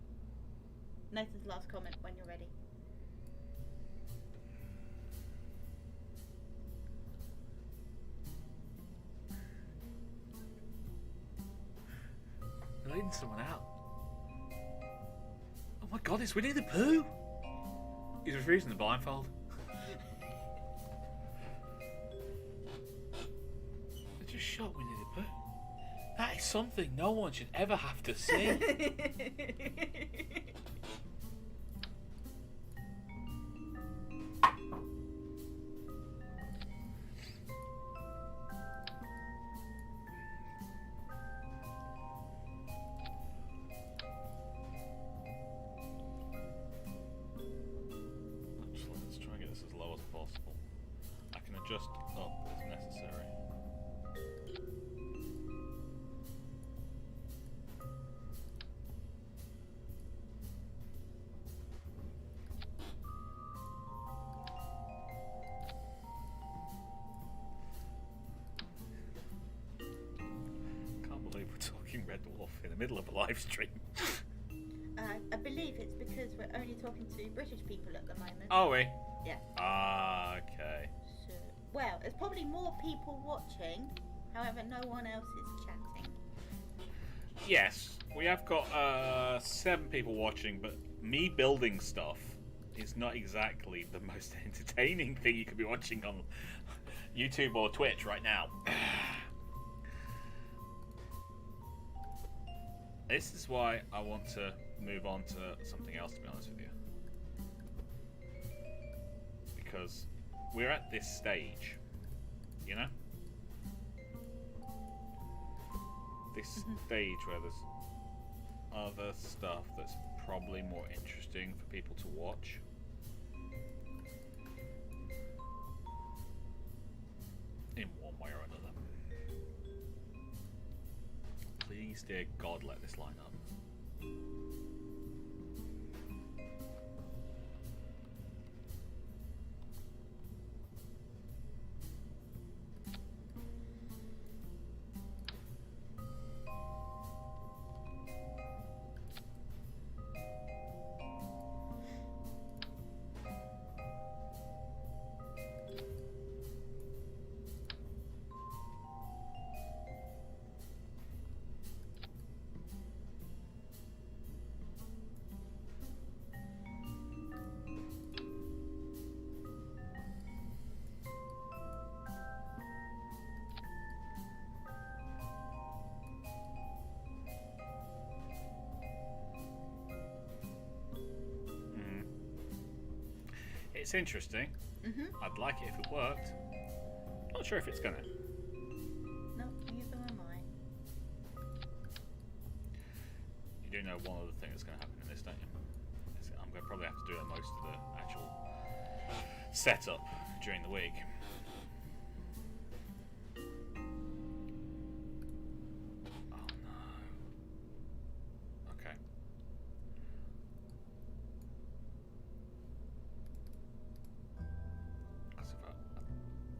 Nathan's last comment when you're ready. They're leading someone out. Oh my god, it's Winnie the Pooh! He's refusing the blindfold. They just shot Winnie the Pooh. That is something no one should ever have to see. Let's try and get this as low as possible. I can adjust up as necessary. Can't believe we're talking Red Dwarf in the middle of a live stream. I believe it's because we're only talking to British people at the moment. Are we? Yeah. Ah, okay. So, well, there's probably more people watching. However, no one else is chatting. Yes, we have got 7 people watching, but me building stuff is not exactly the most entertaining thing you could be watching on YouTube or Twitch right now. This is why I want to move on to something else, to be honest with you. because we're at this stage, you know? This stage where there's other stuff that's probably more interesting for people to watch. In one way or another. Please, dear God, let this line up. It's interesting. I'd like it if it worked. Not sure if it's gonna. No, neither am I. You do know one other thing that's gonna happen in this, don't you? I'm gonna probably have to do most of the actual setup during the week. Oh no. Okay.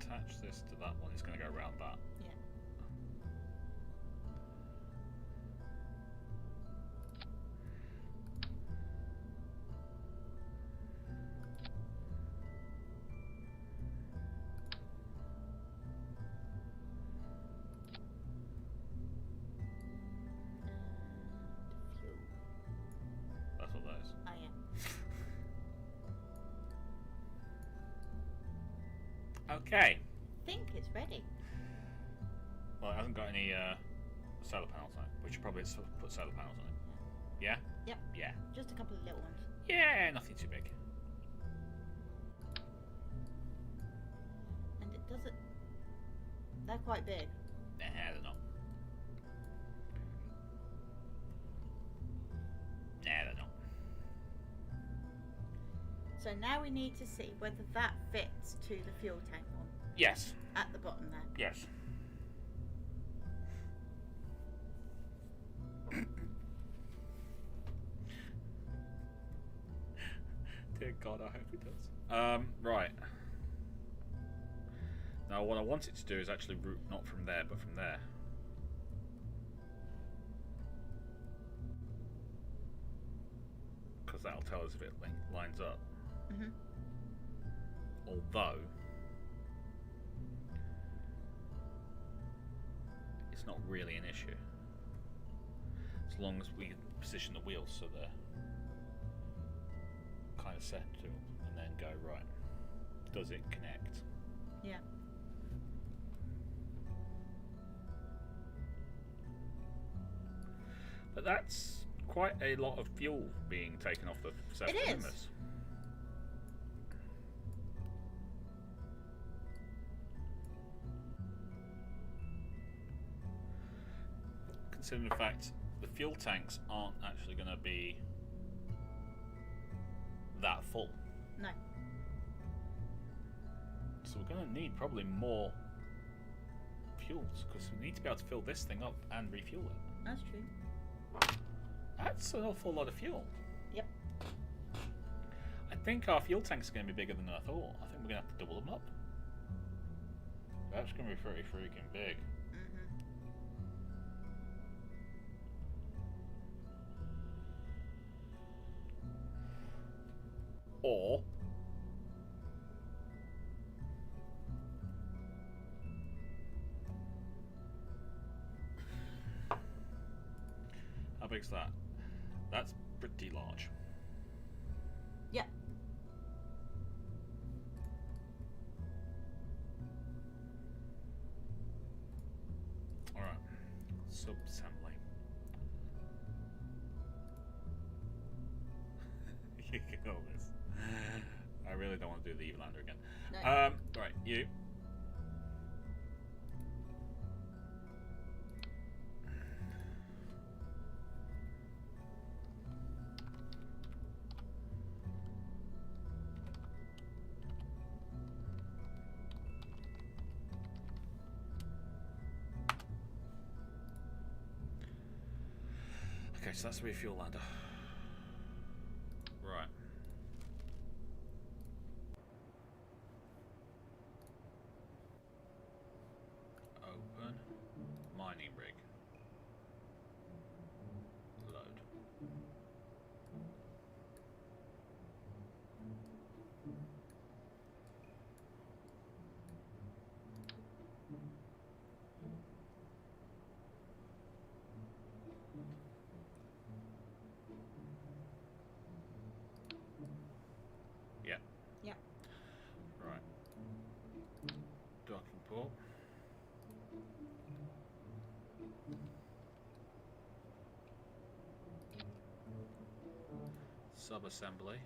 Attach this to that one, it's going to go around that. Yeah. That's what that is. Oh, yeah. Okay. I think it's ready. Well, it hasn't got any solar panels on it. We should probably put solar panels on it. Yeah? Yep. Yeah. Just a couple of little ones. Yeah, nothing too big. And it doesn't... They're quite big. Nah, they're not. Nah, they're not. So now we need to see whether that fits to the fuel tank one. Yes. At the bottom there. Yes. Dear God, I hope it does. Right. Now, what I want it to do is actually route not from there, but from there. Because that'll tell us if it lines up. Although, it's not really an issue. As long as we position the wheels so they're kind of set to, and then go, right, does it connect? Yeah. But that's quite a lot of fuel being taken off the surface. It is. Isn't it? Considering the fact the fuel tanks aren't actually going to be that full. No. So we're going to need probably more fuels, because we need to be able to fill this thing up and refuel it. That's true. That's an awful lot of fuel. Yep. I think our fuel tanks are going to be bigger than I thought. I think we're going to have to double them up. That's going to be pretty freaking big. Or how big's that? That's pretty large. Yeah. All right. Subassembly. You can call this. I really don't want to do the Evelander again. No. Right, you. Okay, so that's the refuel lander. Right. Open. Mining rig. Load. Yeah. Yeah. Right. Docking port. Sub-assembly.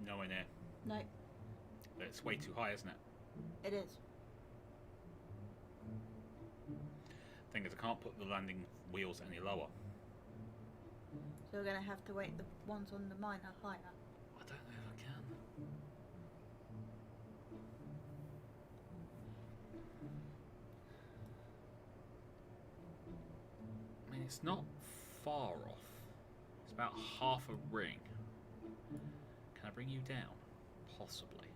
Nowhere near. No, It's way too high, isn't it? it is. Thing is, I can't put the landing wheels any lower. So we're going to have to wait the ones on the mine are higher. I don't know if I can. I mean, it's not far off. It's about half a ring. Can I bring you down? Possibly.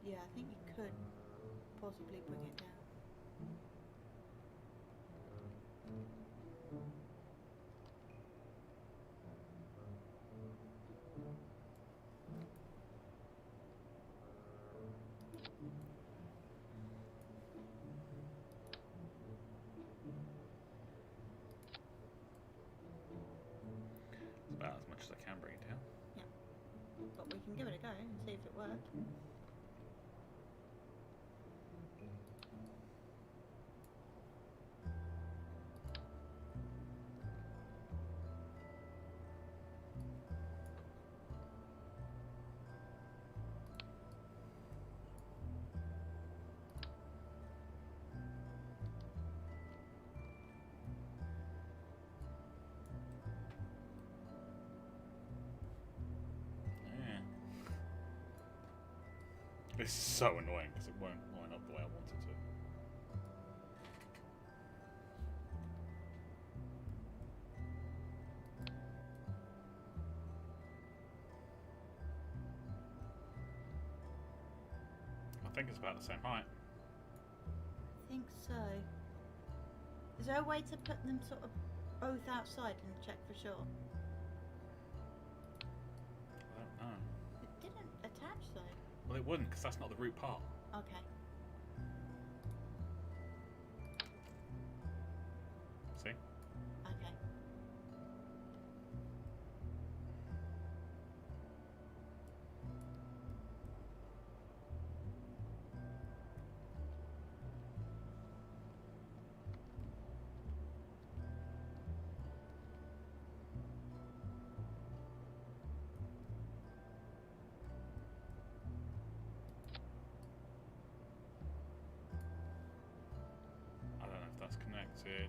Yeah, I think you could possibly bring it down. It's about as much as I can bring it down. Yeah. But we can give it a go and see if it works. Yeah. This is so annoying because it won't line up the way I want it to. I think it's about the same height. I think so. Is there a way to put them sort of both outside and check for sure? I don't know. It didn't attach though. Well, it wouldn't because that's not the root part. Okay. See? Okay. I don't know if that's connected.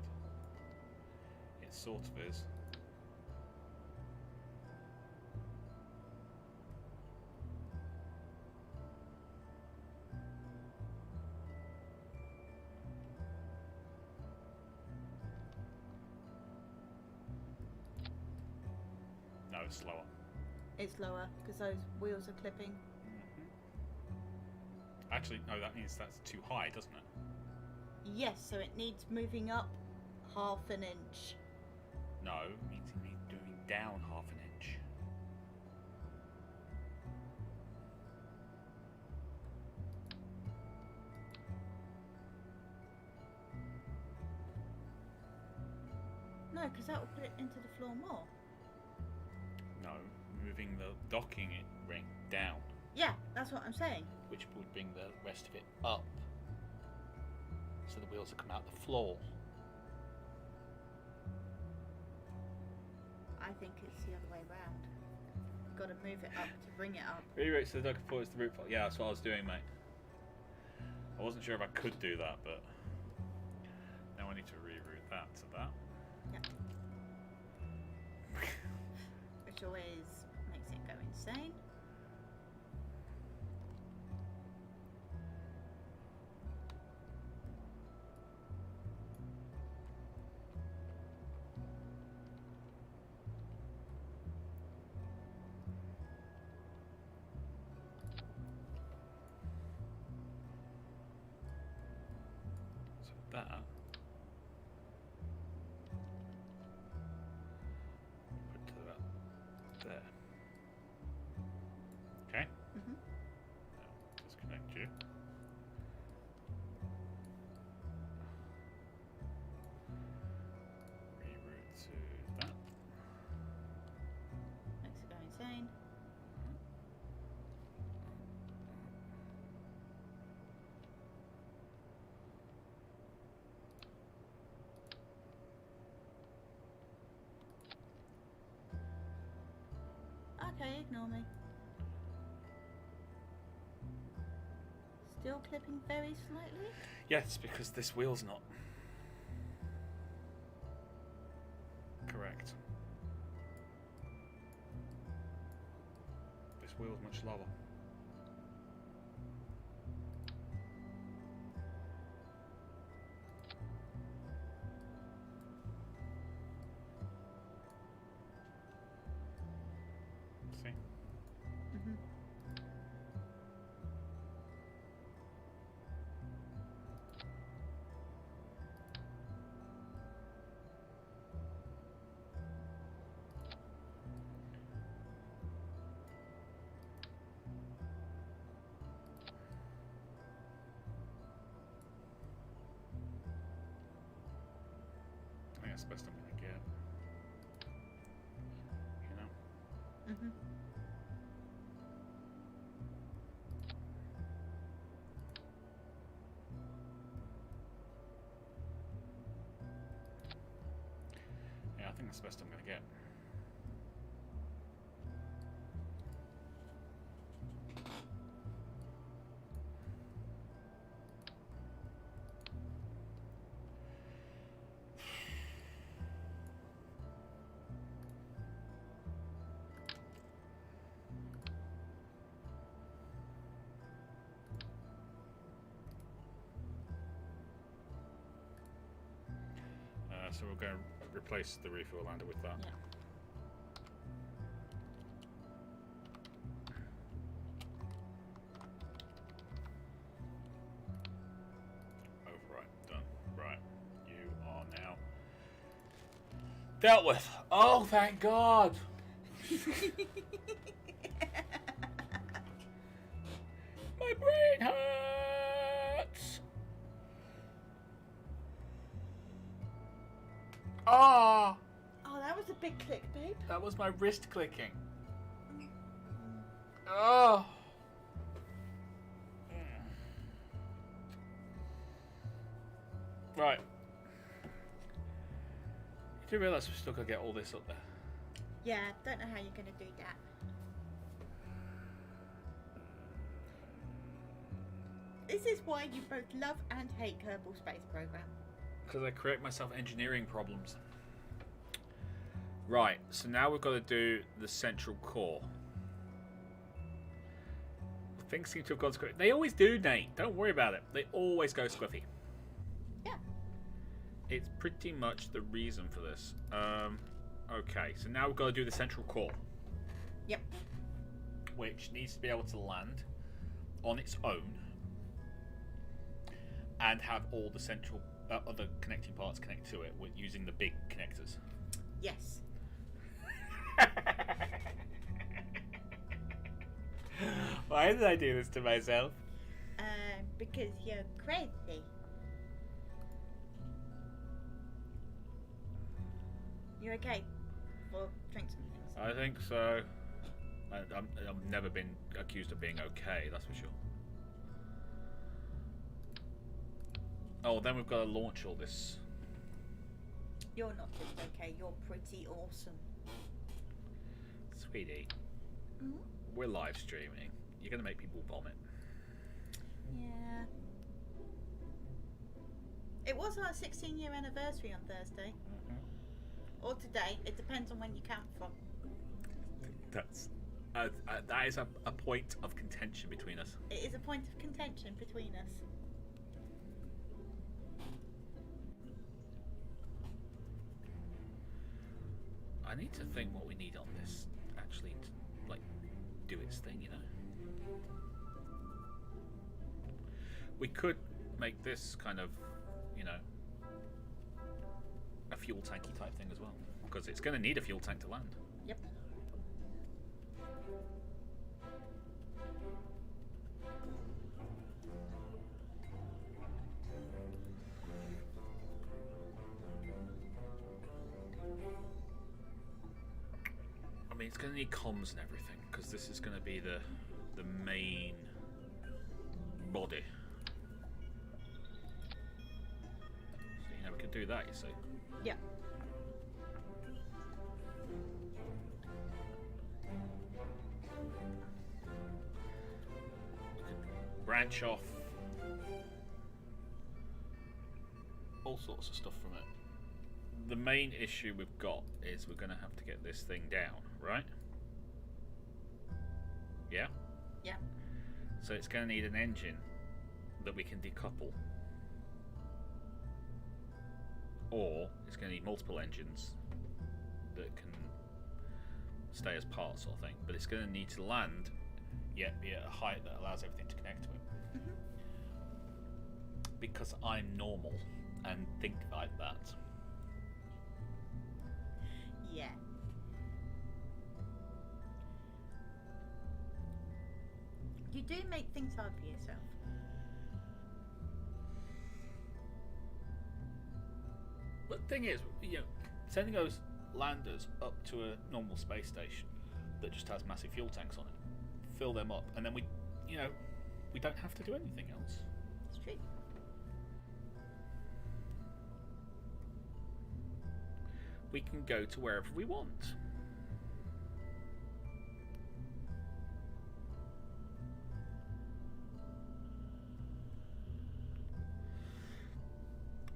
It sort of is. No, it's slower. It's lower because those wheels are clipping. Actually, no, that means that's too high, doesn't it? Yes, so it needs moving up half an inch. No, it means it needs moving down half an inch. No, because that will put it into the floor more. No, moving the docking ring down. Yeah, that's what I'm saying. Which would bring the rest of it up. So the wheels will come out the floor. I think it's the other way round. You've got to move it up to bring it up. Reroute so the docking floor is the root. Yeah, that's what I was doing, mate. I wasn't sure if I could do that, but now I need to reroute that to that. Yep. Which always makes it go insane. So that. Put to that there. Okay. Mhm. Now disconnect you. Reroute to that. Makes it go insane. Okay, ignore me. Still clipping very slightly? Yes, because this wheel's not correct. This wheel's much lower. See? Mhm. I think that's the best I'm gonna get. You know? Mhm. Yeah, I think that's the best I'm gonna get. So we're going to replace the refuel lander with that. Yeah. Override done. Right, you are now dealt with. Oh, thank God! My brain hurts. Ah, Oh, that was a big click, babe. that was my wrist clicking. Oh. Right. You do realise we've still got to get all this up there. Yeah, don't know how you're going to do that. This is why you both love and hate Kerbal Space Program. Because I create myself engineering problems. Right, so now we've got to do the central core. Things seem to have gone squiffy. They always do, Nate. Don't worry about it. They always go squiffy. Yeah. It's pretty much the reason for this. Okay, so now we've got to do the central core. Yep. Which needs to be able to land on its own. and have all the central other connecting parts connect to it with using the big connectors. Yes. Why did I do this to myself? Because you're crazy. You okay? Or drink some things? I think so. I've never been accused of being okay, that's for sure. Oh, then we've got to launch all this. You're not just okay, you're pretty awesome. Sweetie, Mm-hmm. we're live streaming. You're going to make people vomit. Yeah. It was our 16-year anniversary on Thursday. Or today. It depends on when you count from. That's that is a point of contention between us. It is a point of contention between us. I need to think what we need on this actually to, like, do its thing, you know. We could make this kind of, you know, a fuel tanky type thing as well, because it's going to need a fuel tank to land. Yep. I mean, it's going to need comms and everything, because this is going to be the main body. So, you know, we could do that, you see. Yeah. We could branch off all sorts of stuff from it. The main issue we've got is we're going to have to get this thing down, right? Yeah? Yeah. So it's going to need an engine that we can decouple. Or it's going to need multiple engines that can stay as parts, sort of thing. But it's going to need to land, yet be at a height that allows everything to connect to it. Mm-hmm. Because I'm normal and think like that. Yeah. You do make things hard for yourself. But the thing is, you know, sending those landers up to a normal space station that just has massive fuel tanks on it, fill them up, and then we, you know, we don't have to do anything else. It's true. We can go to wherever we want.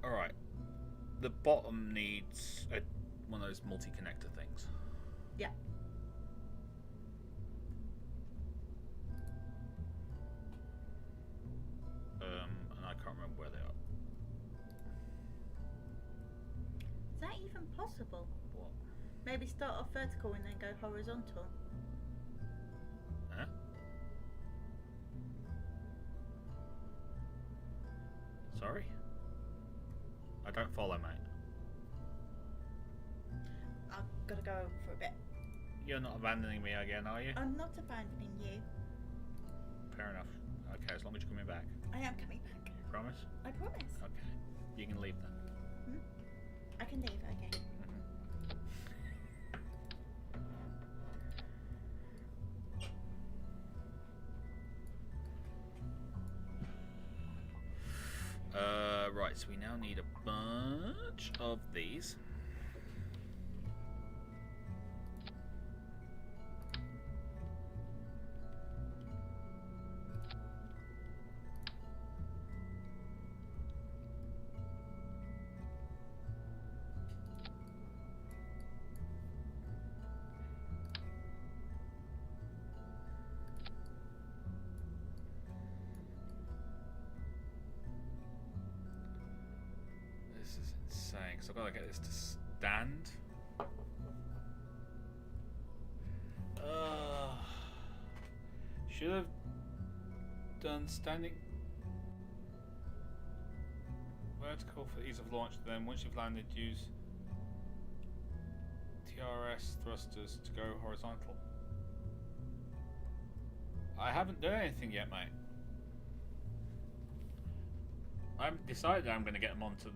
Alright. The bottom needs one of those multi-connector things. Yeah. And I can't remember where they are. Is that even possible? What? Maybe start off vertical and then go horizontal. Huh? Sorry? I don't follow, mate. I've got to go for a bit. You're not abandoning me again, are you? I'm not abandoning you. Fair enough. Okay, as long as you're coming back. I am coming back. Promise? I promise. Okay. You can leave then. I can leave, okay. Right, so we now need a bunch of these. This is insane, because I've got to get this to stand. Should have done standing. vertical for ease of launch. Then once you've landed, use TRS thrusters to go horizontal. I haven't done anything yet, mate. I haven't decided I'm going to get them onto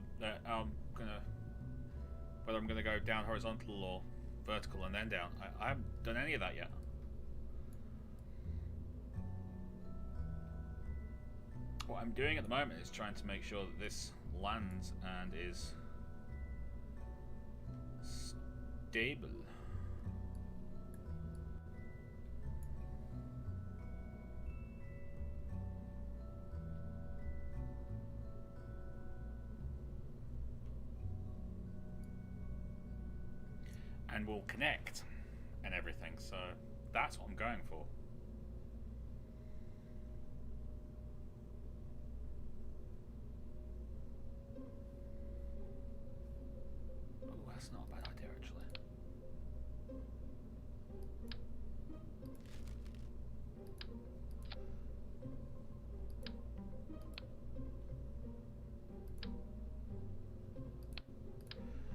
whether I'm going to go down horizontal or vertical and then down. I haven't done any of that yet. What I'm doing at the moment is trying to make sure that this lands and is stable. And will connect and everything, so that's what I'm going for. Oh, that's not a bad idea actually.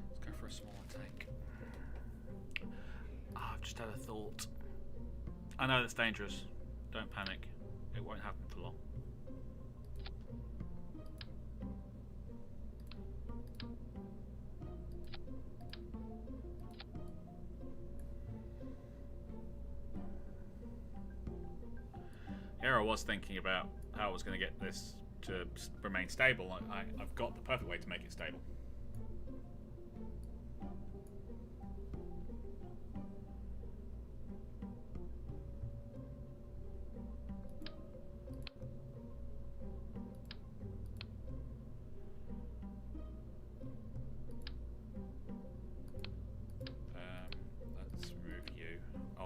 Let's go for a smaller tank. I've just had a thought. I know that's dangerous. Don't panic. It won't happen for long. Here I was thinking about how I was going to get this to remain stable. I've got the perfect way to make it stable.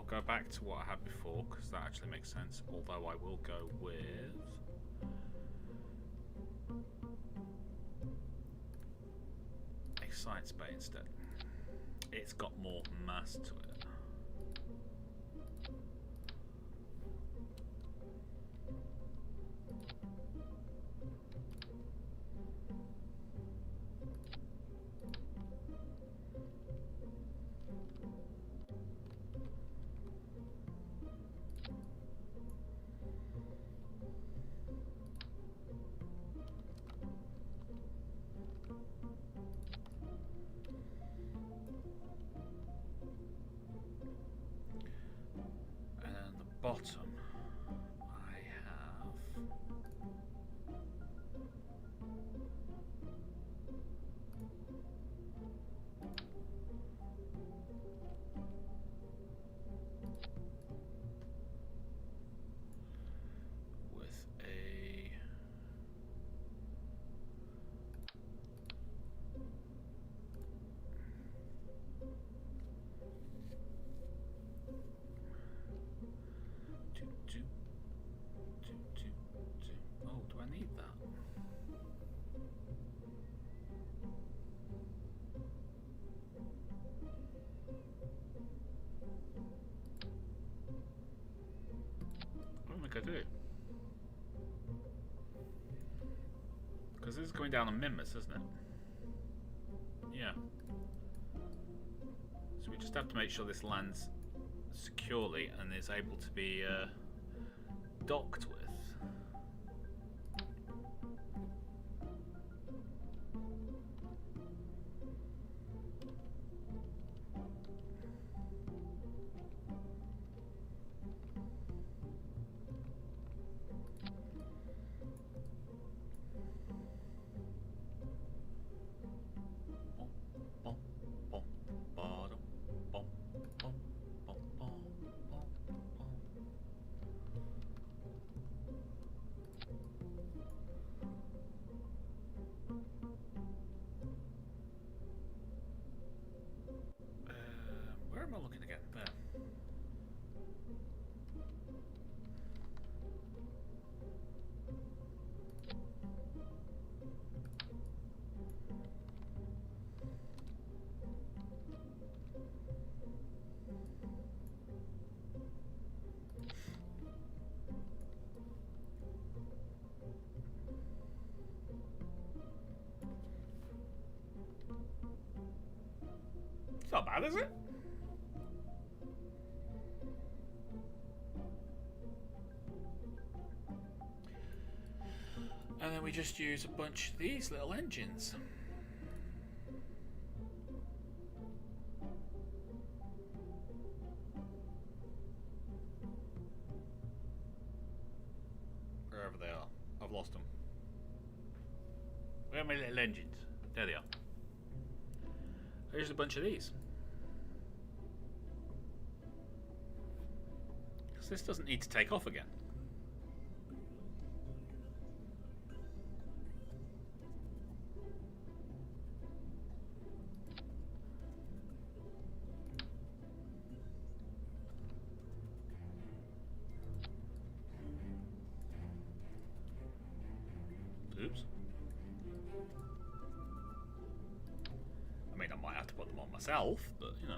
Go back to what I had before because that actually makes sense, although I will go with a side spade instead. It's got more mass to it. Bottom, I have with a oh, do I need that? I don't think I do. Because this is going down on Mimbus, isn't it? Yeah. So we just have to make sure this lands securely and is able to be docked with. How does it? And then we just use a bunch of these little engines. Wherever they are. I've lost them. Where are my little engines? There they are. There's a bunch of these. Because this doesn't need to take off again. Oops. I mean, I might have to put them on myself, but you know.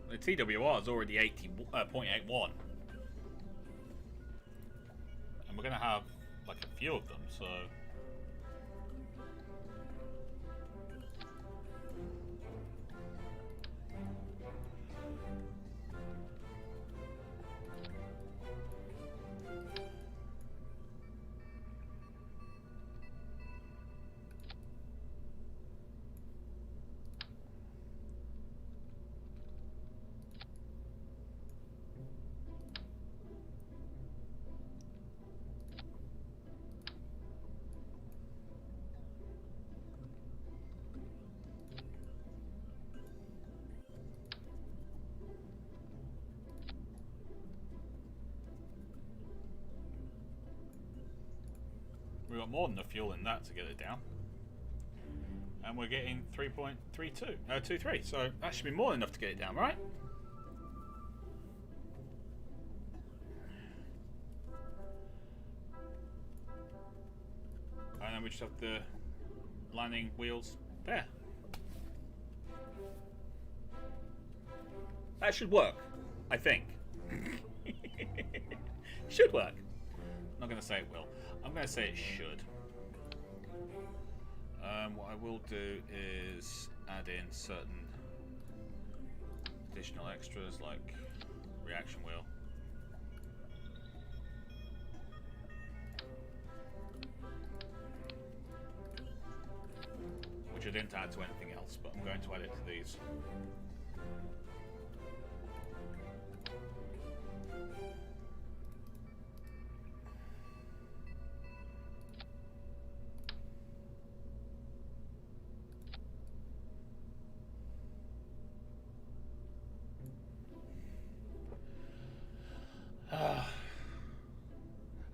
The TWR is already 80.81. And we're going to have like a few of them, so... we got more than enough fuel in that to get it down. And we're getting 3.23, so that should be more than enough to get it down, right? And then we just have the landing wheels there. That should work, I think. Should work. I'm not going to say it will. I'm going to say it should. What I will do is add in certain additional extras like reaction wheel. Which I didn't add to anything else, but I'm going to add it to these.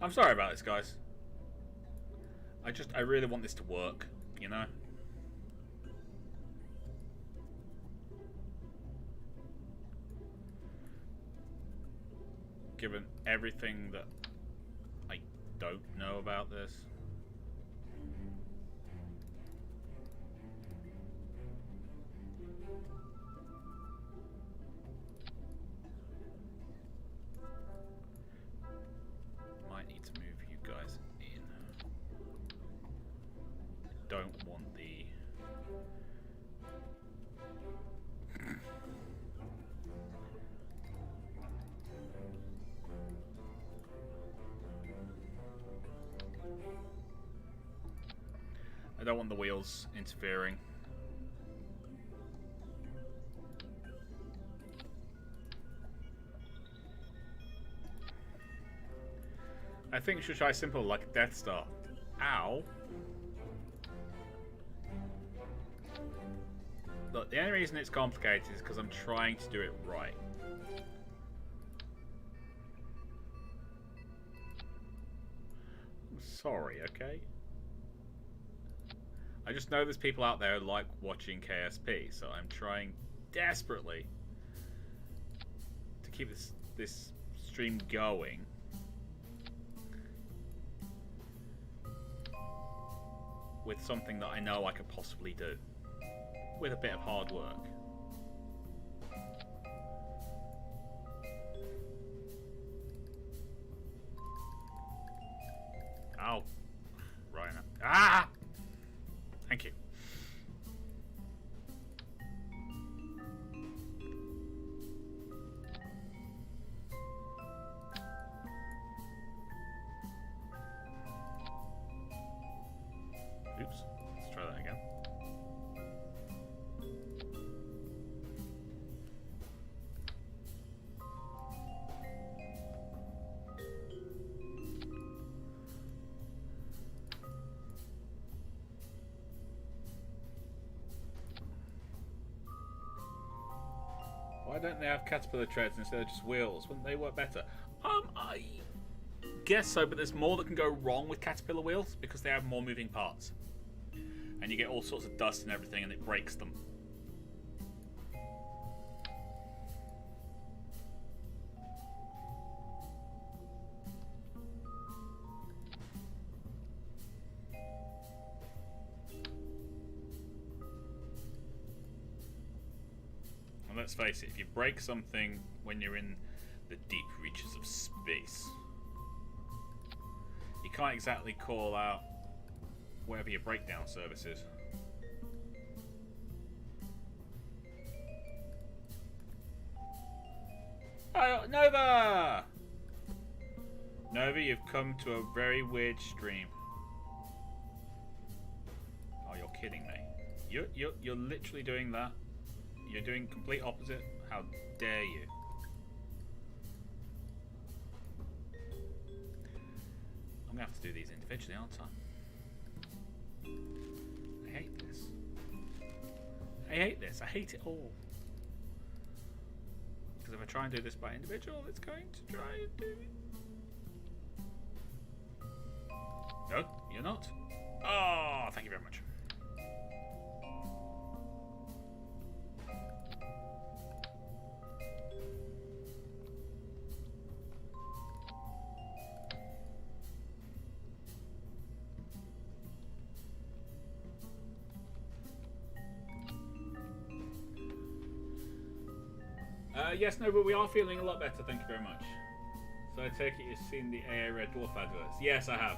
I'm sorry about this, guys. I really want this to work, you know? Given everything that I don't know about this. Might need to move you guys in. Don't want the... I don't want the wheels interfering. I think we should try simple like a Death Star. Ow. Look, the only reason it's complicated is because I'm trying to do it right. I'm sorry, okay? I just know there's people out there who like watching KSP, so I'm trying desperately to keep this stream going. with something that I know I could possibly do with a bit of hard work. Ow. Right now. Ah! Thank you. Oops. Let's try that again. Why don't they have caterpillar treads instead of just wheels? Wouldn't they work better? I guess so, but there's more that can go wrong with caterpillar wheels because they have more moving parts. And you get all sorts of dust and everything, and it breaks them. And let's face it, if you break something when you're in the deep reaches of space, you can't exactly call out whatever your breakdown service is. Oh, Nova! Nova, you've come to a very weird stream. Oh, you're kidding me. You're literally doing that. You're doing complete opposite. How dare you? I'm gonna have to do these individually, aren't I? I hate this. I hate this. I hate it all. Because if I try and do this by individual, it's going to try and do it. No, you're not. Oh, thank you very much. Yes, no, but we are feeling a lot better, thank you very much. So I take it you've seen the AA Red Dwarf adverts? Yes, I have.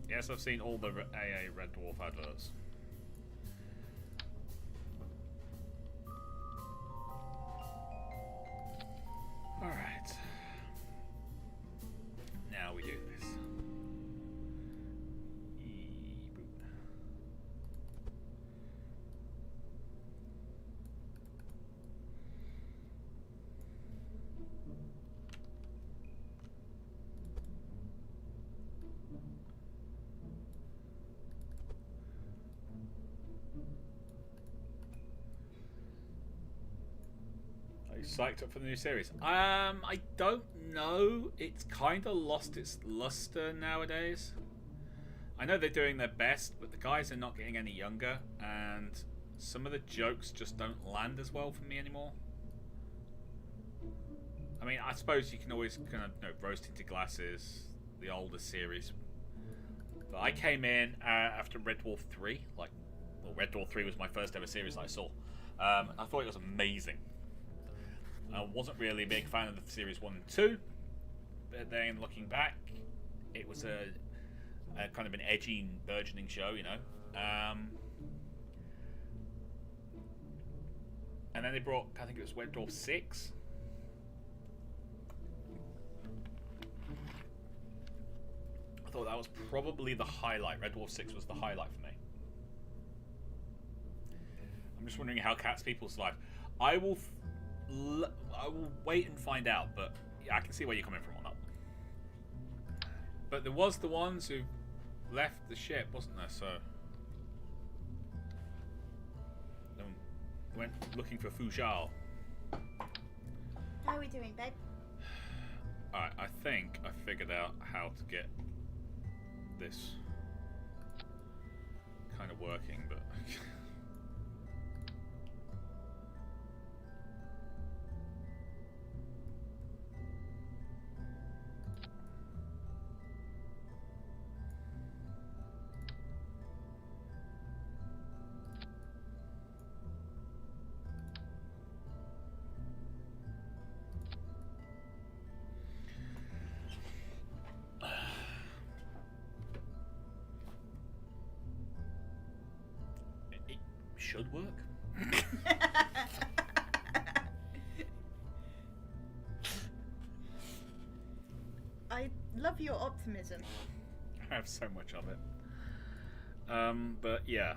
Yes, I've seen all the AA Red Dwarf adverts. Alright. Now we do this. Psyched up for the new series? I don't know. It's kind of lost its luster nowadays. I know they're doing their best, but the guys are not getting any younger, and some of the jokes just don't land as well for me anymore. I mean, I suppose you can always kind of roast into glasses the older series, but I came in after Red Dwarf 3. Well, Red Dwarf 3 was my first ever series I saw. I thought it was amazing. I wasn't really a big fan of the series 1 and 2, but then looking back, it was a kind of an edgy, burgeoning show, you know. And then they brought, I think it was Red Dwarf 6. I thought that was probably the highlight. Red Dwarf 6 was the highlight for me. I'm just wondering how Cat's People's life. I will wait and find out, but yeah, I can see where you're coming from on that. But there was the ones who left the ship, wasn't there? So they went looking for Fujal. How are we doing, babe? Alright, I think I figured out how to get this kind of working, but should work. I love your optimism. I have so much of it. But yeah.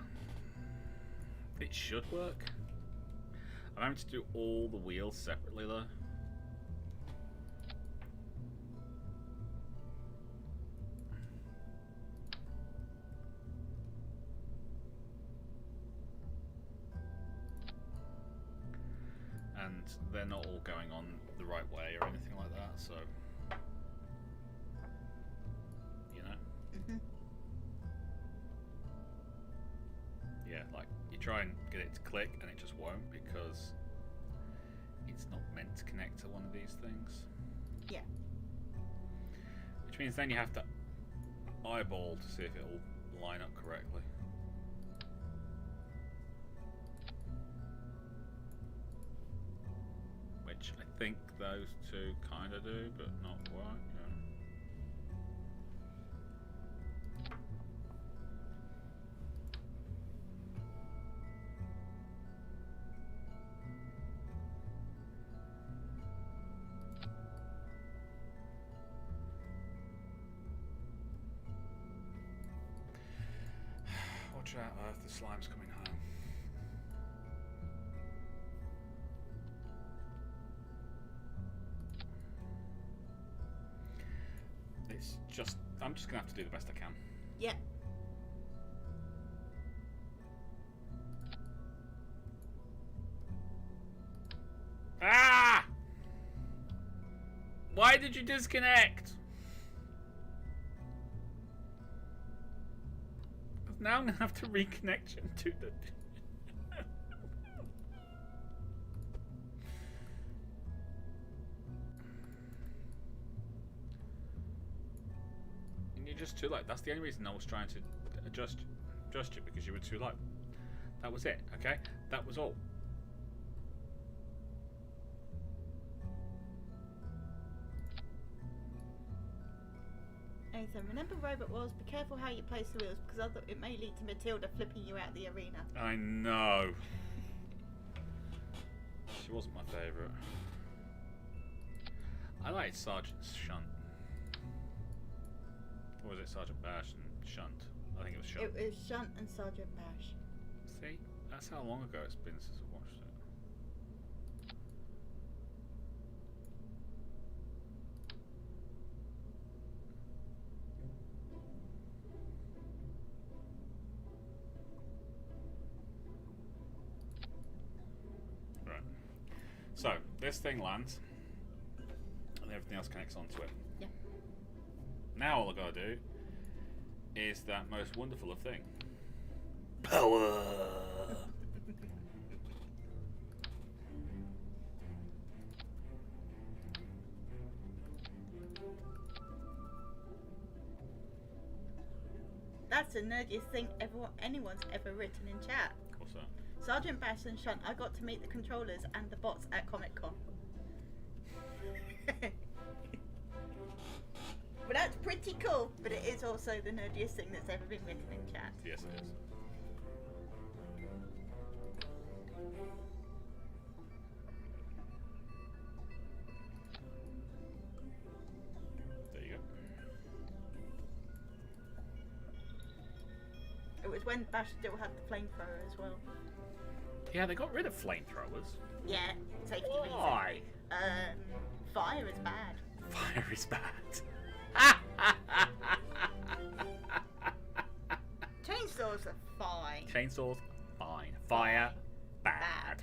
It should work. I'm having to do all the wheels separately though. And they're not all going on the right way or anything like that, so you know. Yeah, like you try and get it to click and it just won't because it's not meant to connect to one of these things. Yeah. Which means then you have to eyeball to see if it'll line up correctly. Which I think those two kind of do, but not quite. Yeah. Watch out, Earth, the slime's coming home. It's just, I'm just going to have to do the best I can. Yeah. Ah! Why did you disconnect? Now I'm going to have to reconnect you to the... And you're just too late. That's the only reason I was trying to adjust you, because you were too low. That was it, okay? That was all. Nathan, remember Robot Wars? Be careful how you place the wheels because it may lead to Matilda flipping you out the arena. I know. She wasn't my favourite. I liked Sergeant Shunt. Or was it Sergeant Bash and Shunt? I think it was Shunt. It was Shunt and Sergeant Bash. See? That's how long ago it's been since I watched it. So, this thing lands, and everything else connects onto it. Yeah. Now all I've got to do is that most wonderful of thing. Power! That's the nerdiest thing anyone's ever written in chat. What's that? Sergeant Bash and Shunt, I got to meet the controllers and the bots at Comic Con. But that's pretty cool, but it is also the nerdiest thing that's ever been written in chat. Yes, it is. There you go. It was when Bash still had the flamethrower as well. Yeah, they got rid of flamethrowers. Yeah, safety reasons. Why? Fire is bad. Fire is bad. Chainsaws are fine. Chainsaws, fine. Fire, bad.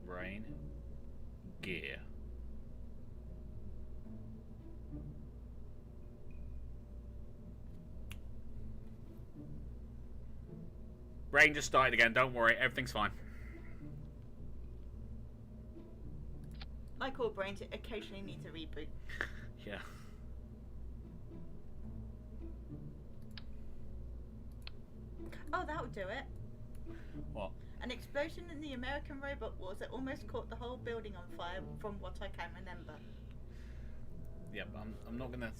Rain, gear. Rain just started again, don't worry, everything's fine. Like all brains, it occasionally needs a reboot. Yeah. Oh, that'll do it. What? An explosion in the American Robot Wars that almost caught the whole building on fire, from what I can remember. yeah, I'm not gonna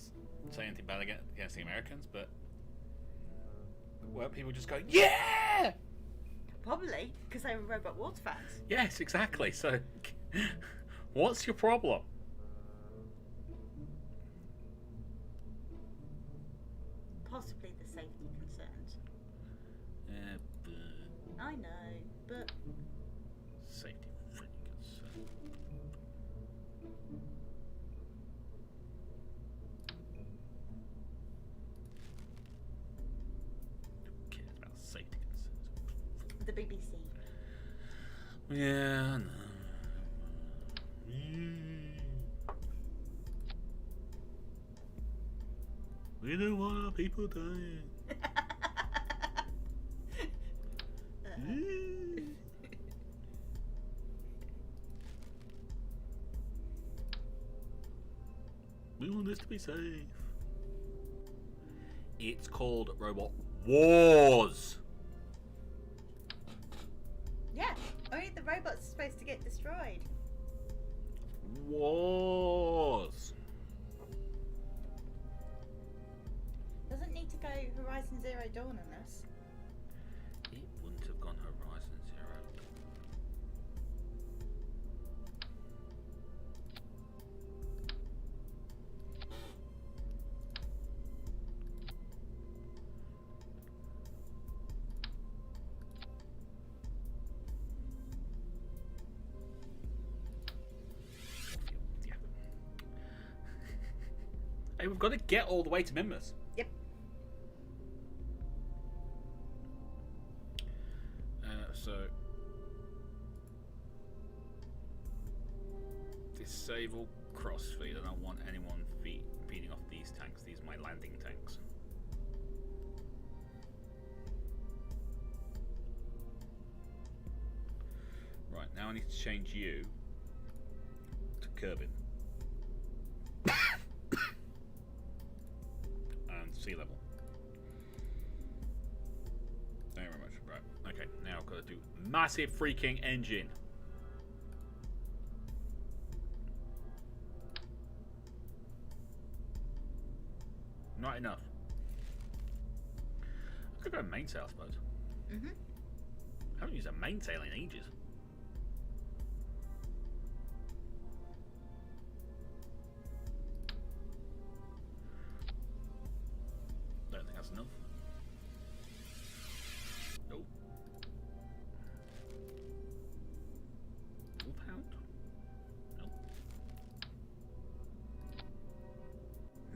say anything bad against the Americans, but weren't people just going, yeah? Probably because they were Robot Wars fans. Yes, exactly. So, what's your problem? Possibly the safety concerns. But I know, but safety freaking concern. Who cares about safety concerns? the BBC. Yeah, no. We don't want our people dying. We want this to be safe. It's called Robot Wars. Yeah, only the robots are supposed to get destroyed. Wars. Doesn't need to go Horizon Zero Dawn on this. It wouldn't have gone Horizon Zero. Yeah. Hey, we've got to get all the way to Mimbus. Yep. So disable crossfeed. I don't want anyone feeding off these tanks. These are my landing tanks. Right, now I need to change you to Kerbin. And sea level. Thank you very much. Right. Okay, now I've got to do massive freaking engine. Not enough. I could go mainsail, I suppose. Mhm. I haven't used a mainsail in ages. Don't think that's enough. No. £4? No.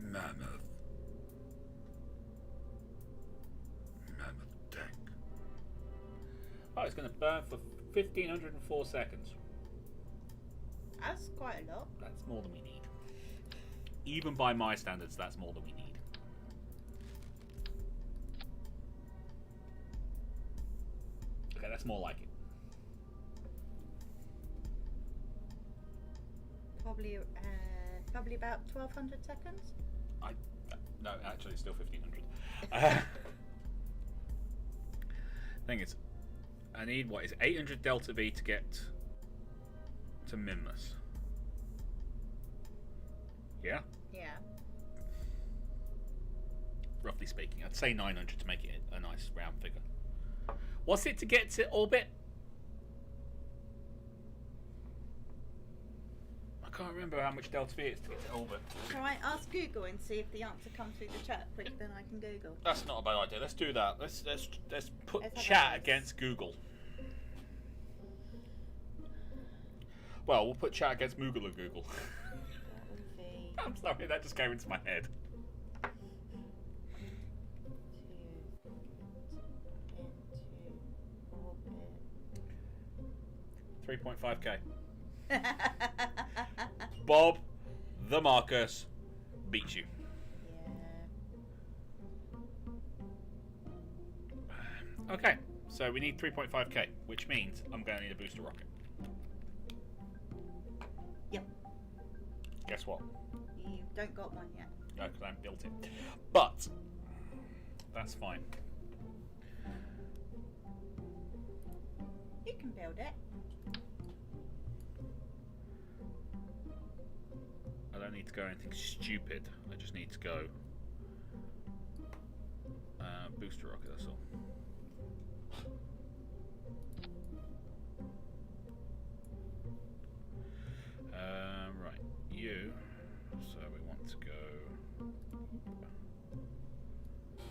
Mammoth. Mammoth tank. Oh, it's going to burn for 1,504 seconds. That's quite a lot. That's more than we need. Even by my standards, that's more than we need. Okay, that's more like it. Probably about 1,200 seconds. No, actually, it's still 1,500. Thing is, I need, what is it, 800 delta V to get to Mimbus. Yeah? Yeah. Roughly speaking. I'd say 900 to make it a nice round figure. What's it to get to orbit? I can't remember how much delta V it is to get to orbit. Shall I ask Google and see if the answer comes through the chat quicker than I can Google? That's not a bad idea. Let's do that. Let's put Let's have chat a- against Google. Well, we'll put chat against Moogle and Google. That would be I'm sorry, that just came into my head. into orbit. 3.5k. Bob, the Marcus, beats you. Yeah. Okay, so we need 3.5k, which means I'm going to need a booster rocket. Yep. Guess what? You don't got one yet. No, because I haven't built it. But that's fine. You can build it. I don't don't need to go anything stupid. I just need to go booster rocket, that's all. Right, you. So we want to go.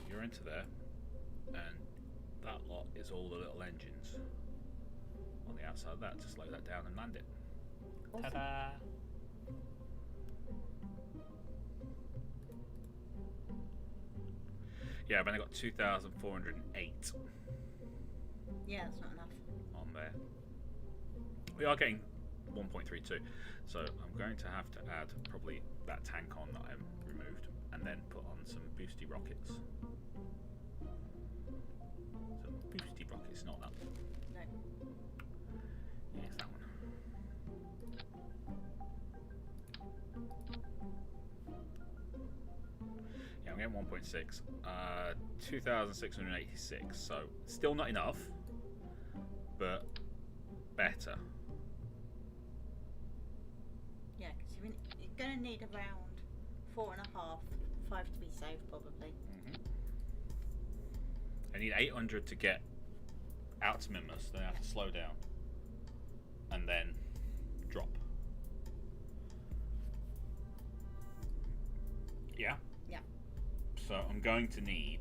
You're into there, and that lot is all the little engines on the outside of that. Just slow that down and land it. Awesome. Ta-da! Yeah, I've only got 2,408 Yeah, that's not enough. on there. We are getting 1.32, so I'm going to have to add probably that tank on that I removed, and then put on some boosty rockets. So boosty rockets, not that one. No. Yeah, it's that one. Yeah, I'm getting 1.6. 2,686, so still not enough, but better. Yeah, because you're going to need around 4.5, 5 to be safe, probably. I need 800 to get out to Mimas, then I have to slow down and then drop. Yeah? Yeah. So I'm going to need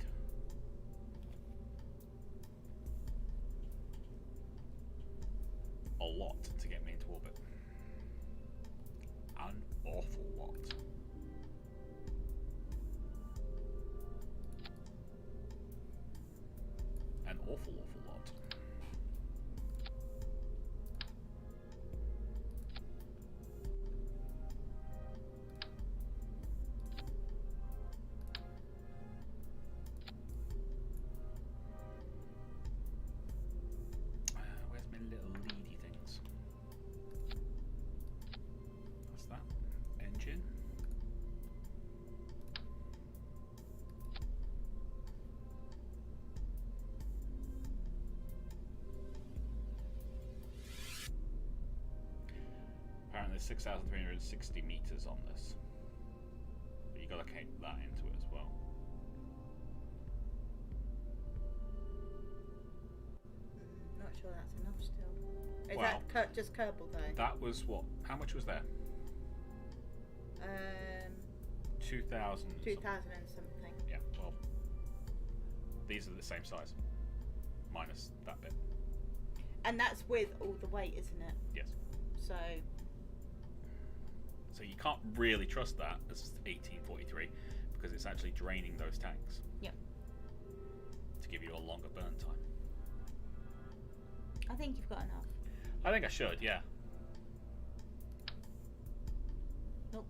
a lot to get me into orbit. An awful lot. An awful lot. Where's my little leady things? What's that? Engine. Apparently there's 6,360 meters on this. But you gotta count that into it as well. Not sure that's enough still. Is Well, that just Kerbal though? That was what? How much was there? 2,000. 2,000 and something. Yeah, well, these are the same size. Minus that bit. And that's with all the weight, isn't it? Yes. So, So you can't really trust that as 1843 because it's actually draining those tanks. Yep. To give you a longer burn time. I think you've got enough. I think I should, yeah. Nope.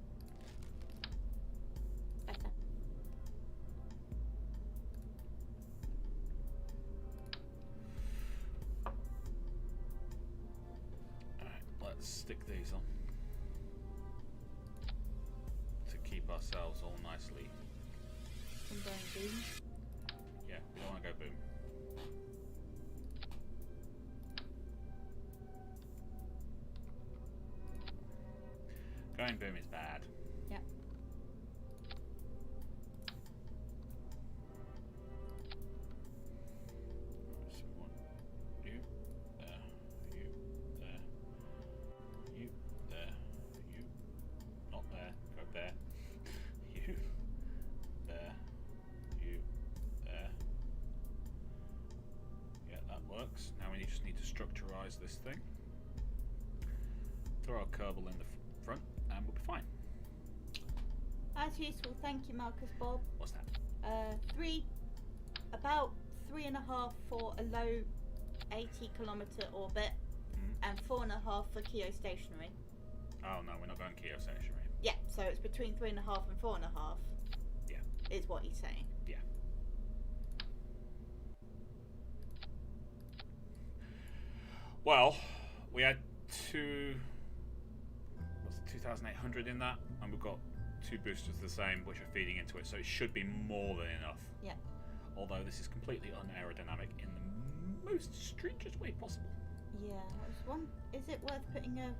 Better. Alright, let's stick these on. To keep ourselves all nicely. I'm going boom. Yeah, we don't want to go boom. Going boom is bad. Yep. So we want you there, you there, you there, you not there, go there, you there, you there. Yeah, that works. Now we just need to structurize this thing. Throw our Kerbal in the front and we'll be fine. As useful, thank you, Marcus Bob. What's that? About 3.5 for a low 80-kilometer orbit, and 4.5 for geostationary. Oh no, we're not going geostationary. Yeah, so it's between 3.5 and 4.5. Yeah. Is what he's saying. Yeah. Well, we had 2,800 in that, and we've got 2 boosters the same, which are feeding into it, so it should be more than enough. Yeah. Although this is completely unaerodynamic in the most stringent way possible. Yeah, I was is it worth putting a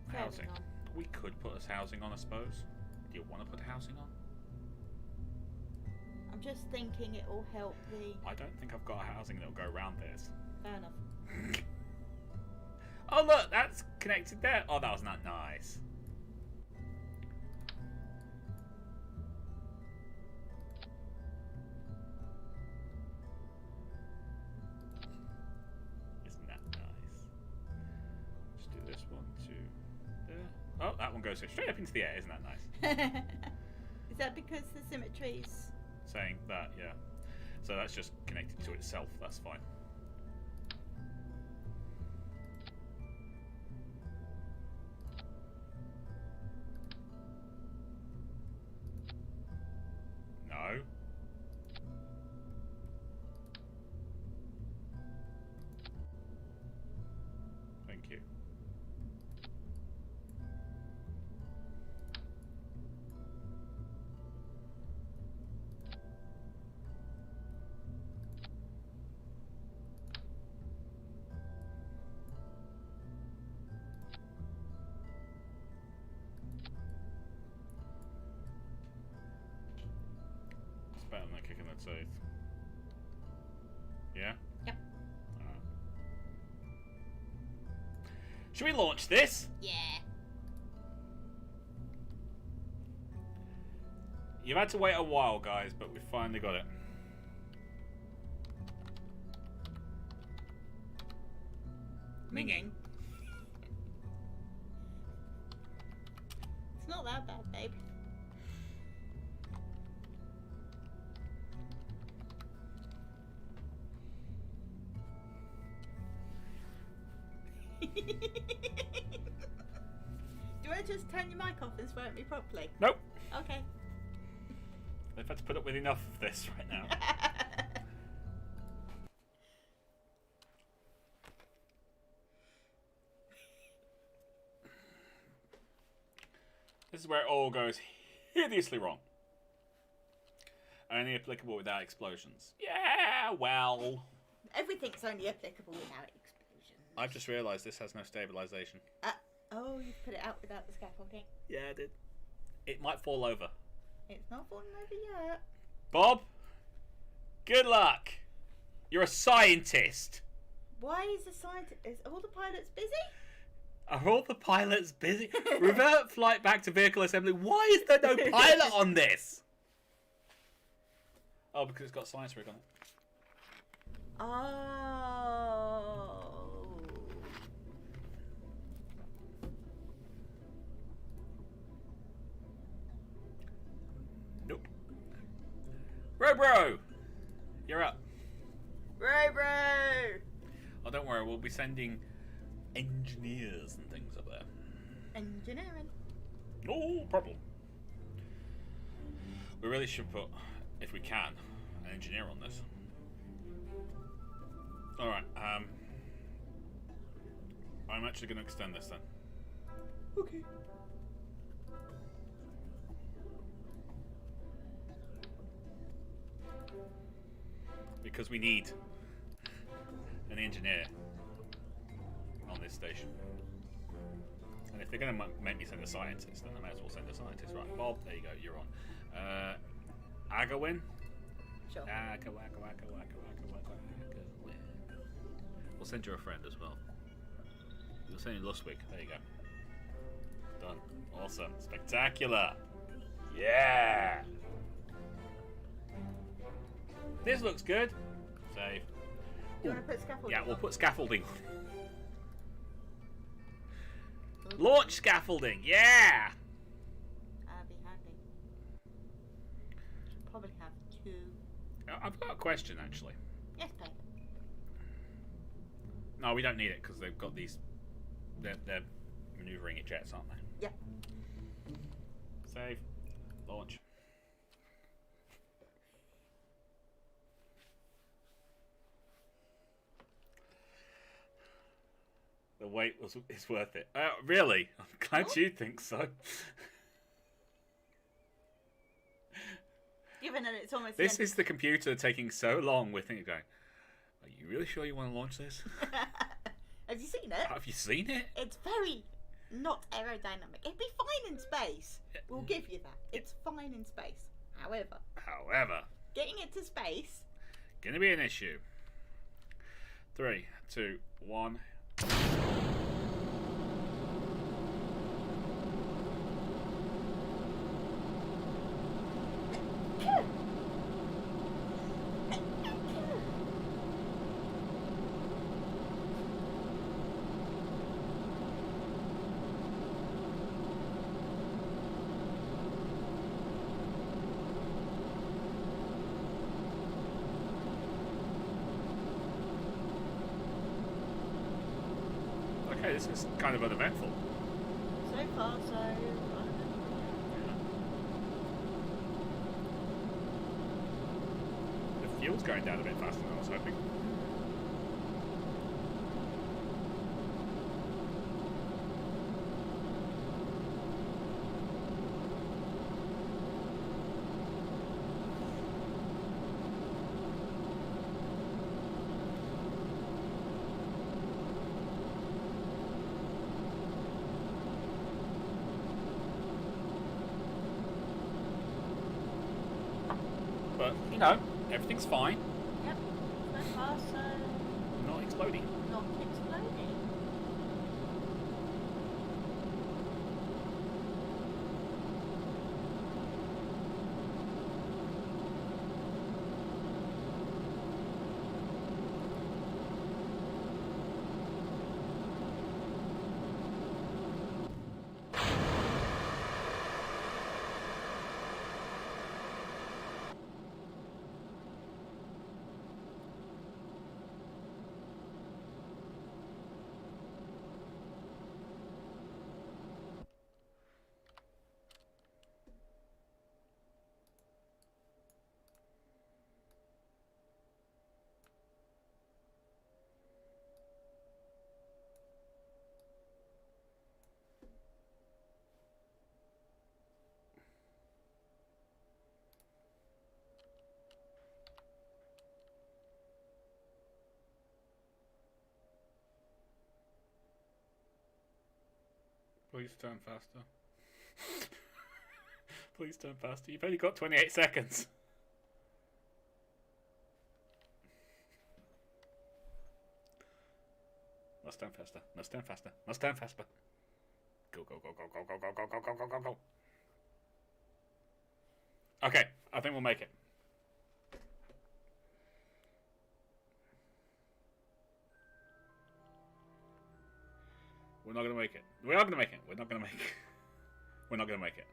Housing. fairing on? We could put us housing on, I suppose. Do you want to put housing on? I'm just thinking it will help the... I don't think I've got a housing that'll go around this. Fair enough. Oh look, that's connected there. Oh, that was not nice. Isn't that nice? Let's do this one to there. Oh, that one goes straight up into the air. Isn't that nice? Is that because the symmetry's... Saying that, yeah. So that's just connected to itself. That's fine. No. Thank you. It's better than kicking that teeth. Yeah? Yep. Alright. Should we launch this? Yeah. You've had to wait a while, guys, but we finally got it. Minging. It's not that bad, babe. Do I just turn your mic off and swear at me properly? Nope. Okay. They've had to put up with enough of this right now. This is where it all goes hideously wrong. Only applicable without explosions. Yeah, well. Everything's only applicable without explosions. I've just realised this has no stabilisation. Oh, you've put it out without the scaffolding. Yeah, I did. It might fall over. It's not falling over yet. Bob, good luck. You're a scientist. Why is the scientist... Is all the pilots busy? Are all the pilots busy? Revert flight back to vehicle assembly. Why is there no pilot on this? Oh, because it's got science rig on it. Oh. Nope. Bro, you're up. Bro. Oh, don't worry. We'll be sending engineers and things up there. Engineering. No problem. We really should put, if we can, an engineer on this. Alright, I'm actually going to extend this then. Okay. Because we need an engineer on this station. And if they're going to make me send a scientist, then I may as well send a scientist. Right, Bob, there you go, you're on. Agawin? Sure. Agawin. We'll send you a friend as well. We'll send you Luswig. There you go. Done. Awesome. Spectacular. Yeah. This looks good. Save. Do you want to put scaffolding Yeah, we'll on? put scaffolding on. Launch scaffolding. Yeah. That'd be handy. Should probably have two. I've got a question actually. Yes, babe. No, we don't need it because they've got these. They're maneuvering it jets, aren't they? Yeah. Save. Launch. The wait is worth it. Really? I'm glad you think so. Given that it's almost... This is the computer taking so long. We're thinking, going, are you really sure you want to launch this? Have you seen it? Have you seen it? It's very not aerodynamic. It'd be fine in space. We'll give you that. It's fine in space. However, getting it to space, gonna be an issue. 3, 2, 1. Okay, this is kind of uneventful. so far, so I don't know. The fuel's going down a bit faster than I was hoping. But, you know, everything's fine. Yep, so far, so Not exploding. not exploding. Please turn faster. Please turn faster. You've only got 28 seconds. Must turn faster. Must turn faster. Must turn faster. Go, go, go, go, go, go, go, go, go, go, go, go, go. Okay, I think we'll make it. We're not gonna make it. We are gonna make it. We're not gonna make it. We're not gonna make it.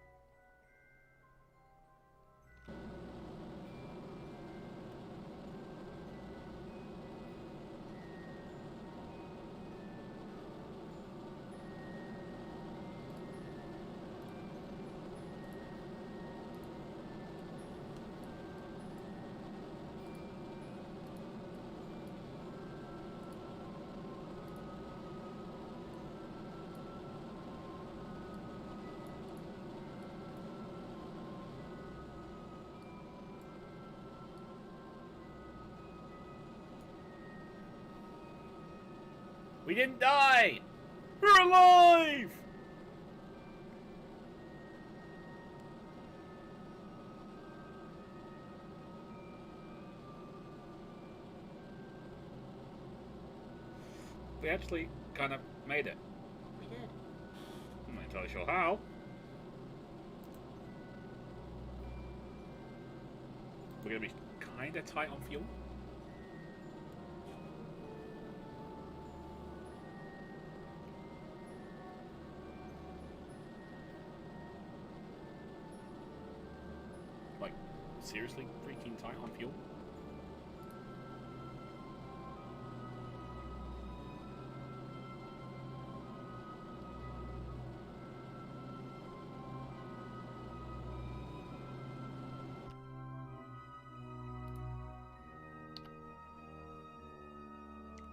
We didn't die! We're alive! We actually kind of made it. We did. I'm not entirely sure how. We're going to be kind of tight on fuel. Like, seriously freaking tight on fuel?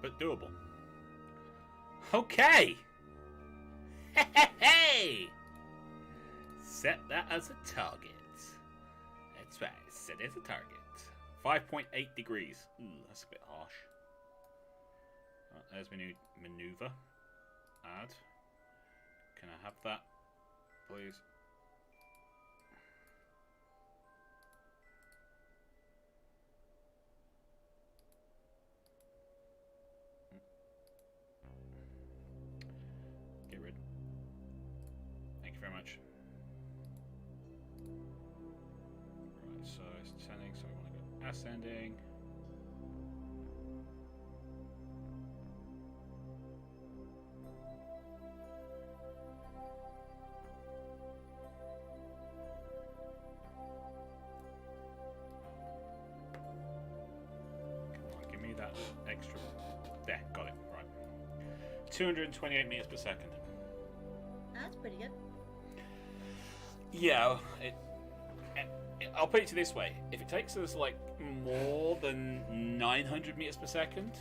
But doable. Okay! Hey! Set that as a target. That's right, set it as a target. 5.8 degrees. Ooh, that's a bit harsh. There's my new maneuver. Add. Can I have that, please? Get rid. Thank you very much. Right, so it's descending, so we want to go ascending. That extra there, got it, right. 228 meters per second. That's pretty good. Yeah, I'll put it to this way: if it takes us like more than 900 meters per second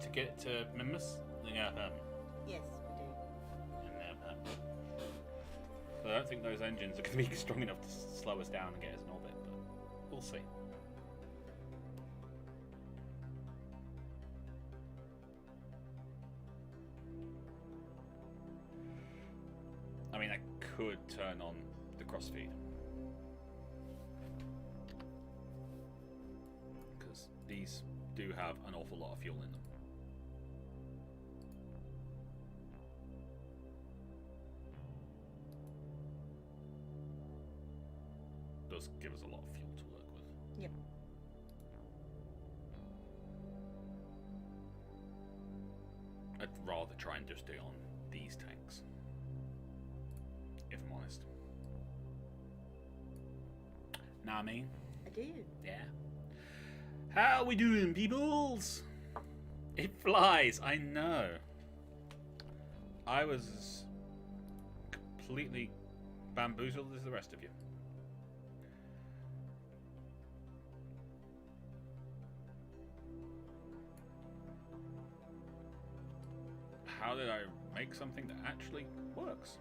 to get it to Mimas, then Yes, we do. So I don't think those engines are going to be strong enough to slow us down and get us in orbit, but we'll see. I mean, I could turn on the crossfeed because these do have an awful lot of fuel in them. Does give us a lot of fuel to work with. Yep. I'd rather try and just do it on these tanks, if I'm honest. Know what I mean? I do. Yeah. How we doing, peoples? It flies, I know. I was as completely bamboozled as the rest of you. How did I make something that actually works?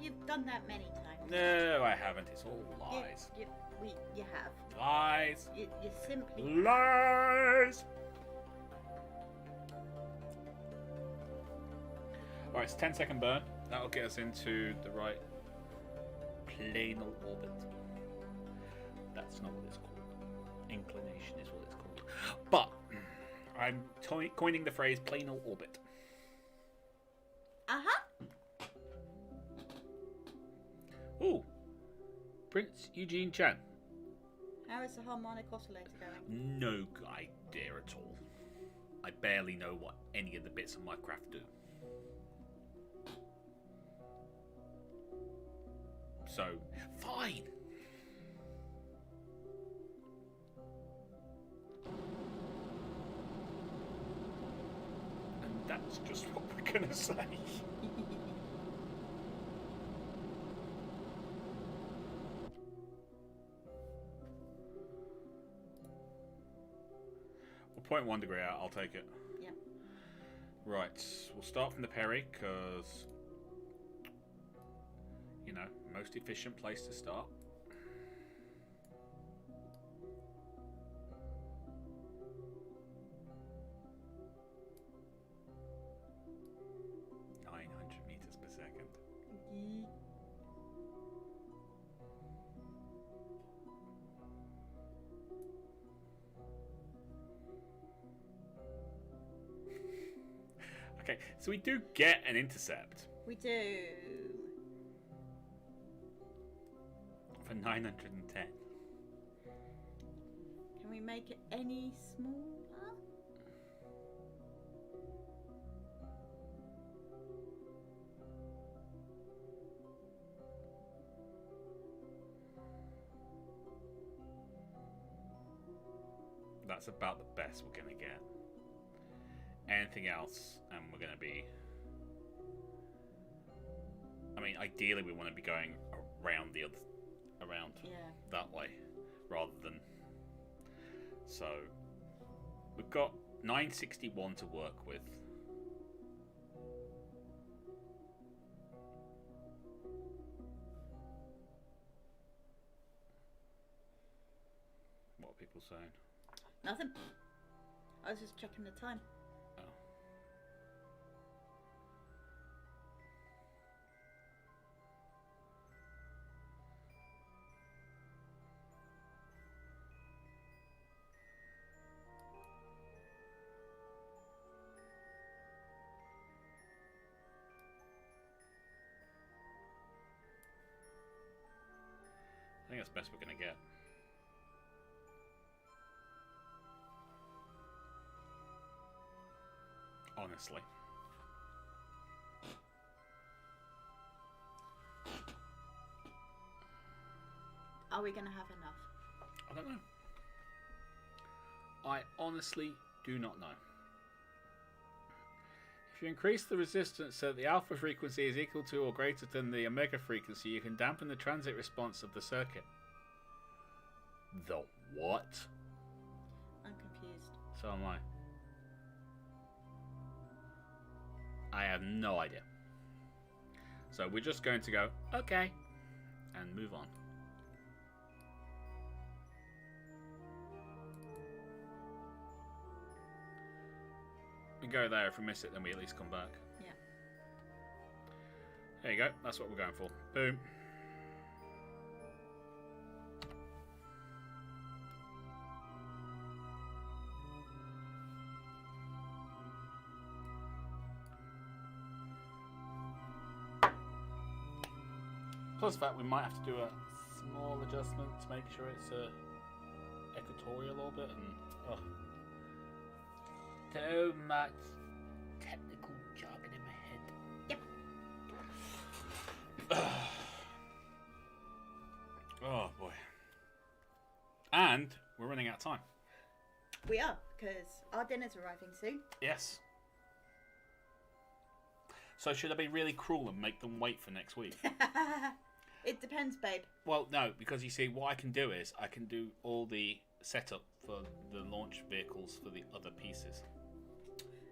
You've done that many times. No, I haven't. It's all lies. You have. Lies. You simply Lies. Alright, it's a 10-second burn. That'll get us into the right planal orbit. That's not what it's called. Inclination is what it's called. But I'm coining the phrase planal orbit. Uh-huh. Ooh. Prince Eugene Chan. How is the harmonic oscillator going? No idea at all. I barely know what any of the bits of my craft do. So, fine. And that's just what we're gonna say. Well, 0.1 degree out, I'll take it. Yeah. Right, we'll start from the Perry, because, you know, most efficient place to start. Meters per second. Okay, so we do get an intercept. We do. For 910. Can we make it any smaller? That's about the best we're going to get. Anything else, and we're going to be... I mean, ideally we want to be going around the other... around that way, rather than... So, we've got 961 to work with. What are people saying? Nothing. I was just checking the time. Oh. think that's the best we're going to get. Honestly. Are we going to have enough? I don't know. I honestly do not know. If you increase the resistance so that the alpha frequency is equal to or greater than the omega frequency, you can dampen the transit response of the circuit. The what? I'm confused. So am I. I have no idea. So we're just going to go, okay, and move on. We go there. If we miss it, then we at least come back. Yeah. There you go. That's what we're going for. Boom. Plus the fact we might have to do a small adjustment to make sure it's a equatorial orbit and so much technical jargon in my head. Yep. Oh boy. And we're running out of time. We are, because our dinner's arriving soon. Yes. So should I be really cruel and make them wait for next week? It depends, babe. Well, no, because you see, what I can do is I can do all the setup for the launch vehicles for the other pieces.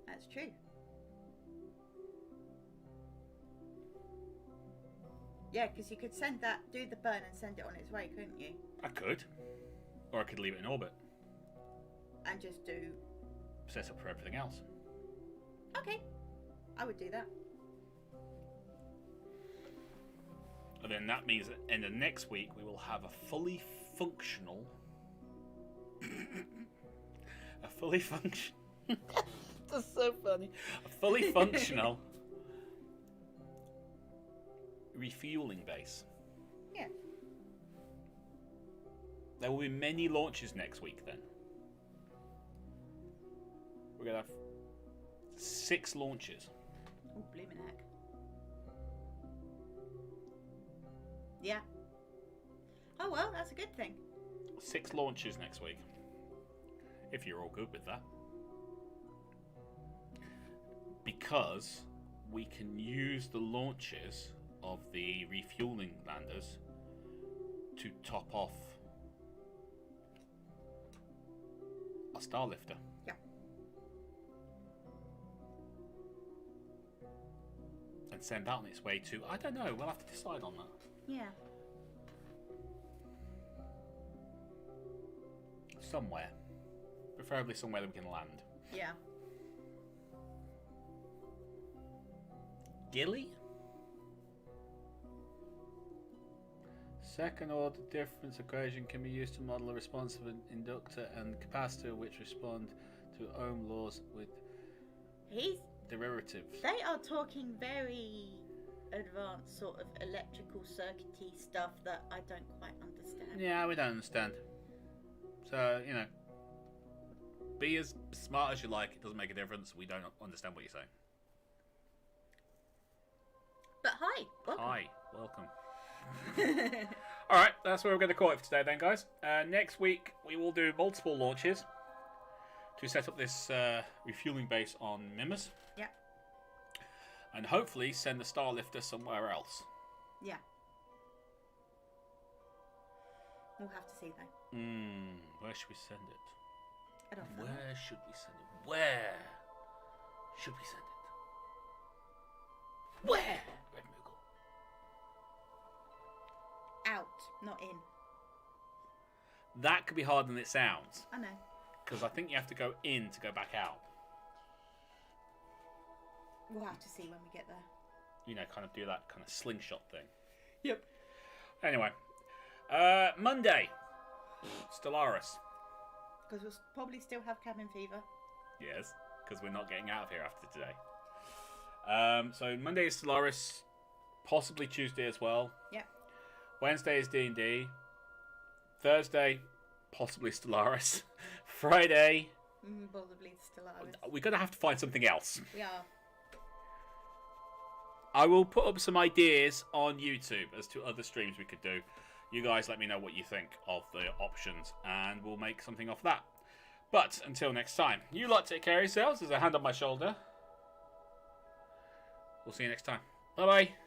That's true. Yeah, because you could send that, do the burn and send it on its way, couldn't you? I could. Or I could leave it in orbit. And just do... Set up for everything else. Okay. I would do that. And then that means that in the next week we will have a fully functional... a fully function... That's so funny. A fully functional... refueling base. Yeah. There will be many launches next week then. We're going to have 6 launches. Oh, blooming heck. Yeah. Oh, well, that's a good thing. 6 launches next week. If you're all good with that. Because we can use the launches of the refueling landers to top off a star lifter. Yeah. And send that on its way to, I don't know, we'll have to decide on that. Yeah. Somewhere. Preferably somewhere that we can land. Yeah. Gilly? Second order difference equation can be used to model a response of an inductor and capacitor which respond to Ohm laws with derivatives. They are talking very advanced sort of electrical circuity stuff that I don't quite understand. Yeah, we don't understand. So, you know, be as smart as you like. It doesn't make a difference. We don't understand what you're saying. But hi, welcome. Hi, welcome. Alright, that's where we're going to call it for today then, guys. Next week, we will do multiple launches to set up this refueling base on Mimas. Yeah. And hopefully send the Starlifter somewhere else. Yeah. We'll have to see though. Where should we send it? I don't know. Where should we send it? Where should we send it? Where? Red Moogle. Out, not in. That could be harder than it sounds. I know. Because I think you have to go in to go back out. We'll have to see when we get there. You know, kind of do that kind of slingshot thing. Yep. Anyway. Monday. Stellaris. Because we'll probably still have cabin fever. Yes, because we're not getting out of here after today. So Monday is Stellaris. Possibly Tuesday as well. Yep. Wednesday is D&D. Thursday, possibly Stellaris. Friday, Possibly Stellaris. we're going to have to find something else. We are. I will put up some ideas on YouTube as to other streams we could do. You guys let me know what you think of the options, and we'll make something off that. But until next time, you lot take care of yourselves. There's a hand on my shoulder. We'll see you next time. Bye-bye.